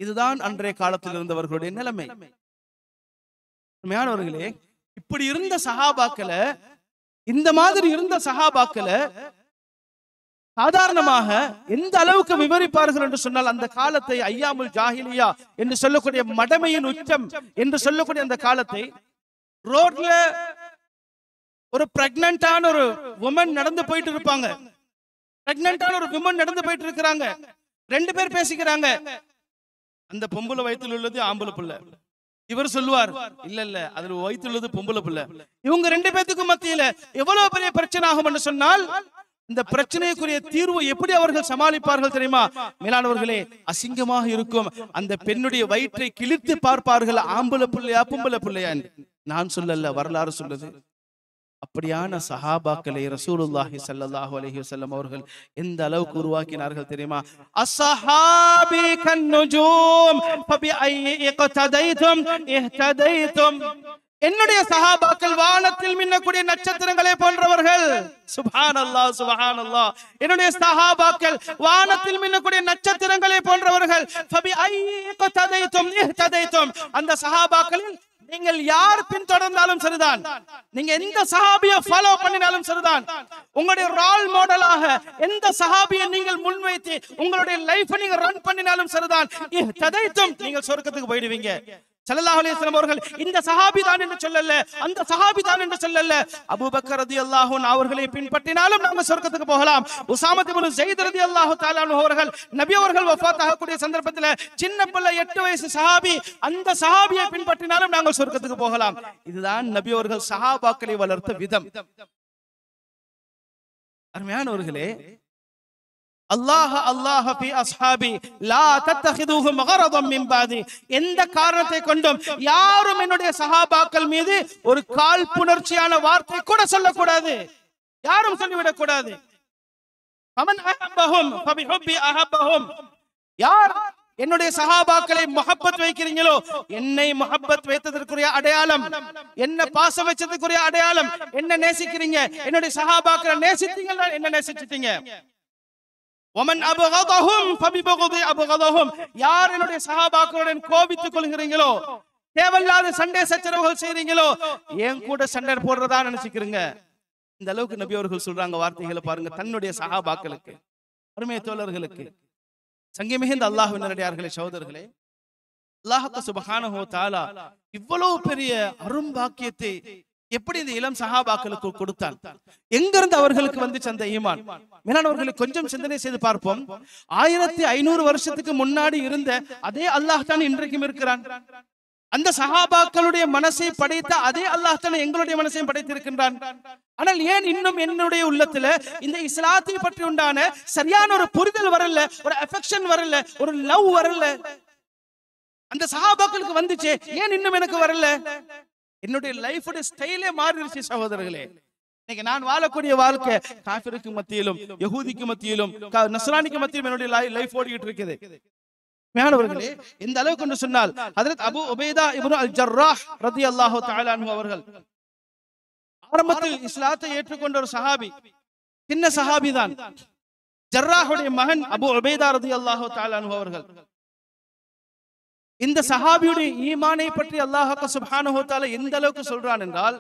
இதுதான் அன்றைய காலத்தில் இருந்தவர்களுடைய நிலைமை. உண்மையானவர்களே, இப்படி இருந்த சஹாபாக்களை, இந்த மாதிரி இருந்த சஹாபாக்களை சாதாரணமாக எந்த அளவுக்கு விவரிப்பார்கள் என்று சொன்னால், அந்த காலத்தை ஐயாமுல் ஜாஹிலியா என்று சொல்லக்கூடிய மடமையின் உச்சம் என்று சொல்லக்கூடிய அந்த காலத்தை, ரோட்ல ஒரு பிரெக்னன்டான ஒரு உமன் நடந்து போயிட்டு இருப்பாங்க, பிரெக்னன்டான ஒரு விமன் நடந்து போயிட்டு இருக்கிறாங்க, 2 பேர் பேசிக்கிறாங்க, அந்த பொம்பளை வயித்துல உள்ளது ஆம்பளை புள்ள, இவர் சொல்லுவார் இல்ல இல்ல அதுல வயித்துல உள்ளது பொம்பளை புள்ள. இவங்க 2 பேத்துக்கும் மத்தியில எவ்வளவு பெரிய பிரச்சனை ஆகும் என்று சொன்னால், இந்த பிரச்சனைக்குரிய தீர்வு எப்படி அவர்கள் சமாளிப்பார்கள் தெரியுமா? மேலானவர்களே, அசிங்கமாக இருக்கும். அந்த பெண்ணுடைய வயிற்றை கிழித்து பார்ப்பார்கள், ஆம்பளை பிள்ளையா பொம்பளை பிள்ளையா. நான் சொல்லல, வரலாறு சொல்லுது. அப்படியான சஹாபாக்களை ரசூலுல்லாஹி ஸல்லல்லாஹு அலைஹி வஸல்லம் அவர்கள் எந்த அளவுக்கு உருவாக்கினார்கள் தெரியுமா? அஸ்ஸஹாபி கன்னுஜூம் ஃபபிஐ இக்ததைதும் இஹ்ததைதும், என்னுடைய சஹாபாக்கள் வானத்தில் மின்னக்கூடிய நட்சத்திரங்களை போன்றவர்கள். சுப்ஹானல்லாஹ் சுப்ஹானல்லாஹ், என்னுடைய சஹாபாக்கள் வானத்தில் மின்னக்கூடிய நட்சத்திரங்களை போன்றவர்கள். ஃபபிஐ இக்ததைதும் இஹ்ததைதும், அந்த சஹாபாக்களில் நீங்கள் யார் பின்தொடர்ந்தாலும் சரிதான், நீங்க எந்த சஹாபியை ஃபாலோ பண்ணினாலும் சரிதான், உங்களுடைய ரோல் மாடலாக எந்த சஹாபியை நீங்கள் முன்வைத்து உங்களுடைய லைஃபை நீங்க ரன் பண்ணினாலும் சரிதான், இஹ்ததைதும், நீங்கள் சொர்க்கத்துக்கு போயிடுவீங்க. ஸல்லல்லாஹு அலைஹி வஸல்லம் அவர்கள் இந்த சஹாபி தான் என்று சொல்லல, அந்த சஹாபி தான் என்று சொல்லல, அபூபக்கர் ரலியல்லாஹு அன்ஹு அவர்களை பின்பற்றினாலும் நாம சொர்க்கத்துக்கு போகலாம். உஸாமா இப்னு ஸைத் ரலியல்லாஹு தஆலா அன்ஹு அவர்கள், நபி அவர்கள் வஃபாத் ஆகக்கூடிய சந்தர்ப்பத்தில் சின்ன பிள்ளை 8 வயசு சஹாபி, அந்த சஹாபியை பின்பற்றினாலும் நாங்கள் சொர்க்கத்துக்கு போகலாம். இதுதான் நபி அவர்கள் சஹாபாக்களை வளர்த்த விதம். அருமையானவர்களே, அல்லாஹ் அல்லாஹ் ஃபி அஸ்ஹாபி லா தத்தகிதுஹும் கரதம் மின் பாதி, எந்த காரணத்தை கொண்டும் யாரும் என்னுடைய சஹாபாக்கள் மீது ஒரு காழ்ப்புணர்ச்சியான வார்த்தை கூட சொல்லக்கூடாது, யாரும் சொல்லிவிடக் கூடாது. ஃபமன் அஹப்பஹும் ஃபபிஹுப்பி அஹப்பஹும், யார் என்னுடைய சஹாபாக்களை முஹப்பத் வைக்கிறீங்களோ, என்னை முஹப்பத் வைத்ததற்குரிய அடையாளம், என்ன பாசம் வச்சதற்குரிய அடையாளம், என்ன நேசிக்கிறீங்க, என்னுடைய சஹாபாக்களை நேசித்தீங்களா, என்ன நேசிச்சிட்டீங்க. ஒமன் அபகதஹும் ஃபபிபகுதி அபகதஹும், யார் என்னுடைய சஹாபாக்களுடன் கோபித்துக் கொள்கிறீங்களோ, தேவையில்லாத சண்டை சச்சரவுகள் செய்றீங்களோ, ஏன் கூட சண்டை போடுறதா நினைச்சுக்கிறீங்க. இந்த அளவுக்கு நபி அவர்கள் சொல்றாங்க வார்த்தைகளை பாருங்க தன்னுடைய சஹாபாக்களுக்கு, அருமை தோழர்களுக்கு. சங்கை மிகுந்த அல்லாஹ்வின் நல்லடியார்களே, சகோதரர்களே, அல்லாஹ் சுப்ஹானஹு வ தஆலா இவ்வளவு பெரிய அரும்பாக்கியத்தை எப்படி இந்த இளம் சஹாபாக்களுக்கு கொடுத்தான், எங்கிருந்து அவர்களுக்கு வந்துச்சு அந்த ஈமான்? மேலானவர்களை கொஞ்சம் சிந்தனை செய்து பார்ப்போம். 1500 வருஷத்துக்கு முன்னாடி இருந்த அதே அல்லாஹ் தான் இன்றைக்கும் இருக்கிறான். அந்த சஹாபாக்களுடைய மனசை படைத்த அதே அல்லாஹ் தான் எங்களுடைய மனசையும் படைத்திருக்கின்றான். ஆனால் ஏன் இன்னும் என்னுடைய உள்ளத்துல இந்த இஸ்லாத்தை பற்றி உண்டான சரியான ஒரு புரிதல் வரல, ஒரு அஃபெக்ஷன் வரல, ஒரு லவ் வரல? அந்த சஹாபாக்களுக்கு வந்துச்சு, ஏன் இன்னும் எனக்கு வரல? என்னுடைய லைஃபோட ஸ்டைலே மாறிடுச்சு சகோதரர்களே. இன்னைக்கு நான் வாழக்கூடிய வாழ்க்கை காஃபிருக்கு மத்தியிலும், யஹூதிக்கு மத்தியிலும், நஸ்ரானிக்கு மத்தியிலும் என்னுடைய லைஃப் ஓடிட்டு இருக்குது. மேனவர்களே, இந்த அளவுக்கு என்று சொன்னால் ஹஜ்ரத் அபூ உபைதா இப்னு அல் ஜர்ராஹ் ரலியல்லாஹு தஆலா அன்ஹு அவர்கள் ஆரம்பத்தில் இஸ்லாத்தை ஏற்றுக்கொண்ட ஒரு சஹாபி, சின்ன சஹாபி தான். ஜர்ராஹுடைய மகன் அபூ உபைதா ரலியல்லாஹு தஆலா அன்ஹு அவர்கள். இந்த சஹாபியுடைய ஈமானை பற்றி அல்லாஹ் சுப்ஹானஹு வ தஆலா எந்த அளவுக்கு சொல்றான் என்றால்,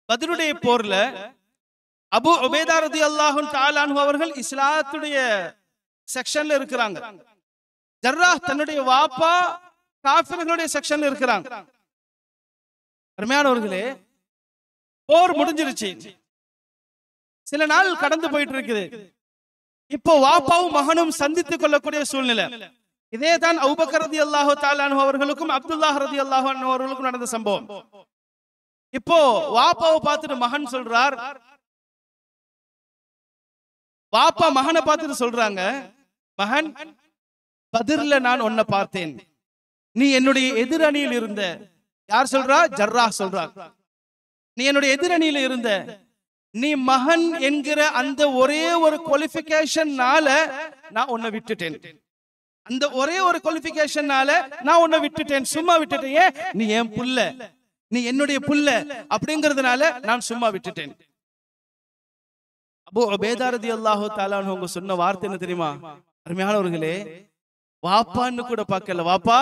பத்ருடைய போர்ல அபூ உபைதா ரலியல்லாஹு தஆலா அன்ஹு அவர்கள் இஸ்லாத்துடைய செக்ஷன்ல இருக்கிறாங்க. ஜர்ராஹ் தன்னுடைய வாப்பா காஃபிர்களுடைய செக்ஷன்ல இருக்கிறாங்க. அருமையானவர்களே, போர் முடிஞ்சிருச்சு, சில நாள் கடந்து போயிட்டு இருக்குது. இப்போ வாப்பாவும் மகனும் சந்தித்துக் கொள்ளக்கூடிய சூழ்நிலை. இதே தான் அபூபக்கர் ரலியல்லாஹு தஆலா அன்ஹு அவர்களுக்கும் அப்துல்லாஹ் ரலியல்லாஹு அன்ஹு அவர்களுக்கும் நடந்த சம்பவம். இப்போ வாப்பாவை பார்த்துட்டு மகன் சொல்றார், வாப்பா மகனை பார்த்துட்டு சொல்றாங்க, மகன், பத்ர்ல நான் உன்னை பார்த்தேன், நீ என்னுடைய எதிரணியில் இருந்த. யார் சொல்றா? ஜர்ராஹ் சொல்றார். நீ என்னுடைய எதிரணியில் இருந்த, நீ மகன் என்கிற அந்த ஒரே ஒரு குவாலிஃபிகேஷன்னால நான் உன்னை விட்டுட்டேன். அந்த ஒரே ஒரு குவாலிஃபிகேஷன்னால நான் உன்னை விட்டுட்டேன், சும்மா விட்டுட்டேன். ஏன்? நீ என் புள்ள, நீ என்னுடைய புள்ள அப்படிங்கிறதுனால நான் சும்மா விட்டுட்டேன். அபூ உபைதா ரலியல்லாஹு தஆலா அன்ஹு சொன்ன வார்த்தை என்ன தெரியுமா? அருமையானவர்களே, வாப்பான்னு கூட பார்க்கல, வாப்பா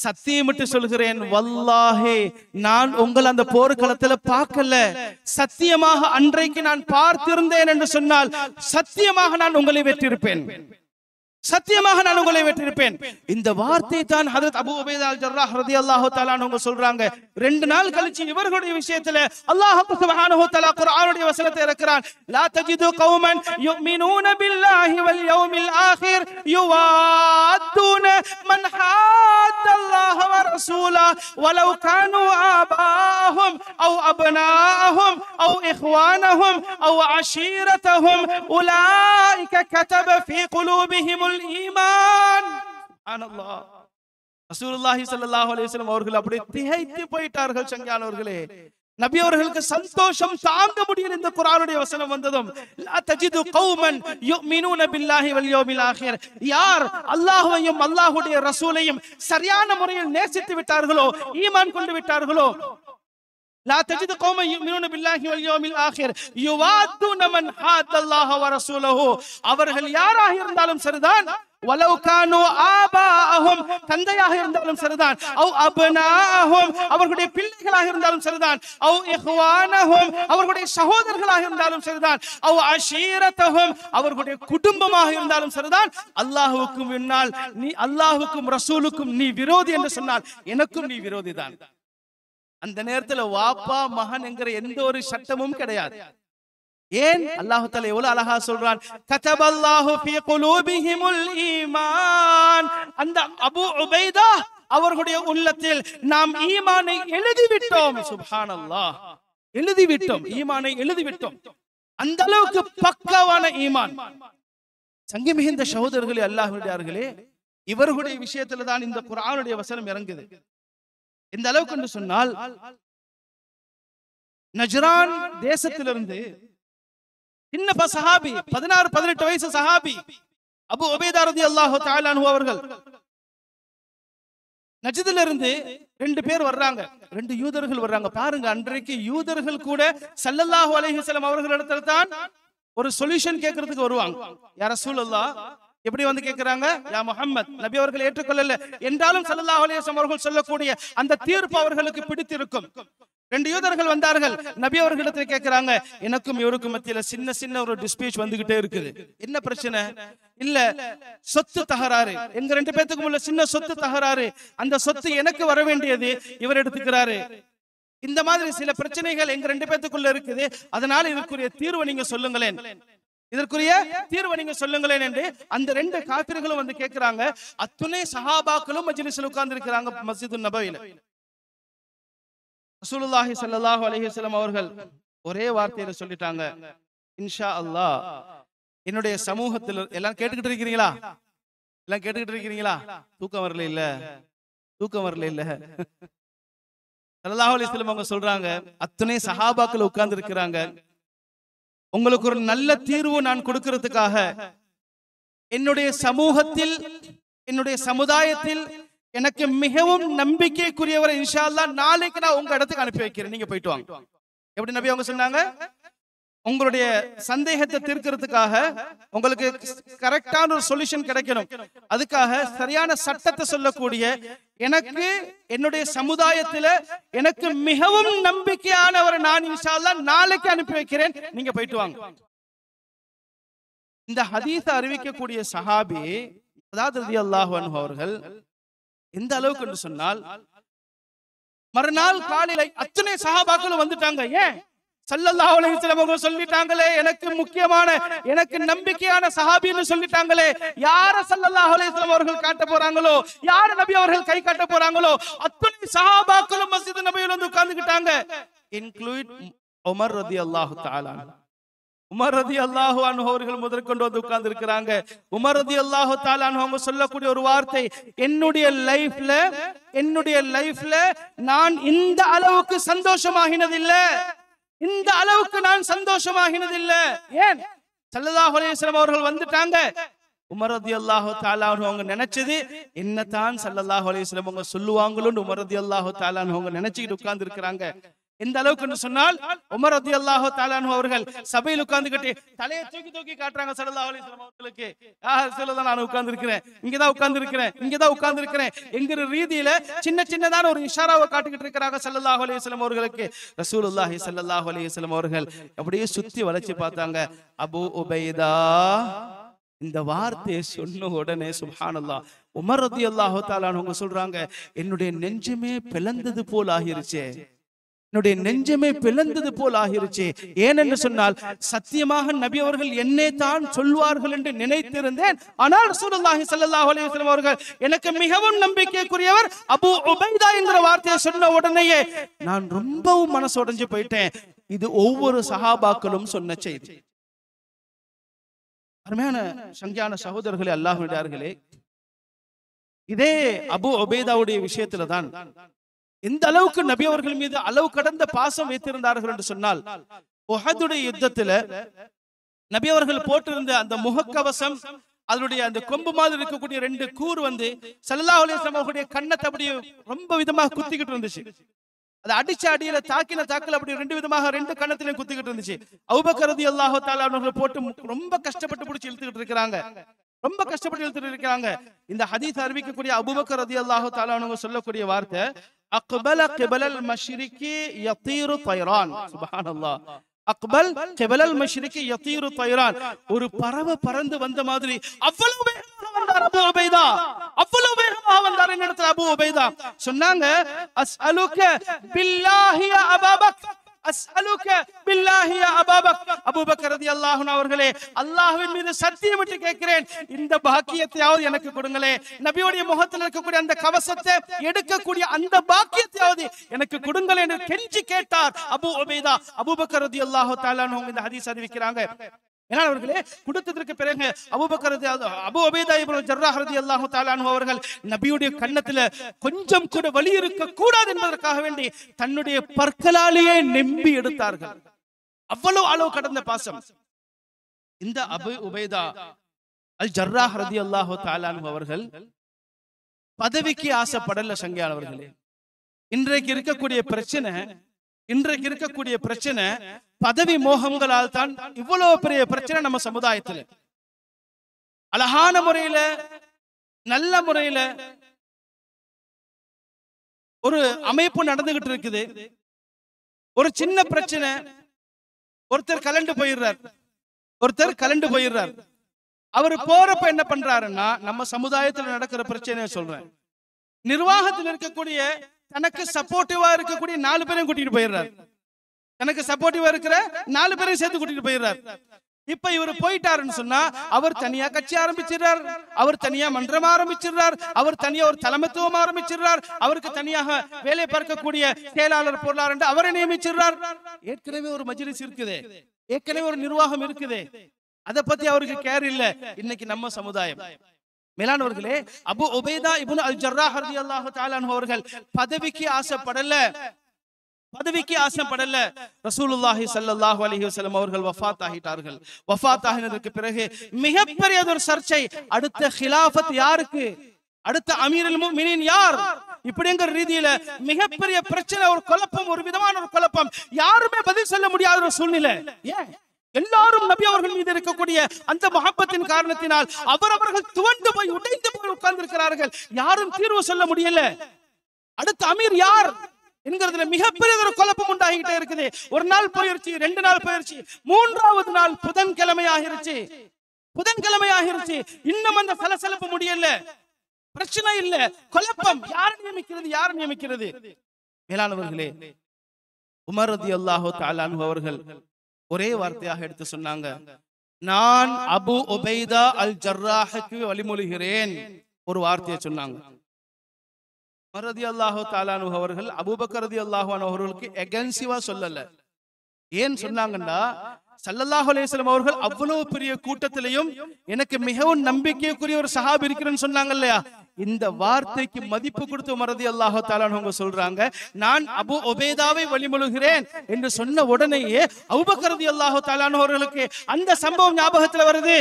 சத்தியமிட்டு சொல்கிறேன், வல்லாஹி நான் உங்களை அந்த போர்க்களத்துல பார்க்கல, சத்தியமாக அன்றைக்கு நான் பார்த்திருந்தேன் என்று சொன்னால் சத்தியமாக நான் உங்களை வெற்றிருப்பேன், சத்தியமாக நான் உங்களை வெற்றிருப்பேன். இந்த வார்த்தை தான் ஹஜ்ரத் அபூ உபைதா அல் ஜர்ராஹ் ரலியல்லாஹு தஆலா அன்ஹு சொல்றாங்க. 2 நாள் கழிச்சு இவர்களுடைய விஷயத்துல அல்லாஹ் சுப்ஹானஹு வ தஆலா குர்ஆனுடைய வசனத்தை இறக்குறான். லா தஜிது கௌமன் யுமினூன பில்லாஹி வல் யௌமில் ஆகிர் யுவாதுன மன் ஹாத்தல்லாஹ வ ரசூலா வலவ் கானூ ஆபாஹும் அவ் அப்னாஹும் அவ் இஹ்வானஹும் அவ் அஷீரத்தஹும் உலாயிக கதப ஃபீ குலூபிஹிம் ஈமான். சுப்ஹானல்லாஹ். ரசூலுல்லாஹி ஸல்லல்லாஹு அலைஹி வஸல்லம் அவர்கள் அப்படியே திகைத்து போயிட்டார்கள். சங்கையானவர்களே, நபி அவர்களுக்கு சந்தோஷம் தாங்க முடியல. இந்த குர்ஆனுடைய வசனம் வந்ததும், லா தஜிது கௌமன் யுமினூன பில்லாஹி வல் யௌமில் ஆகிர், யார் அல்லாஹ்வையும் அல்லாஹ்வுடைய ரசூலையும் சரியான முறையில் நேசித்து விட்டார்களோ, ஈமான் கொண்டு விட்டார்களோ, لا تجد قوما يؤمنون بالله واليوم الآخر يوادون من حاد الله ورسوله, அவர்கள் யாராக இருந்தாலும் சரிதான், வலவ் கானூ ஆபாஅஹும் தந்தையாக இருந்தாலும் சரிதான், அவ் அப்னாஅஹும் அவர்களுடைய பிள்ளைகளாக இருந்தாலும் சரிதான், அவ் இஹ்வானஹும் அவர்களுடைய சகோதரர்களாக இருந்தாலும் சரிதான், அவ் அஷீரத்தஹும் அவர்களுடைய குடும்பமாக இருந்தாலும் சரிதான், அல்லாஹ்வுக்கும் முன்னால் நீ, அல்லாஹ்வுக்கும் ரசூலுக்கும் நீ விரோதி என்று சொன்னால் எனக்கும் நீ விரோதிதான். அந்த நேரத்துல வாப்பா மகன் என்கிற எந்த ஒரு சட்டமும் கிடையாது. ஏன்? அல்லாஹ் தஆலா எவ்வளவு அழகா சொல்றான், கதபல்லாஹு ஃபீ குலூபிஹிமுல் ஈமான். அந்த அபூ உபைதா அவர்களுடைய உள்ளத்தில் நாம் ஈமானை எழுதிவிட்டோம். சுப்ஹானல்லாஹ், எழுதிவிட்டோம், ஈமானை எழுதிவிட்டோம். அந்த அளவுக்கு பக்காவான ஈமான். சங்கி மிகுந்த சகோதரர்களே, அல்லாஹ்வுடையார்களே, இவர்களுடைய விஷயத்துல தான் இந்த குர்ஆனுடைய வசனம் இறங்குது. இந்த அளவுக்கு என்று சொன்னால், நஜ்ரான் தேசத்திலிருந்து சின்ன சஹாபி, 16-18 வயசு சஹாபி அபூ உபைதா ரலியல்லாஹு தஆலா அன்ஹு அவர்கள், நஜ்திலிருந்து 2 பேர் வர்றாங்க, 2 யூதர்கள் வர்றாங்க. பாருங்க, அன்றைக்கு யூதர்கள் கூட ஸல்லல்லாஹு அலைஹி வஸல்லம் அவர்களிடத்துல தான் ஒரு சொல்யூஷன் கேட்கறதுக்கு வருவாங்க. யா ரசூலல்லாஹ், எப்படி வந்து கேட்கிறாங்க, யா முஹம்மத், நபி அவர்கள் ஏற்றுக்கொள்ளல என்றாலும் ஸல்லல்லாஹு அலைஹி வஸல்லம் அவர்கள் சொல்லக்கூடிய அந்த தீர்ப்பு அவர்களுக்கு பிடித்திருக்கும். 2 யூதர்கள் வந்தார்கள், நபி அவர்களிடத்தில் கேட்கிறாங்க, எனக்கும் இவருக்கும் மத்தியில சின்ன சின்ன ஒரு டிஸ்பியூட் வந்துகிட்டே இருக்குது. என்ன பிரச்சனை? இல்ல, சொத்து தகராறு, எங்க 2 பேத்துக்கும் உள்ள சின்ன சொத்து தகராறு, அந்த சொத்து எனக்கு வர வேண்டியது இவர் எடுத்துக்கிறாரு. இந்த மாதிரி சில பிரச்சனைகள் எங்க 2 பேத்துக்குள்ள இருக்குது, அதனால இதுக்குரிய தீர்வை நீங்க சொல்லுங்களேன். இதற்குரிய தீர்வை நீங்க சொல்லுங்களேன் என்று அந்த ரெண்டு காபிர்களும் வந்து கேட்கிறாங்க. அத்துணை சஹாபாக்களும் மஜ்லிஸ்ல உட்கார்ந்து இருக்கிறாங்க மஸ்ஜிது நபவியில. ரசூலுல்லாஹி ஸல்லல்லாஹு அலைஹி வஸல்லம் அவர்கள் ஒரே வார்த்தையில சொல்லிட்டாங்க, இன்ஷா அல்லாஹ் என்னுடைய சமூகத்தில் எல்லாம் கேட்டுக்கிட்டு இருக்கிறீங்களா? எல்லாம் கேட்டுக்கிட்டு இருக்கிறீங்களா? தூக்கம் வரல இல்ல, தூக்கம் வரல இல்ல. ஸல்லல்லாஹு அலைஹி வஸல்லம் அவங்க சொல்றாங்க, அத்தனை சஹாபாக்கள் உட்கார்ந்து இருக்கிறாங்க, உங்களுக்கு ஒரு நல்ல தீர்வு நான் கொடுக்கிறதுக்காக என்னுடைய சமூகத்தில் என்னுடைய சமுதாயத்தில் எனக்கு மிகவும் நம்பிக்கைக்குரியவரை இன்ஷா அல்லாஹ் நாளைக்கு நான் உங்க இடத்துக்கு அனுப்பி வைக்கிறேன், நீங்க போயிட்டு வாங்க. எப்படி நபி அவங்க சொன்னாங்க? உங்களுடைய சந்தேகத்தை தீர்க்கிறதுக்காக உங்களுக்கு கரெக்டான ஒரு சொல்யூஷன் கிடைக்கணும், அதுக்காக சரியான சட்டத்தை சொல்லக்கூடிய எனக்கு என்னுடைய சமுதாயத்துல எனக்கு மிகவும் நம்பிக்கையானவரை நான் இன்ஷா அல்லாஹ் நாளைக்கு அனுப்பி வைக்கிறேன், நீங்க போயிட்டு வாங்க. இந்த ஹதீஸை அறிவிக்கக்கூடிய சஹாபி அதாவது ரலியல்லாஹு அன்ஹு அவர்கள் எந்த அளவுக்கு என்று சொன்னால், மறுநாள் காலையில அத்தனை சஹாபாக்களும் வந்துட்டாங்க. ஏன்? ஸல்லல்லாஹு அலைஹி வஸல்லம் அவங்க சொல்லிட்டாங்களே, எனக்கு முக்கியமான எனக்கு நம்பிக்கையான சஹாபின்னு சொல்லிட்டாங்களே, யார ஸல்லல்லாஹு அலைஹி வஸல்லம் அவர்கள் காட்ட போறாங்களோ, யார நபி அவர்கள் கை காட்ட போறாங்களோ அத்தனை சஹாபாக்களும் மஸ்ஜித் நபியில வந்து உட்கார்ந்துட்டாங்க, இன்க்ளூட் உமர் ரலியல்லாஹு தஆலா. உமர் ரலியல்லாஹு அன்ஹு அவர்கள் முதற்கொண்டு வந்து உட்கார்ந்து இருக்கிறாங்க. உமர் ரலியல்லாஹு தஆலா அன்ஹு அவங்க சொல்லக்கூடிய ஒரு வார்த்தை, என்னுடைய லைஃப்ல நான் இந்த அளவுக்கு சந்தோஷமாகினதில்லை, இந்த அளவுக்கு நான் சந்தோஷமாகினதில்லை. ஏன்? ஸல்லல்லாஹு அலைஹி வஸல்லம் அவர்கள் வந்துட்டாங்க. உமர் ரலியல்லாஹு தஆலா அன்ஹு அவங்க நினைச்சது என்னதான் ஸல்லல்லாஹு அலைஹி வஸல்லம் அவங்க சொல்லுவாங்களோன்னு உமர் ரலியல்லாஹு தஆலா அன்ஹு அவங்க நினைச்சிட்டு உட்கார்ந்து இருக்கிறாங்க. எந்த அளவுக்கு என்று சொன்னால், உமர் ரலியல்லாஹு தஆலா அன்ஹு அவர்கள் சபையில் உட்கார்ந்துகிட்டு தலையை தூக்கி காட்டுறாங்க ஸல்லல்லாஹு அலைஹி வஸல்லம் அவர்களுக்கு. ஸல்லல்லாஹு நான் உட்கார்ந்து இருக்கிறேன், இங்கதான் உட்கார்ந்து இருக்கிறேன் என்கிற ரீதியில சின்னதான ஒரு இஷாராவை காட்டிக்கிட்டு இருக்கிறாங்க ஸல்லல்லாஹு அலைஹி வஸல்லம் அவர்களுக்கு. ரசூலுல்லாஹி ஸல்லல்லாஹு அலைஹி வஸல்லம் அவர்கள் அப்படியே சுத்தி வளைச்சு பார்த்தாங்க. அபூ உபைதா இந்த வார்த்தையை சொன்ன உடனே சுப்ஹானல்லாஹ் உமர் ரலியல்லாஹு தஆலா அவங்க சொல்றாங்க, என்னுடைய நெஞ்சமே பிளந்தது போல் ஆகிருச்சே, என்னுடைய நெஞ்சமே பிளந்தது போல் ஆகிருச்சு. ஏனென்று சொன்னால், சத்தியமாக நபி அவர்கள் என்னை தான் சொல்வார்கள் என்று நினைத்திருந்தேன், ஆனால் ரசூலுல்லாஹி ஸல்லல்லாஹு அலைஹி வஸல்லம் அவர்கள் எனக்கு மிகவும் நம்பிக்கைக்குரியவர் அபூ உபைதா என்கிற வார்த்தையை சொன்ன உடனேயே நான் ரொம்பவும் மனசு உடைஞ்சு போயிட்டேன். இது ஒவ்வொரு சஹாபாக்களும் சொன்ன செய்தி. அருமையான சங்கியான சகோதரர்களே, அல்லாஹ்விடார்களே, இதே அபூ உபைதாவுடைய விஷயத்துல தான் எந்த அளவுக்கு நபி அவர்கள் மீது அளவு கடந்த பாசம் வைத்திருந்தார்கள் என்று சொன்னால், உஹதுடைய யுத்தத்துல நபி அவர்கள் போட்டிருந்த அந்த முகக்கவசம், அதனுடைய அந்த கொம்பு மாதிரி இருக்கக்கூடிய ரெண்டு கூர் வந்து ஸல்லல்லாஹு அலைஹி வஸல்லம் அவர்களுடைய கண்ணத்தை அப்படியே ரொம்ப விதமாக குத்திக்கிட்டு இருந்துச்சு. அது அடிச்ச அடியில தாக்கின தாக்கல் அப்படி ரெண்டு விதமாக ரெண்டு கண்ணத்திலையும் குத்திக்கிட்டு இருந்துச்சு. அபூபக்கர் ரலியல்லாஹு தஆலா அவர்கள் போட்டு ரொம்ப கஷ்டப்பட்டு பிடிச்சி இழுத்துக்கிட்டு இருக்கிறாங்க. இந்த ஹதீஸ் அறிவிக்கக்கூடிய அபூபக்கர் ரலியல்லாஹு தஆலா அவங்க சொல்லக்கூடிய வார்த்தை, அக்பல கிபலல் மஷ்ரிகி யதீரு தைரான். சுப்ஹானல்லாஹ். அக்பல் கிபலல் மஷ்ரிகி யதீரு தைரான். ஒரு பறவை பறந்து வந்த மாதிரி அவ்வளவு வேகமாக வந்தார் அபூ உபைதா, அவ்வளவு வேகமாக வந்தார். என்னிடத்தில் அபூ உபைதா சொன்னாங்க, அஸ்அலுக பில்லாஹி யா அபூபக்கர், அஸ்அலுக பில்லாஹி யா அபூபக்கர். அபூபக்கர் ரலியல்லாஹு அன்ஹு அவர்களே, அல்லாஹ்வின் மீது சத்தியமிட்டு கேட்கிறேன், இந்த பாக்கியத்தையாவது எனக்கு கொடுங்களே, நபியுடைய முகத்தில் இருக்கக்கூடிய அந்த கவசத்தை எடுக்கக்கூடிய அந்த பாக்கியத்தையாவது எனக்கு கொடுங்களே என்று கெஞ்சி கேட்டார் அபூ உபைதா. அபூபக்கர் ரலியல்லாஹு தஆலா அன்ஹு இந்த ஹதீஸ் அறிவிக்கிறாங்க. ஏன்னா அவர்களே, கொடுத்ததற்கு பிறகு அபூ உபைதா இப்னு ஜர்ராஹ் ரலியல்லாஹு தஆலா அன்ஹு அவர்கள் நபியுடைய கன்னத்துல கொஞ்சம் கூட வலி இருக்க கூடாது என்பதற்காக வேண்டி தன்னுடைய பற்களாலேயே நெம்பி எடுத்தார்கள். அவ்வளவு அளவு கடந்த பாசம். இந்த அபூ உபைதா அல் ஜர்ராஹ் ரலியல்லாஹு தஆலா அன்ஹு அவர்கள் பதவிக்கு ஆசைப்படல. சங்கியானவர்களே, இன்றைக்கு இருக்கக்கூடிய பிரச்சனை பதவி மோகங்களால் தான் இவ்வளவு பெரிய பிரச்சனை நம்ம சமுதாயத்தில். அழகான முறையில நல்ல முறையில ஒரு அமைப்பு நடந்துகிட்டு இருக்குது. ஒரு சின்ன பிரச்சனை, ஒருத்தர் கலண்டு போயிடுறார். அவர் போறப்ப என்ன பண்றாருன்னா, நம்ம சமுதாயத்தில் நடக்கிற பிரச்சனையை சொல்றேன், நிர்வாகத்தில் இருக்கக்கூடிய தனக்கு சப்போர்ட்டிவா இருக்கக்கூடிய 4 பேரையும் கூட்டிட்டு போயிடுறார். தனக்கு சப்போர்ட்டிவா இருக்கிற 4 பேரையும் சேர்த்து கூட்டிட்டு போயிடுறார். இப்ப இவர் போயிட்டாருன்னு சொன்னா அவர் தனியா கட்சி ஆரம்பிச்சிடுறார், அவர் தனியா மன்றம் ஆரம்பிச்சிடுறார், அவர் தனியா ஒரு தலைமைத்துவம் ஆரம்பிச்சிடுறார், அவருக்கு தனியாக வேலை பார்க்கக்கூடிய செயலாளர் பொருளாளர் என்று அவரை நியமிச்சிடுறார். ஏற்கனவே ஒரு மஜ்லிஸ் இருக்குது, ஏற்கனவே ஒரு நிர்வாகம் இருக்குது, அதை பத்தி அவருக்கு கேர் இல்ல. இன்னைக்கு நம்ம சமுதாயம் மேலானவர்களே, அபு உபைதா இப்னு அல் ஜர்ராஹ் ரலியல்லாஹு தஆலா அன்ஹு அவர்கள் பதவிக்கு ஆசைப்படல, பதவிக்கு ஆசைப்படல. ரசூலுல்லாஹி ஸல்லல்லாஹு அலைஹி வஸல்லம் அவர்கள் வஃபாத் ஆகிட்டார்கள். வஃபாத் ஆகினதற்கு பிறகு மிகப்பெரிய ஒரு சர்ச்சை, அடுத்த ஹிலாஃபத் யாருக்கு, அடுத்த அமீருல் முஃமினீன் யார், இப்படிங்கிற ரீதியில மிகப்பெரிய பிரச்சனை, ஒரு குழப்பம், ஒரு விதமான ஒரு குழப்பம். யாருமே பதில் சொல்ல முடியாத ஒரு சூழ்நிலை. ஏன்? எல்லாரும் நபி அவர்கள் மீது இருக்கக்கூடிய அந்த முஹப்பத்தின் காரணத்தினால் அவரவர்கள் துவண்டு போய் உடைந்து போய் உட்கார்ந்து இருக்கிறார்கள். யாரும் தீர்வு சொல்ல முடியல. அடுத்த அமீர் யார் என்கிறதுல மிகப்பெரிய ஒரு குழப்பம் உண்டாகிட்டே இருக்குது. ஒரு நாள் போயிருச்சு, 2 நாள் போயிருச்சு, 3வது நாள் புதன்கிழமை ஆகிருச்சு. புதன்கிழமை ஆகிருச்சு, இன்னும் அந்த சலசலப்பு முடியல, பிரச்சனை இல்ல, குழப்பம். யார் நியமிக்கிறது, யார் நியமிக்கிறது? மேலானவர்களே, உமர் ரலியல்லாஹு தஆலா அன்ஹு அவர்கள் ஒரே வார்த்தையாக எடுத்து சொன்னாங்க, நான் அபு உபைதா அல் ஜர்ராஹுக்கு வழிமொழிகிறேன். ஒரு வார்த்தையை சொன்னாங்க. உமர் ரலியல்லாஹு தஆலா அன்ஹு அவர்கள் அபூபக்கர் ரலியல்லாஹு அன்ஹு அவர்களுக்கு எகென்சிவா சொல்லல. ஏன் சொன்னாங்கன்னா, ஸல்லல்லாஹு அலைஹி வஸல்லம் அவர்கள் அவ்வளவு பெரிய கூட்டத்திலையும் எனக்கு மிகவும் நம்பிக்கைக்குரிய ஒரு சஹாபி இருக்கிறேன்னு சொன்னாங்க இல்லையா, இந்த வார்த்தைக்கு மதிப்பு கொடுத்து உமர் ரலியல்லாஹு தஆலா அன்ஹு சொல்றாங்க, நான் அபு உபைதாவை வழிமொழிகிறேன் என்று சொன்ன உடனேயே அபூபக்கர் ரலியல்லாஹு தஆலா அன்ஹு அவர்களுக்கு அந்த சம்பவம் ஞாபகத்துல வருது.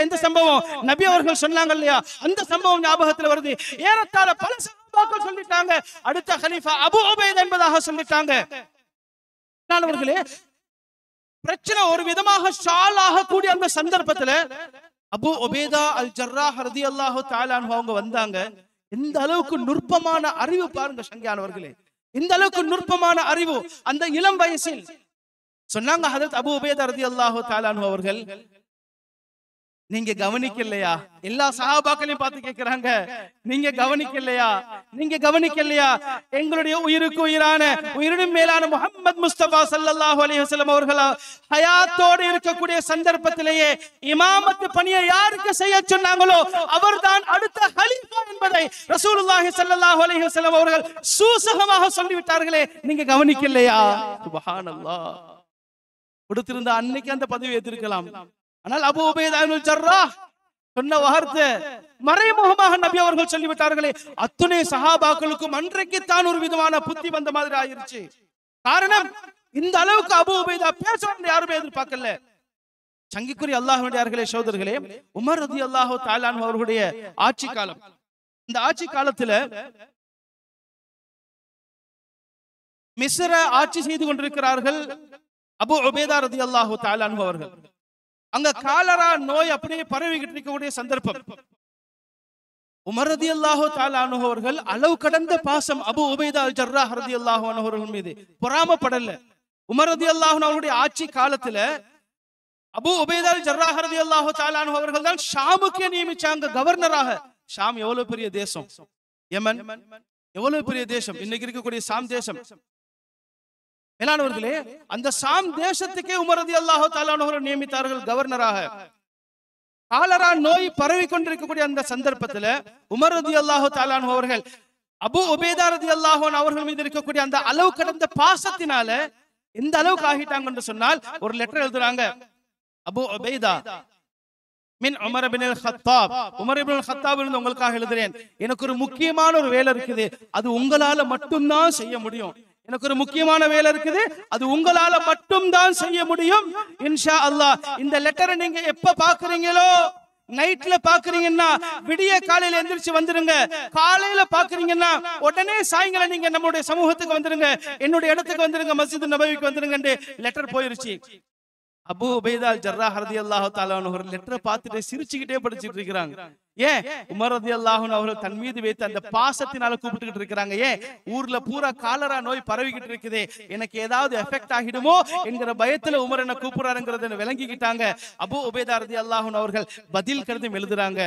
எந்த சம்பவம்? நபி அவர்கள் சொன்னாங்க இல்லையா, அந்த சம்பவம் ஞாபகத்துல வருது. ஏறத்தாழ பல சஹாபாக்கள் சொல்லிட்டாங்க, அடுத்த கலீஃபா அபு உபைதா என்பதாக சொல்லிட்டாங்க. அவர்களே, பிரச்சனை ஒரு விதமாக ஷால் ஆகக்கூடிய அந்த சந்தர்ப்பத்துல அபு உபைதா அல் ஜர்ராஹ் ரலியல்லாஹு தஆலா அன்ஹு அவங்க வந்தாங்க. இந்த அளவுக்கு நுட்பமான அறிவு பாருங்க சங்கியானவர்களே, இந்த அளவுக்கு நுட்பமான அறிவு அந்த இளம் வயசில். சொன்னாங்க ஹஜரத் அபு உபைதா ரலியல்லாஹு தஆலா அன்ஹு அவர்கள், நீங்க கவனிக்கலையா? எல்லா சஹாபாக்களையும் பார்த்து கேட்கிறாங்க, நீங்க கவனிக்கலையா, நீங்க கவனிக்கலையா? எங்களுடைய உயிருக்கு உயிரான, உயிரினும் மேலான முஹம்மது முஸ்தபா ஸல்லல்லாஹு அலைஹி வஸல்லம் அவர்கள் ஹயாத்தோடு இருக்கக்கூடிய சந்தர்ப்பத்திலேயே இமாமத்து பணியை யாருக்கு செய்ய சொன்னாங்களோ அவர்தான் அடுத்த கலீஃபா என்பதை ரசூலுல்லாஹி ஸல்லல்லாஹு அலைஹி வஸல்லம் அவர்கள் சூசகமாக சொல்லிவிட்டார்களே, நீங்க கவனிக்கலையா? சுப்ஹானல்லாஹ். கொடுத்திருந்த அன்னைக்கு அந்த பதவி ஏற்றிருக்கலாம். ஆனால் அபு உபைதா அல் ஜர்ராஹ் சொன்ன வார்த்தை மறைமுகமாக நபி அவர்கள் சொல்லிவிட்டார்களே, அத்துணை சஹாபாக்களுக்கும் அன்றைக்குத்தான் ஒரு விதமான புத்தி வந்த மாதிரி ஆயிருச்சு. காரணம், இந்த அளவுக்கு அபு உபைதா பேசணும் யாருமே எதிர்பார்க்கல. சங்கிக்குரிய அல்லாஹ்வுடைய சகோதரர்களே, உமர் ரலியல்லாஹு தஆலா அன்ஹு அவர்களுடைய ஆட்சி காலம். இந்த ஆட்சி காலத்துல மிஸ்ர ஆட்சி செய்து கொண்டிருக்கிறார்கள் அபு உபைதா ரலியல்லாஹு தஆலா அன்ஹு அவர்கள். அங்க காலரா நோய் அப்படியே பரவிக்கிட்டு இருக்கக்கூடிய சந்தர்ப்பம். உமர் ரலியல்லாஹு தஆலா அன்ஹு அவர்கள் அளவு கடந்த பாசம் அபு உபைதா அல் ஜர்ராஹ் ரலியல்லாஹு அன்ஹு அவர்கள் மீது பொறாமப்படல. உமர் ரலியல்லாஹு அன்ஹு அவருடைய ஆட்சி காலத்துல அபு உபைதா அல் ஜர்ராஹ் ரலியல்லாஹு தஆலா அன்ஹு அவர்கள் தான் ஷாமுக்கே நியமிச்சாங்க கவர்னராக. ஷாம் எவ்வளவு பெரிய தேசம், யமன் எவ்வளவு பெரிய தேசம், இன்னைக்கு இருக்கக்கூடிய சாம் தேசம். மேலானவர்களே, அந்த சாம் தேசத்துக்கே உமர் ரலியல்லாஹு தஆலா அன்ஹு அவர்கள் நியமித்தார்கள் கவர்னராக. காலரா நோய் பரவி கொண்டிருக்கக்கூடிய அந்த சந்தர்ப்பத்துல உமர் ரலியல்லாஹு தஆலா அன்ஹு அவர்கள் அபு உபைதா ரலியல்லாஹு அன்ஹு அவர்கள் மீது இருக்கக்கூடிய அந்த அளவு கடந்த பாசத்தினால எந்த அளவுக்கு ஆகிட்டாங்க என்று சொன்னால், ஒரு லெட்டர் எழுதுறாங்க, அபு உபைதா மின் Umar ibn Khattab, Umar ibn Khattab இருந்து உங்களுக்காக எழுதுறேன். எனக்கு ஒரு முக்கியமான ஒரு வேலை இருக்குது, அது உங்களால மட்டும்தான் செய்ய முடியும். எனக்கு ஒரு முக்கியமான வேலை இருக்குது, அது உங்களால மட்டும்தான் செய்ய முடியும். இன்ஷா அல்லாஹ் இந்த லெட்டரை நீங்க எப்ப பாக்குறீங்களோ, நைட்ல பாக்குறீங்கன்னா விடிய காலையில எந்திரிச்சு வந்துருங்க, காலையில பாக்குறீங்கன்னா உடனே சாயங்காலம் நீங்க நம்மளுடைய சமூகத்துக்கு வந்துருங்க, என்னுடைய இடத்துக்கு வந்துருங்க, மஸ்ஜித் நபவிக்கு வந்துருங்க. லெட்டர் போயிருச்சு. அபு உபைதா அல் ஜர்ராஹ் ரலியல்லாஹு தஆலா அன்ஹு ஒரு லெட்டரை பார்த்துட்டு சிரிச்சுக்கிட்டே படிச்சிட்டு இருக்காங்க. ஏன் உமர் ரலியல்லாஹு அன்ஹு அவர்கள் தன் மீது வைத்து அந்த பாசத்தினால கூப்பிட்டுக்கிட்டு இருக்கிறாங்க. ஏன் ஊர்ல பூரா காலரா நோய் பரவிக்கிட்டு இருக்குது, எனக்கு ஏதாவது எஃபெக்ட் ஆகிடுமோ என்கிற பயத்துல உமர் என்ன கூப்பிடுறாருங்கிறத விளங்கிக்கிட்டாங்க. அபூ உபைதா ரலியல்லாஹு அன்ஹு அவர்கள் பதில் கருதும் எழுதுறாங்க,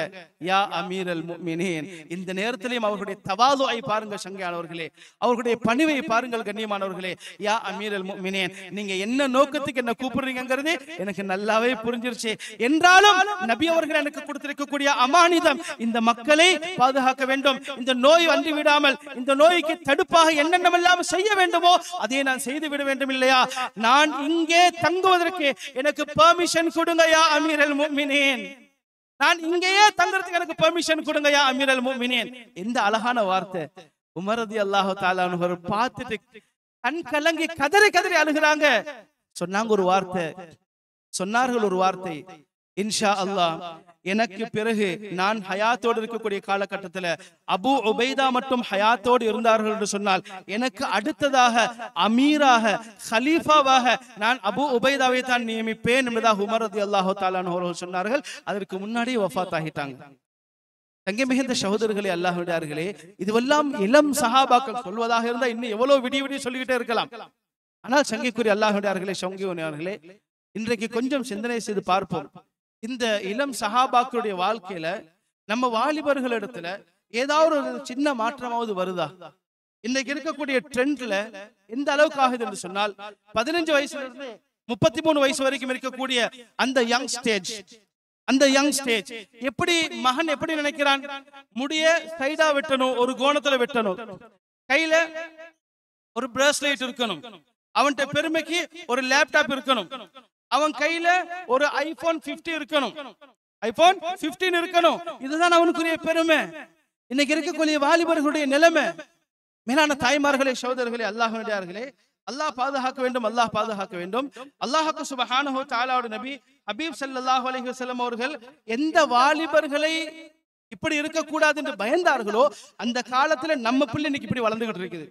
யா அமீரல் முஃமினீன். இந்த நேரத்திலையும் அவர்களுடைய தவாதுஐ பாருங்க சங்கையானவர்களே, அவர்களுடைய பணிவை பாருங்கள் கண்ணியமானவர்களே. யா அமீரல் முஃமினீன், நீங்க என்ன நோக்கத்துக்கு என்ன கூப்பிடுறீங்கிறது எனக்கு நல்லாவே புரிஞ்சிருச்சு. என்றாலும் நபி அவர்கள் எனக்கு கொடுத்திருக்கக்கூடிய அமானிதம் இந்த மக்களை பாதுகாக்க வேண்டும். இந்த நோய் வந்து விடாமல் இந்த நோய்க்கு தடுப்பாக என்னென்னமெல்லாம் செய்ய வேண்டுமோ அதை நான் செய்து விட வேண்டும் இல்லையா? நான் இங்கே தங்குவதற்கு எனக்கு பெர்மிஷன் கொடுங்க யா அமீரல் முஃமினீன். நான் இங்கேயே தங்குறதுக்கு எனக்கு பெர்மிஷன் கொடுங்க யா அமீரல் முஃமினீன். எந்த அழகான வார்த்தை. உமர் ரலியல்லாஹு தஆலா அன்ஹு பார்த்துட்டு கண் கலங்கி கதறி கதறி அழுகிறாங்க. சொன்னாங்க ஒரு வார்த்தை, சொன்னார்கள் ஒரு வார்த்தை, இன்ஷா அல்லாஹ் எனக்கு பிறகு நான் ஹயாத்தோடு இருக்கக்கூடிய காலகட்டத்தில் அபூ உபைதா மட்டும் ஹயாத்தோடு இருந்தார்கள் என்று சொன்னால் எனக்கு அடுத்ததாக அமீராக ஹலீஃபாவாக நான் அபூ உபைதாவை தான் நியமிப்பேன் என்பதாக உமர் ரலியல்லாஹு தஆலா அன்ஹு அவர்கள் சொன்னார்கள். அதற்கு முன்னாடி வஃபாத் ஆகிட்டாங்க. தங்கை மிகுந்த சகோதரர்களே, அல்லாஹ்விடார்களே, இதுவெல்லாம் இளம் சஹாபாக்கள் சொல்வதாக இருந்தால் இன்னும் எவ்வளவு விடிய விடிய சொல்லிக்கிட்டே இருக்கலாம். ஆனால் சங்கைக்குரிய அல்லாஹ்விடார்களே, சங்கீவனர்களே, இன்றைக்கு கொஞ்சம் சிந்தனை செய்து பார்ப்போம். இந்த இளம் சஹாபாக்களுடைய வாழ்க்கையில நம்ம வாலிபர்களிடத்துல ஏதாவது ஒரு சின்ன மாற்றமாவது வருதா? இன்னைக்கு இருக்கக்கூடிய ட்ரெண்ட்ல எந்த அளவுக்கு ஆகுது என்று சொன்னால் 15 வயசுல இருந்து 33 வயசு வரைக்கும் இருக்கக்கூடிய அந்த யங் ஸ்டேஜ் எப்படி மகன் எப்படி நினைக்கிறான்? முடிய சைடா வெட்டணும், ஒரு கோணத்துல வெட்டணும், கையில ஒரு பிரேஸ்லெட் இருக்கணும், அவன்கிட்ட பெருமைக்கு ஒரு லேப்டாப் இருக்கணும், அவன் கையில ஒரு ஐபோன் 50 இருக்கணும், ஐபோன் 15 இருக்கணும். இதுதான் அவனுக்குரிய பெருமை. இன்னைக்கு இருக்கக்கூடிய வாலிபர்களுடைய நிலைமை. மேலான தாய்மார்களே, சகோதரர்களே, அல்லாஹ்விடார்களே, அல்லாஹ் பாதுகாக்க வேண்டும், அல்லாஹ் பாதுகாக்க வேண்டும். அல்லாஹ்வுக்கு சுப்ஹானஹு வ தஆலாவுடைய நபி ஹபீப் ஸல்லல்லாஹு அலைஹி வஸல்லம் அவர்கள் எந்த வாலிபர்களை இப்படி இருக்கக்கூடாது என்று பயந்தார்களோ அந்த காலத்துல நம்ம பிள்ளை இன்னைக்கு இப்படி வளர்ந்துகிட்டு இருக்குது.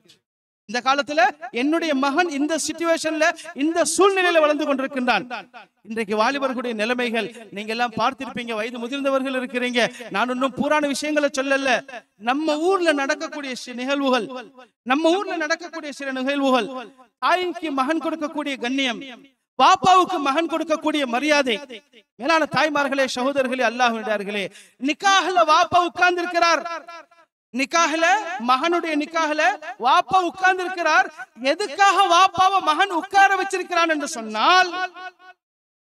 இந்த காலத்துல என்னுடைய மகன் இந்த சிச்சுவேஷன்ல இந்த சூழ்நிலையில வளர்ந்து கொண்டிருக்கின்றான். இன்றைக்கு வாலிபர்களுடைய நிலைமைகள் நீங்க எல்லாம் பார்த்திருப்பீங்க, வயது முதிர்ந்தவர்கள் இருக்கிறீங்க. நான் இன்னும் புராண விஷயங்களை சொல்லல. நம்ம ஊர்ல நடக்கக்கூடிய நிகழ்வுகள், நம்ம ஊர்ல நடக்கக்கூடிய சில நிகழ்வுகள், தாய்க்கு மகன் கொடுக்கக்கூடிய கண்ணியம், பாப்பாவுக்கு மகன் கொடுக்கக்கூடிய மரியாதை. மேலான தாய்மார்களே, சகோதரர்களே, அல்லாஹ்விடார்களே, நிக்காஹ்ல வாப்பா உட்கார்ந்து இருக்கிறார். நிக்காஹ்ல மகனுடைய நிக்காஹ்ல வாப்பா உட்கார்ந்து இருக்கிறார். எதுக்காக வாப்பாவை மகன் உட்கார வச்சிருக்கிறான் என்று சொன்னால்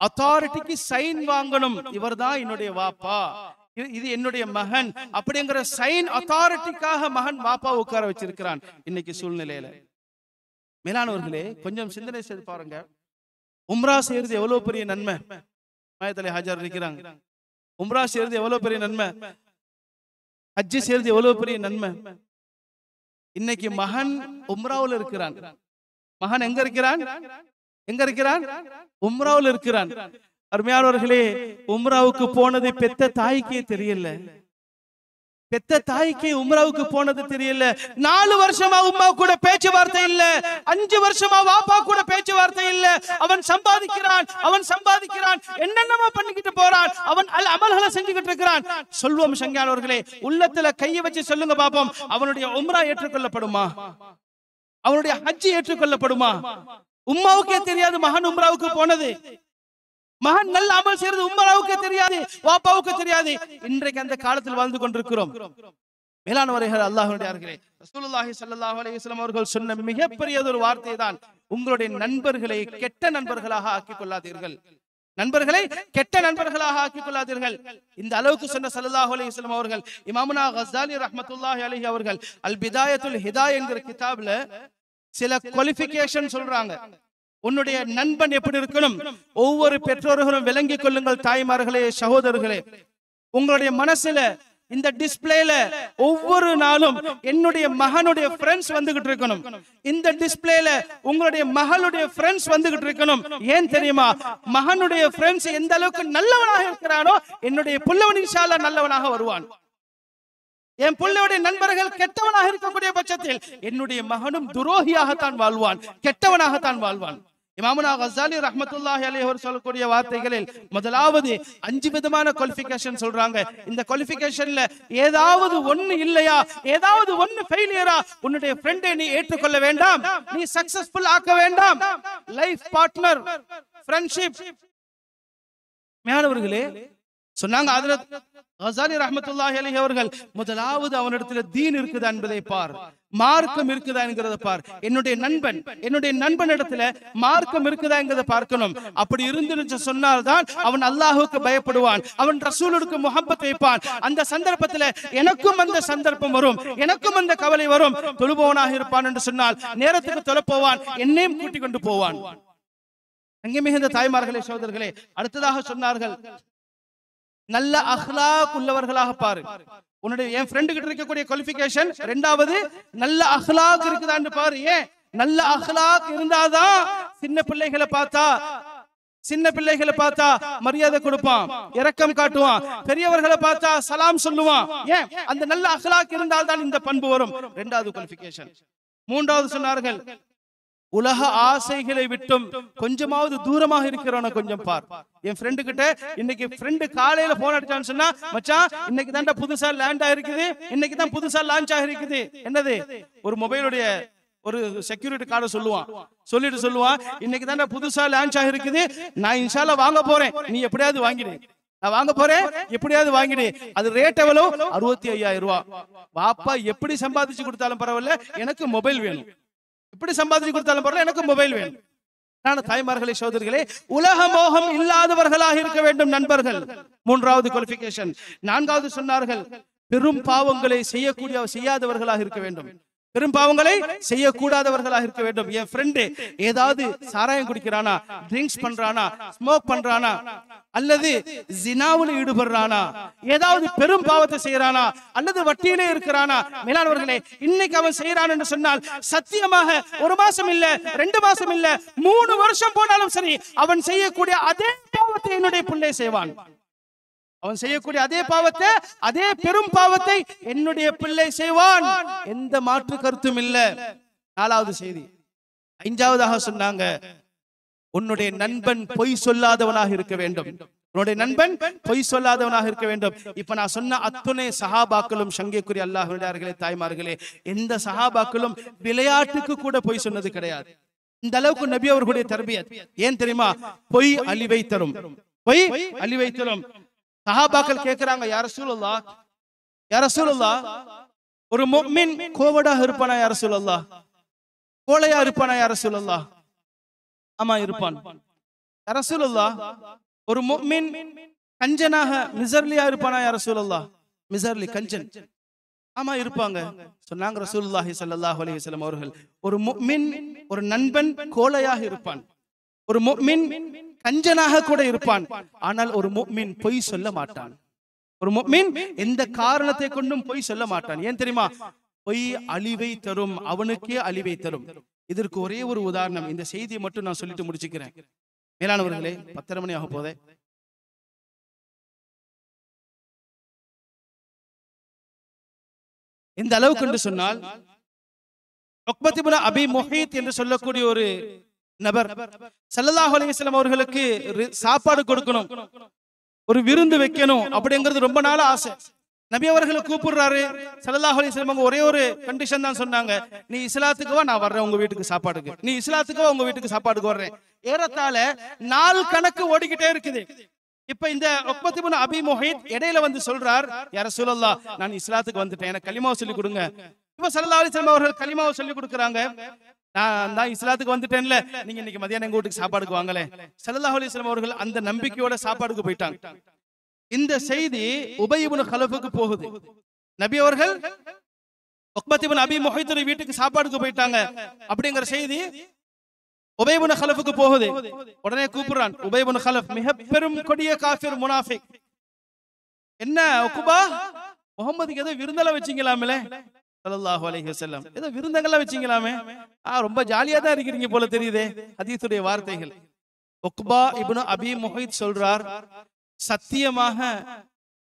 அத்தாரிட்டிக்கு சைன் வாங்கணும். இவர்தான் என்னுடைய வாப்பா, இது என்னுடைய மகன் அப்படிங்கிற சைன் அத்தாரிட்டிக்காக மகன் வாப்பா உட்கார வச்சிருக்கிறான். இன்னைக்கு சூழ்நிலையில மேலானவர்களே, கொஞ்சம் சிந்தனை செய்து பாருங்க. உம்ரா செய்யறது எவ்வளவு பெரிய நன்மை. மாயத்தலை ஹாஜர் இருக்கிறாங்க. உம்ரா செய்யறது எவ்வளவு பெரிய நன்மை, ஹஜ்ஜி செய்யறது எவ்வளவு பெரிய நன்மை. இன்னைக்கு மகன் உம்ராவுல இருக்கிறான். மகன் எங்க இருக்கிறான்? உம்ராவுல இருக்கிறான். அருமையானவர்களே, உம்ராவுக்கு போனது பெத்த தாய்க்கே தெரியல. பெத்த தாய்க்கு உம்ராவுக்கு போனது தெரியல. 4 வருஷமா உம்மா கூட பேச்சுவார்த்தை இல்ல, 5 வருஷமா வாப்பா கூட பேச்சுவார்த்தை இல்ல. அவன் சம்பாதிக்கிறான், என்னென்னமோ பண்ணிக்கிட்டு போறான், அவன் அமல்களை செஞ்சுக்கிட்டு இருக்கிறான். சொல்வோம் சங்கையானவர்களே, உள்ளத்துல கையை வச்சு சொல்லுங்க பாப்போம், அவனுடைய உம்ரா ஏற்றுக்கொள்ளப்படுமா? அவனுடைய ஹஜ்ஜி ஏற்றுக்கொள்ளப்படுமா? உம்மாவுக்கே தெரியாது மகன் உம்ராவுக்கு போனது. மகன் நல்ல அமல் செய்யறது உம்ராவுக்கு தெரியாது, வாப்பாவுக்கு தெரியாது. இன்றைக்கு அந்த காலத்தில் வாழ்ந்து கொண்டிருக்கிறோம். மேலானவர்கள், அல்லாஹ்விடார்களே, ரசூலுல்லாஹி ஸல்லல்லாஹு அலைஹி வஸல்லம் அவர்கள் சொன்ன மிகப்பெரிய ஒரு வார்த்தை தான், உங்களுடைய நண்பர்களை கெட்ட நண்பர்களாக ஆக்கிக் கொள்ளாதீர்கள். நண்பர்களை கெட்ட நண்பர்களாக ஆக்கிக் கொள்ளாதீர்கள். இந்த அளவுக்கு சொன்ன ஸல்லல்லாஹு அலைஹி வஸல்லம் அவர்கள் இமாமுனா கஸாலி ரஹ்மத்துல்லாஹி அலைஹி அவர்கள் அல் பிதாயத்துல் ஹிதாயா என்கிற கிதாப்ல சில குவாலிஃபிகேஷன் சொல்றாங்க. உன்னுடைய நண்பன் எப்படி இருக்கணும்? ஒவ்வொரு பெற்றோர்களும் விளங்கிக் கொள்ளுங்கள் தாய்மார்களே, சகோதரர்களே. உங்களுடைய மனசுல இந்த டிஸ்பிளேல ஒவ்வொரு நாளும் என்னுடைய மகனுடைய ஃப்ரெண்ட்ஸ் வந்துகிட்டு இருக்கணும். இந்த டிஸ்பிளேல உங்களுடைய மகளுடைய ஃப்ரெண்ட்ஸ் வந்துகிட்டு இருக்கணும். ஏன் தெரியுமா? மகனுடைய ஃப்ரெண்ட்ஸ் எந்த அளவுக்கு நல்லவனாக இருக்கிறானோ என்னுடைய புள்ளவன் இன்ஷா அல்லாஹ் நல்லவனாக வருவான். என் பிள்ளையுடைய நண்பர்கள் கெட்டவனாக இருக்கக்கூடிய பட்சத்தில் என்னுடைய மகனும் துரோகியாகத்தான் வாழ்வான், கெட்டவனாகத்தான் வாழ்வான். இமாமுனா கஸாலி ரஹ்மத்துல்லாஹி அலைஹி அவர் சொல்லக்கூடிய வார்த்தைகளில் முதலாவது 5 விதமான குவாலிஃபிகேஷன் சொல்றாங்க. இந்த குவாலிஃபிகேஷன்ல ஏதாவது ஒன்னு இல்லையா, ஏதாவது ஒன்னு ஃபெயிலியரா, உன்னுடைய ஃப்ரெண்டை நீ ஏற்றுக்கொள்ள வேண்டாம், நீ சக்சஸ்ஃபுல் ஆக்க வேண்டாம். Life partner, friendship. மேலானவர்களே சொன்னாங்க ஹஜ்ரத் கஸாலி ரஹ்மத்துல்லாஹி அலைஹி அவர்கள், முதலாவது அவனிடத்துல தீன் இருக்குதா என்பதை பார், மார்க்கம் இருக்குதா என்கிறத பார். என்னுடைய நண்பனிடத்துல மார்க்கம் இருக்குதா என்கிறத பார்க்கணும். அப்படி இருந்துச்சு சொன்னால்தான் அவன் அல்லாஹ்வுக்கு பயப்படுவான், அவன் ரசூலுக்கு முஹப்பத் வைப்பான். அந்த சந்தர்ப்பத்துல எனக்கும் அந்த சந்தர்ப்பம் வரும், எனக்கும் அந்த கவலை வரும். தொழுபவனாக இருப்பான் என்று சொன்னால் நேரத்துக்கு தொலைப்போவான், என்னையும் கூட்டிக் கொண்டு போவான். அங்கே மிகுந்த தாய்மார்களே சகோதரர்களே, அடுத்ததாக சொன்னார்கள், நல்ல அஹ்லாக் உள்ளவர்களாக பாரு. உன்னுடைய என் ஃப்ரெண்டு கிட்ட இருக்கக்கூடிய குவாலிஃபிகேஷன் இரண்டாவது, நல்ல அஹ்லாக் இருக்குதான்னு பாரு. ஏன் நல்ல அஹ்லாக் இருந்தாதான் சின்ன பிள்ளைகளை பார்த்தா மரியாதை கொடுப்பான், இரக்கம் காட்டுவான். பெரியவர்களை பார்த்தா சலாம் சொல்லுவான். ஏன் அந்த நல்ல அஹ்லாக் இருந்தால்தான் இந்த பண்பு வரும். இரண்டாவது குவாலிஃபிகேஷன். மூன்றாவது சொன்னார்கள், உலக ஆசைகளை விட்டும் கொஞ்சமாவது தூரமாக இருக்கிறவன கொஞ்சம் பார். என் ஃப்ரெண்டு கிட்ட இன்னைக்கு ஃப்ரெண்டு காலையில போன் அடிச்சான்னு சொன்னா, மச்சான் இன்னைக்கு தான்டா புதுசா லேண்ட் ஆயிருக்குது, இன்னைக்கு தான் புதுசா லான்ச் ஆகிருக்குது. என்னது, ஒரு மொபைலுடைய ஒரு செக்யூரிட்டி கார்டு சொல்லுவான், இன்னைக்கு தான்டா புதுசா லான்ச் ஆகிருக்குது, நான் இன்ஷால்லா வாங்க போறேன், நீ எப்படியாவது வாங்கிடு. நான் வாங்க போறேன், எப்படியாவது வாங்கிடு. அது ரேட் எவ்வளவு? 65,000 ரூபாய். வாப்பா எப்படி சம்பாதிச்சு கொடுத்தாலும் பரவாயில்ல, எனக்கு மொபைல் வேணும். இப்படி சம்பாதிச்சு கொடுத்தாலும் பரவாயில்ல, எனக்கு மொபைல் வேணும். தாய்மார்களே சகோதரிகளே, உலக மோகம் இல்லாதவர்களாக இருக்க வேண்டும் நண்பர்கள். மூன்றாவது குவாலிஃபிகேஷன். நான்காவது சொன்னார்கள், பெரும் பாவங்களை செய்யாதவர்களாக இருக்க வேண்டும். பெரும் பாவங்களை செய்யக்கூடாதவர்களாக இருக்க வேண்டும். என் ஃப்ரெண்டு ஏதாவது சாராயம் குடிக்கிறானா, ட்ரிங்க்ஸ் பண்றானா, ஸ்மோக் பண்றானா, அல்லது ஜினாவில் ஈடுபடுறானா, ஏதாவது பெரும் பாவத்தை செய்யறானா, அல்லது வட்டியிலே இருக்கிறானா, மேலானவர்களே இன்னைக்கு அவன் செய்யறான் என்று சொன்னால் சத்தியமாக 1 மாசம் இல்ல, 2 மாசம் இல்ல, 3 வருஷம் போனாலும் சரி, அவன் செய்யக்கூடிய அதே பாவத்தை என்னுடைய பிள்ளை செய்வான். அவன் செய்யக்கூடிய அதே பாவத்தை, அதே பெரும் பாவத்தை என்னுடைய பிள்ளை செய்வான். எந்த மாற்று கருத்தும் இல்ல. நாலாவது செய்தி. ஐந்தாவதாக சொன்னாங்க, உன்னுடைய நண்பன் பொய் சொல்லாதவனாக இருக்க வேண்டும். உன்னுடைய நண்பன் பொய் சொல்லாதவனாக இருக்க வேண்டும். இப்ப நான் சொன்ன அத்துணை சஹாபாக்களும், சங்கைக்குரிய அல்லாஹ்வினர்களே, தாய்மார்களே, எந்த சஹாபாக்களும் விளையாட்டுக்கு கூட பொய் சொன்னது கிடையாது. இந்த அளவுக்கு நபி அவர்களுடைய தர்பியத். ஏன் தெரியுமா? பொய் அழிவை தரும். பொய் அழிவை தரும். சஹாபாக்கள் கேக்குறாங்க, யா ரசூலுல்லாஹ், ஒரு முஃமின் கோவடாக இருப்பானா யா ரசூலுல்லாஹ்? கோழையா இருப்பானா யா ரசூலுல்லாஹ்? ஆமா இருப்பான். யா ரசூலுல்லாஹ், ஒரு முஃமின் கஞ்சனாக மிசர்லியா இருப்பானா யா ரசூலுல்லாஹ்? மிசர்லி, கஞ்சன். ஆமா இருப்பாங்க. சொன்னாங்க ரசூலுல்லாஹி ஸல்லல்லாஹு அலைஹி வஸல்லம் அவர்கள், ஒரு முஃமின், ஒரு நண்பன் கோழையாக இருப்பான், ஒரு முஃமின் கஞ்சனாக கூட இருப்பான், ஆனால் ஒரு முஃமின் பொய் சொல்ல மாட்டான். ஒரு முஃமின் எந்த காரணத்தை கொண்டும் பொய் சொல்ல மாட்டான். ஏன் தெரியுமா? பொய் அழிவை தரும், அவனுக்கே அழிவை தரும். இதற்கு ஒரே ஒரு உதாரணம், இந்த செய்தியை மட்டும் நான் சொல்லிட்டு முடிச்சுக்கிறேன். மேலானவர்களே, 10:30 மணி ஆக போதே. இந்த அளவுக்கு என்று சொன்னால், உக்பத் இப்னு அபி முஹைத் என்று சொல்லக்கூடிய ஒரு நபர் ஸல்லல்லாஹு அலைஹி வஸல்லம் அவர்களுக்கு சாப்பாடு கொடுக்கணும், ஒரு விருந்து வைக்கணும் அப்படிங்கிறது ரொம்ப நாள் ஆசை. நபி அவர்களை கூப்பிடுறாரு. ஸல்லல்லாஹு அலைஹி வஸல்லம் ஒரே ஒரு கண்டிஷன் தான் சொன்னாங்க, நீ இஸ்லாத்துக்கு வா, நான் வர்றேன் உங்க வீட்டுக்கு சாப்பாடுக்கு. நீ இஸ்லாத்துக்கு வா, உங்க வீட்டுக்கு சாப்பாடுக்கு வர்றேன். ஏறத்தாழ நாள் கணக்கு ஓடிக்கிட்டே இருக்குது. இப்ப இந்த உக்பத் இப்னு அபி முஹைத் இடையில வந்து சொல்றார், யா ரசூலல்லாஹ், நான் இஸ்லாத்துக்கு வந்துட்டேன், எனக்கு கலிமாவை சொல்லி கொடுங்க. இப்ப ஸல்லல்லாஹு அலைஹி வஸல்லம் அவர்கள் கலிமாவை சொல்லி கொடுக்குறாங்க. நான் இஸ்லாத்துக்கு வந்துட்டேன்ல, நீங்க இன்னைக்கு மதியானம் எங்க வீட்டுக்கு சாப்பாடுக்கு வாங்கல. ஸல்லல்லாஹு அலைஹி வஸல்லம் அவர்கள் அந்த நம்பிக்கையோட சாப்பாடுக்கு போயிட்டாங்க. இந்த செய்தி உபை இப்னு கலஃபுக்கு போகுது. நபி அவர்கள் உக்பத் இப்னு அபி முஹைத் வீட்டுக்கு சாப்பாடுக்கு போயிட்டாங்க அப்படிங்கிற செய்தி உபை இப்னு கலஃபுக்கு போகுது. உடனே கூப்பிடுறான். உபை இப்னு கலஃப் மிக பெரும் கொடிய காஃபிர், முனாஃபிக். என்ன உக்பா, முஹம்மதுக்கு ஏதோ விருந்தெல்லாம் வச்சீங்களாமே ஸல்லல்லாஹு அலைஹி வஸல்லம், ஏதோ விருந்தங்கள்லாம் வச்சீங்களாமே, ரொம்ப ஜாலியா தான் இருக்கிறீங்க போல தெரியுதே. ஹதீஸுடைய வார்த்தைகள். உக்பா இப்னு அபி முஹைத் சொல்றார், சத்தியமாக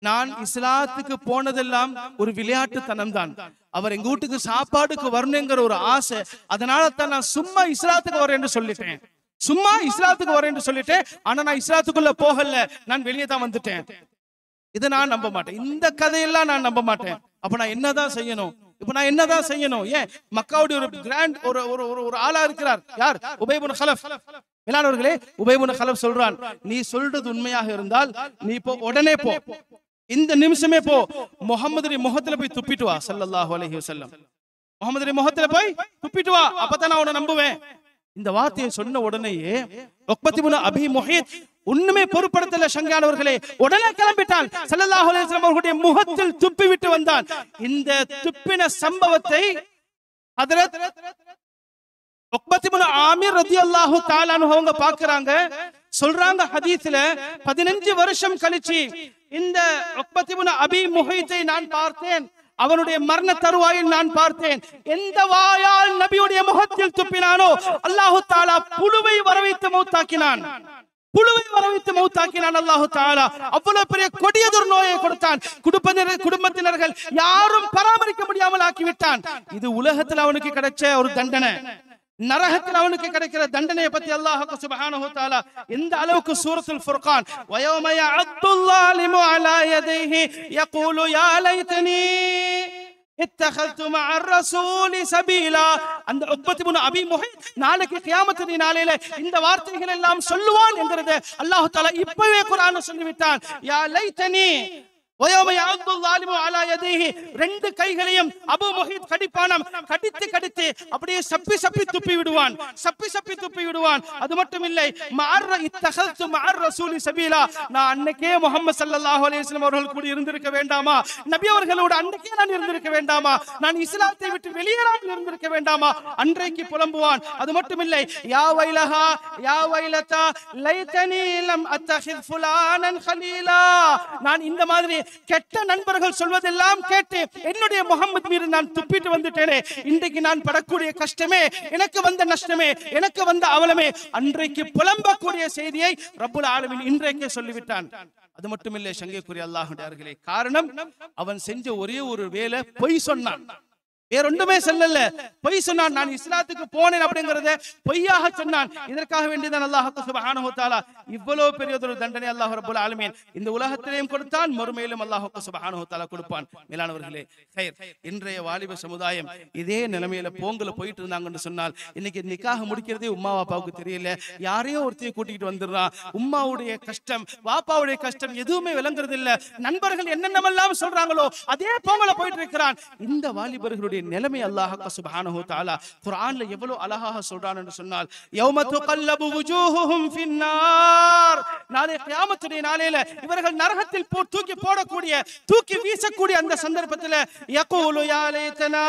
நான் இஸ்லாத்துக்கு போனதெல்லாம் ஒரு விளையாட்டுத்தனம் தான். அவர் எங்க வீட்டுக்கு சாப்பாடுக்கு வரணுங்கிற ஒரு ஆசை, அதனால தான் நான் சும்மா இஸ்லாத்துக்கு வரேன் என்று சொல்லிட்டேன். சும்மா இஸ்லாத்துக்கு வரேன்னு சொல்லிட்டு, ஆனா நான் இஸ்லாத்துக்குள்ள போகல, நான் வெளியே தான் வந்துட்டேன். இதை நான் நம்ப மாட்டேன். இந்த கதையெல்லாம் நான் நம்ப மாட்டேன். அப்ப நான் என்னதான் செய்யணும்? இப்ப நான் என்னதான் செய்யணும்? ஏன் மக்காவுடைய ஒரு கிராண்ட் ஒரு ஆளா இருக்கிறார். யார்? உபை இப்னு கலஃப். மேலானவர்களே, உபை இப்னு கலஃப் சொல்றான், நீ சொல்றது உண்மையாக இருந்தால் நீ இப்போ உடனே போ, இந்த நிமிஷமே போ, முகமதுடைய முகத்துல போய் துப்பிட்டு வா ஸல்லல்லாஹு அலைஹி வஸல்லம். முகமதுடைய முகத்துல போய் துப்பிட்டு வா, அப்பதான் நான் உன்னை நம்புவேன். இந்த வார்த்தையை சொன்ன உடனேயே உக்பத் இப்னு அபீ முஹைத் ஒண்ணுமே பொறுப்படுத்தல சங்கானவர்களே, உடனே கிளம்பிட்டான். ஸல்லல்லாஹு அலைஹி வஸல்லம் அவர்களுடைய முகத்தில் துப்பி விட்டு வந்தான். இந்த துப்பின சம்பவத்தை ஹஜ்ரத் உக்பத் இப்னு ஆமிர் ரலியல்லாஹு தஆலா அன்ஹு அவங்க பார்க்கறாங்க. சொல்றாங்க ஹதீஸ்ல, 15 வருஷம் கழிச்சு இந்த உக்பத் இப்னு அபீ முஹைத்தை நான் பார்த்தேன். அவனுடைய மரண தருவாயில் நான் பார்த்தேன். எந்த வாயால் நபியுடைய முகத்தில் துப்பினானோ அல்லாஹு தஆலா புழுவை வரவைத்து மௌத்தாக்கினான். புழுவை வரவைத்து மௌத்தாக்கினான் அல்லாஹு தஆலா. அவ்வளவு பெரிய கொடியதொரு நோயை கொடுத்தான். குடும்பத்தினர்கள் யாரும் பராமரிக்க முடியாமல் ஆக்கிவிட்டான். இது உலகத்தில் அவனுக்கு கிடைச்ச ஒரு தண்டனை. நரகத்தில் அவனுக்கு கிடைக்கிற தண்டனையை பத்தி அல்லாஹ் சுப்ஹானஹு வ தஆலா எந்த அளவுக்கு சூரத்துல் ஃபுர்கான் வயௌம யஅத்துல் ஸாலிமு அலா யதைஹி யகூலு யா லைதனி இத்தகல்து மஅர் ரசூலி சபீலா. அந்த உக்பத் இப்னு அபீ முஹைத் நாளைக்கு கியாமத்தின் நாளையில இந்த வார்த்தைகள் எல்லாம் சொல்லுவான் என்கிறது அல்லாஹ் தஆலா இப்பவே குர்ஆன்ல சொல்லிவிட்டான். யா லைதனி வயௌம யஅத்துல் ஸாலிமு அலா யதைஹி, ரெண்டு கைகளையும் அபூ முஹைத் கடிப்பானாம். கடித்து கடித்து அப்படியே சப்பி சப்பி துப்பி விடுவான், சப்பி சப்பி துப்பி விடுவான். அது மட்டும் இல்லை, மஅர் இத்தகல்து மஅர் ரசூலி சபீலா, நான் அன்னைக்கே முஹம்மது ஸல்லல்லாஹு அலைஹி வஸல்லம் அவர்கள் கூட இருந்திருக்க வேண்டாமா? நபி அவர்களோடு அன்னைக்கே நான் இருந்திருக்க வேண்டாமா? நான் இஸ்லாத்தை விட்டு வெளியேறாமல் இருந்திருக்க வேண்டாமா? அன்றைக்கு புலம்புவான். அது மட்டும் இல்லை, யா வைலஹா யா வைலதா லைதனி லம் அத்தஹித் ஃபுலானன் கலீலா, நான் இந்த மாதிரி கெட்ட நண்பர்கள் சொல்வதெல்லாம் கேட்டு என்னுடைய முகமது மீது நான் துப்பிட்டு வந்துட்டேனே. இன்றைக்கு நான் படக்கூடிய கஷ்டமே, எனக்கு வந்த நஷ்டமே, எனக்கு வந்த அவலமே, அன்றைக்கு புலம்பக்கூடிய செய்தியை ரப்புல் ஆலமீன் இன்றைக்கே சொல்லிவிட்டான். அது மட்டுமில்லை சங்கைக்குரிய அல்லாஹ்வுடைய காரணம், அவன் செஞ்ச ஒரே ஒரு வேலை, பொய் சொன்னான். வேற ஒன்றுமே சொல்லல, பொய் சொன்னான். நான் இஸ்லாத்துக்கு போனேன் அப்படிங்கறத பொய்யாக சொன்னான். இதற்காக வேண்டியதான் அல்லாஹ் சுப்ஹானஹு வ தஆலா இவ்வளவு பெரியதொரு தண்டனை அல்லாஹ் ரப்பல் ஆலமீன் இந்த உலகத்திலேயும் கொடுத்தான், மறுமையிலும் அல்லாஹ் சுப்ஹானஹு வ தஆலா கொடுப்பான். மேலானவர்களே, கைர் இன்றைய வாலிப சமுதாயம் இதே நிலைமையில போங்கல போயிட்டு இருந்தாங்கன்னு சொன்னால், இன்னைக்கு நிக்காஹ் முடிக்கிறதே உம்மா வாப்பாவுக்கு தெரியல. யாரையோ ஒருத்தையை கூட்டிட்டு வந்துடுறான். உம்மாவுடைய கஷ்டம், வாப்பாவுடைய கஷ்டம் எதுவுமே விளங்குறது இல்ல. நண்பர்கள் என்னென்னமெல்லாம் சொல்றாங்களோ அதே போங்கல போயிட்டு இருக்கிறான். இந்த வாலிபர்களுடைய நிலைமை அல்லாஹ் சுப்ஹானஹு வ தஆலா குர்ஆன்ல எவ்வளவு அழகாக சொல்றான் என்று சொன்னால், யௌம துகல்லபு வுஜூஹுஹும் ஃபின்னார், நாளை கியாமத்துடைய நாளையில இவர்கள் நரகத்தில் தூக்கி போடக்கூடிய, தூக்கி வீசக்கூடிய அந்த சந்தர்ப்பத்தில் யகூலு யா லைதனா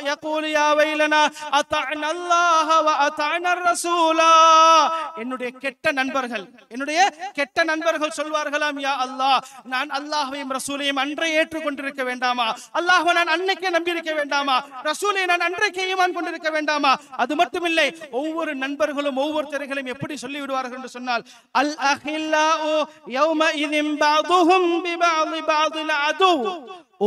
யகூலு யா வைலனா அத்தஅனா அல்லாஹ வ அத்தஅனா ரசூலா, என்னுடைய கெட்ட நண்பர்கள் சொல்வார்களாம், யா அல்லாஹ், நான் அல்லாஹ்வையும் ரசூலையும் அன்றே ஏற்றுக்கொண்டிருக்க வேண்டாமா? அல்லாஹ்வை நான் அன்னைக்கே நம்பியிருக்க வேண்டாமா? ரசூலை நான் அன்றைக்கே ஈமான் கொண்டிருக்க வேண்டாமா? அது மட்டுமில்லை, ஒவ்வொரு நண்பர்களும் ஒவ்வொருத்தர்களையும் எப்படி சொல்லி விடுவார்கள் என்று சொன்னால், அல் அஹில்லாஉ யௌம இதின் பஅதுஹும் பிபஅதி பஅதில் அது,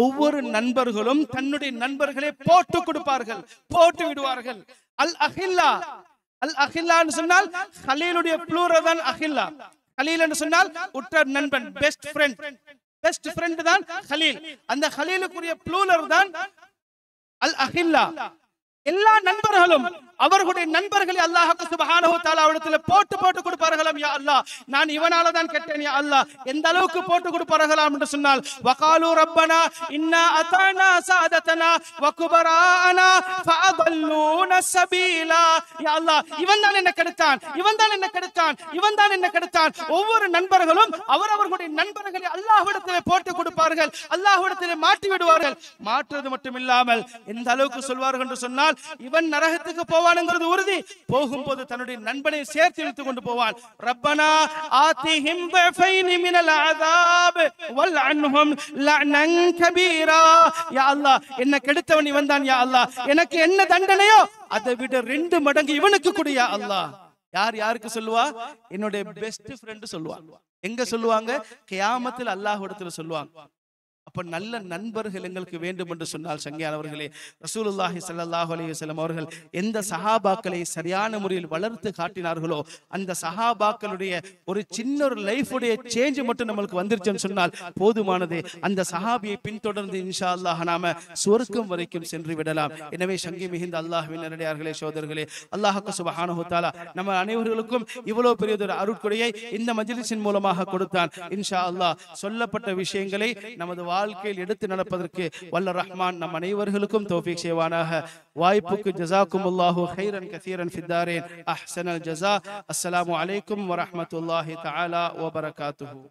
ஒவ்வொரு நண்பர்களும் தன்னுடைய நண்பர்களை போட்டு கொடுப்பார்கள், போட்டு விடுவார்கள். அல் அஹில்லா, அல் அஹில்லா என்று சொன்னால் கலீலுடைய ப்ளூரல் தான் அஹில்லா. கலீல் என்று சொன்னால் உற்ற நண்பன், பெஸ்ட் ஃப்ரெண்ட். பெஸ்ட் ஃப்ரெண்ட் தான் கலீல். அந்த கலீலுக்குரிய ப்ளூரல் தான் அல் அஹில்லா. எல்லா நண்பர்களும் அவர்களுடைய நண்பர்களை அல்லாஹ் சுப்ஹானஹு வ தஆலா அவரிடத்தில் போட்டு போட்டு கொடுப்பார்களாம். யா அல்லாஹ், நான் இவனால தான் கெட்டேன். யா அல்லாஹ், எந்த அளவுக்கு போட்டு கொடுப்பார்களாம் என்று சொன்னால், வகாலு ரப்பனா இன்னா அதானா சாததனா வ குபரானா ஃபஅதல்லூனா சபீலா. யா அல்லாஹ், இவன் தான் என்ன கெடுத்தான், இவன் தான் என்ன கெடுத்தான், இவன் தான் என்ன கெடுத்தான். ஒவ்வொரு நண்பர்களும் அவரவர்களுடைய நண்பர்களை அல்லாஹ்விடத்தில் போட்டு கொடுப்பார்கள், அல்லாஹ்விடத்தில் மாட்டி விடுவார்கள். மாற்றுவது மட்டும் இல்லாமல் எந்த அளவுக்கு சொல்வார்கள் என்று சொன்னால், இவன் நரகத்துக்கு போவானுங்கிறது உறுதி. போகும்போது தன்னுடைய நண்பனை சேர்த்து இழுத்து கொண்டு போவான். ரப்பனா ஆதிஹிம் பஃபைனி மினல் அஸாப் வல் அன்ஹும் லஅனன் கபீரா. யா அல்லாஹ், என்ன கெடுத்தவன் இவன் தான். யா அல்லாஹ், எனக்கு என்ன தண்டனையோ அதை விட 2 மடங்கு இவனுக்கு கொடு. யா அல்லாஹ். யார் யாருக்கு சொல்லுவா? என்னுடைய பெஸ்ட் ஃப்ரெண்ட் சொல்லுவாங்க. எங்க சொல்லுவாங்க? கியாமத்தில் அல்லாஹ்விடத்தில் சொல்லுவாங்க. அப்ப நல்ல நண்பர்கள் எங்களுக்கு வேண்டும் என்று சொன்னால் சங்கையானவர்களே, ரசூலுல்லாஹி ஸல்லல்லாஹு அலைஹி வஸல்லம் அவர்கள் எந்த சஹாபாக்களை சரியான முறையில் வளர்த்து காட்டினார்களோ அந்த சஹாபாக்களுடைய ஒரு சின்ன ஒரு லைஃபுடைய சேஞ்ச் மட்டும் நம்மளுக்கு வந்துருச்சுன்னு சொன்னால் போதுமானது. அந்த சஹாபியை பின்தொடர்ந்து இன்ஷா அல்லாஹ் நாம சுவர்க்கம் வரைக்கும் சென்று விடலாம். எனவே சங்கி மிகுந்த அல்லாஹ்வின் நல்லடியார்களே, சகோதரர்களே, அல்லாஹ் சுப்ஹானஹு வ தஆலா நம்ம அனைவர்களுக்கும் இவ்வளவு பெரியதொரு அருட்கொடையை இந்த மஜ்லிஸின் மூலமாக கொடுத்தான். இன்ஷா அல்லாஹ் சொல்லப்பட்ட விஷயங்களை நமது வாழ்க்கையில் எடுத்து நடப்பதற்கு வல்ல ரஹ்மான் நம் அனைவர்களுக்கும் தௌஃபீக் செய்வானாக. வாய்ப்புக்கு ஜஸாக்குமுல்லாஹு கைரன் கஸீரன் ஃபித்தாரீன் அஹ்ஸனல் ஜஸா. அஸ்ஸலாமு அலைக்கும் வ ரஹ்மத்துல்லாஹி தஆலா வ பரகாத்துஹு.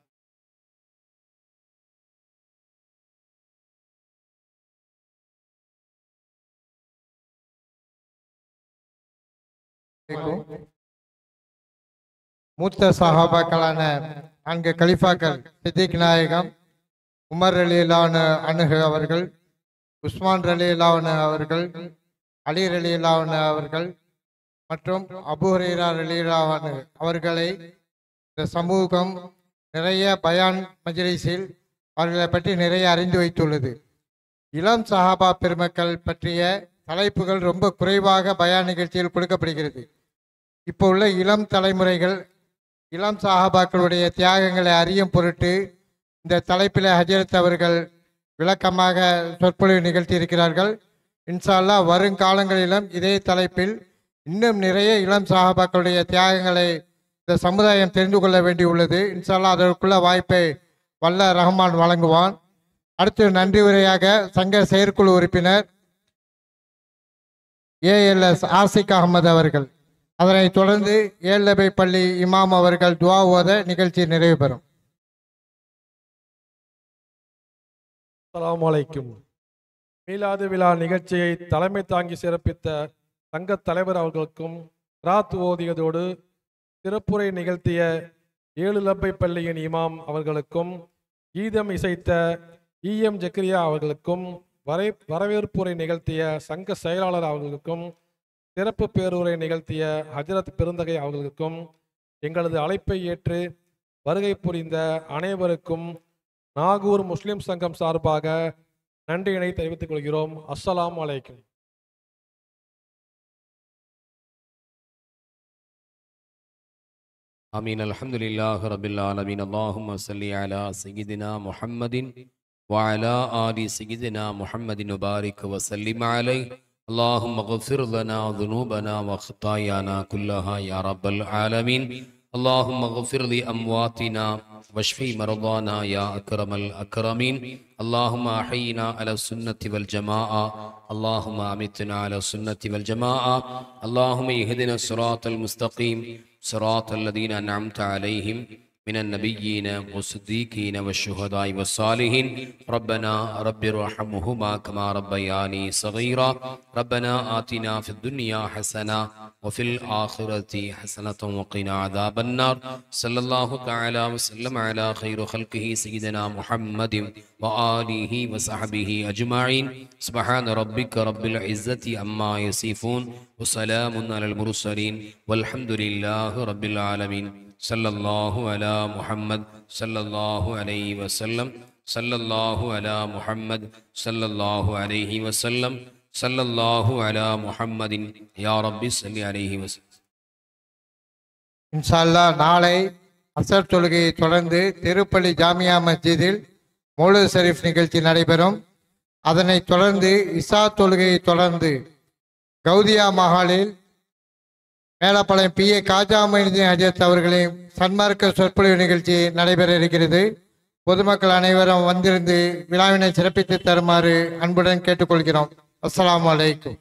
மூத்த சஹாபாக்களான 4 கலிஃபாக்கள் சித்திக் நாயகம், உமர் ரலியல்லாஹு அன்ஹு அவர்கள், உஸ்மான் ரலியல்லாஹு அவர்கள், அலி ரலியல்லாஹு அவர்கள் மற்றும் அபூ ஹுரைரா ரலியல்லாஹு அன்ஹு அவர்களை இந்த சமூகம் நிறைய பயான் மஜ்லிஸில் அவர்களை பற்றி நிறைய அறிந்து வைத்துள்ளது. இளம் சஹாபா பெருமக்கள் பற்றிய தலைப்புகள் ரொம்ப குறைவாக பயான் நிகழ்ச்சியில் கொடுக்கப்படுகிறது. இப்போ உள்ள இளம் தலைமுறைகள் இளம் சஹாபாக்களுடைய தியாகங்களை அறியும் பொருட்டு இந்த தலைப்பில் ஹஜரத் அவர்கள் விளக்கமாக சொற்பொழிவு நிகழ்த்தி இருக்கிறார்கள். இன்ஷா அல்லாஹ் வருங்காலங்களிலும் இதே தலைப்பில் இன்னும் நிறைய இளம் சஹாபாக்களுடைய தியாகங்களை இந்த சமுதாயம் தெரிந்து கொள்ள வேண்டியுள்ளது. இன்ஷா அல்லாஹ் அதற்குள்ள வாய்ப்பை வல்ல ரஹ்மான் வழங்குவான். அடுத்து நன்றி உரையாக சங்க செயற்குழு உறுப்பினர் ALS ஆசிக் அகமது அவர்கள், அதனைத் தொடர்ந்து ஏழ்நபை பள்ளி இமாம் அவர்கள் துவா ஓத நிகழ்ச்சி நிறைவு பெறும். அஸ்ஸலாமு அலைக்கும். மீலாது விழா நிகழ்ச்சியை தலைமை தாங்கி சிறப்பித்த சங்க தலைவர் அவர்களுக்கும், கிராத் ஓதியதோடு சிறப்புரை நிகழ்த்திய ஏழுலப்பை பள்ளியின் இமாம் அவர்களுக்கும், கீதம் இசைத்த EM ஜக்கரியா அவர்களுக்கும், வரவேற்புரை நிகழ்த்திய சங்க செயலாளர் அவர்களுக்கும், சிறப்பு பேருரை நிகழ்த்திய ஹஜரத் பெருந்தகை அவர்களுக்கும், எங்களது அழைப்பை ஏற்று வருகை புரிந்த அனைவருக்கும் நாகூர் முஸ்லிம் சங்கம் சார்பாக நன்றியினை தெரிவித்துக் கொள்கிறோம். அஸ்ஸலாமு அலைக்கும். آمين. الحمد لله رب العالمين. اللهم صل على سيدنا محمد وعلى آل سيدنا محمد وبارك وسلم عليه. اللهم اغفر لنا ذنوبنا وخطايانا كلها يا رب العالمين. اللهم اغفر لأمواتنا واشف مرضانا يا أكرم الأكرمين. اللهم أحينا على السنة والجماعة. اللهم أمتنا على السنة والجماعة. اللهم اهدنا الصراط المستقيم صراط الذين أنعمت عليهم من النبيين والصديقين والشهداء والصالحين. ربنا رب ارحمهما كما ربياني صغيرا. ربنا آتنا في الدنيا حسنة وفي الآخرة حسنة وقنا عذاب النار. صلى الله تعالى وسلم على خير خلقه سيدنا محمد وآله وصحبه أجمعين. سبحان ربك رب العزة عما يصفون وسلام على المرسلين والحمد لله رب العالمين. صلى الله على محمد صلى الله عليه وسلم. صلى الله على محمد صلى الله عليه وسلم. صلى الله على محمد يا رب صل عليه وسلم. இன்ஷா அல்லாஹ் நாளை அசர் தொழுகையை தொடர்ந்து திருப்பள்ளி ஜாமியா மஸ்ஜிதில் மௌலூத் ஷரீஃப் நிகழ்ச்சி நடைபெறும். அதனைத் தொடர்ந்து இசா தொழுகையை தொடர்ந்து கௌதியா மஹாலில் மேலப்பாளையம் PA காஜா மொய்னுதீன் ஹஜரத் அவர்களின் சன்மார்க்க சொற்பொழிவு நிகழ்ச்சி நடைபெற இருக்கிறது. பொதுமக்கள் அனைவரும் வந்திருந்து விழாவினை சிறப்பித்து தருமாறு அன்புடன் கேட்டுக்கொள்கிறோம். அஸ்ஸலாமு அலைக்கும்.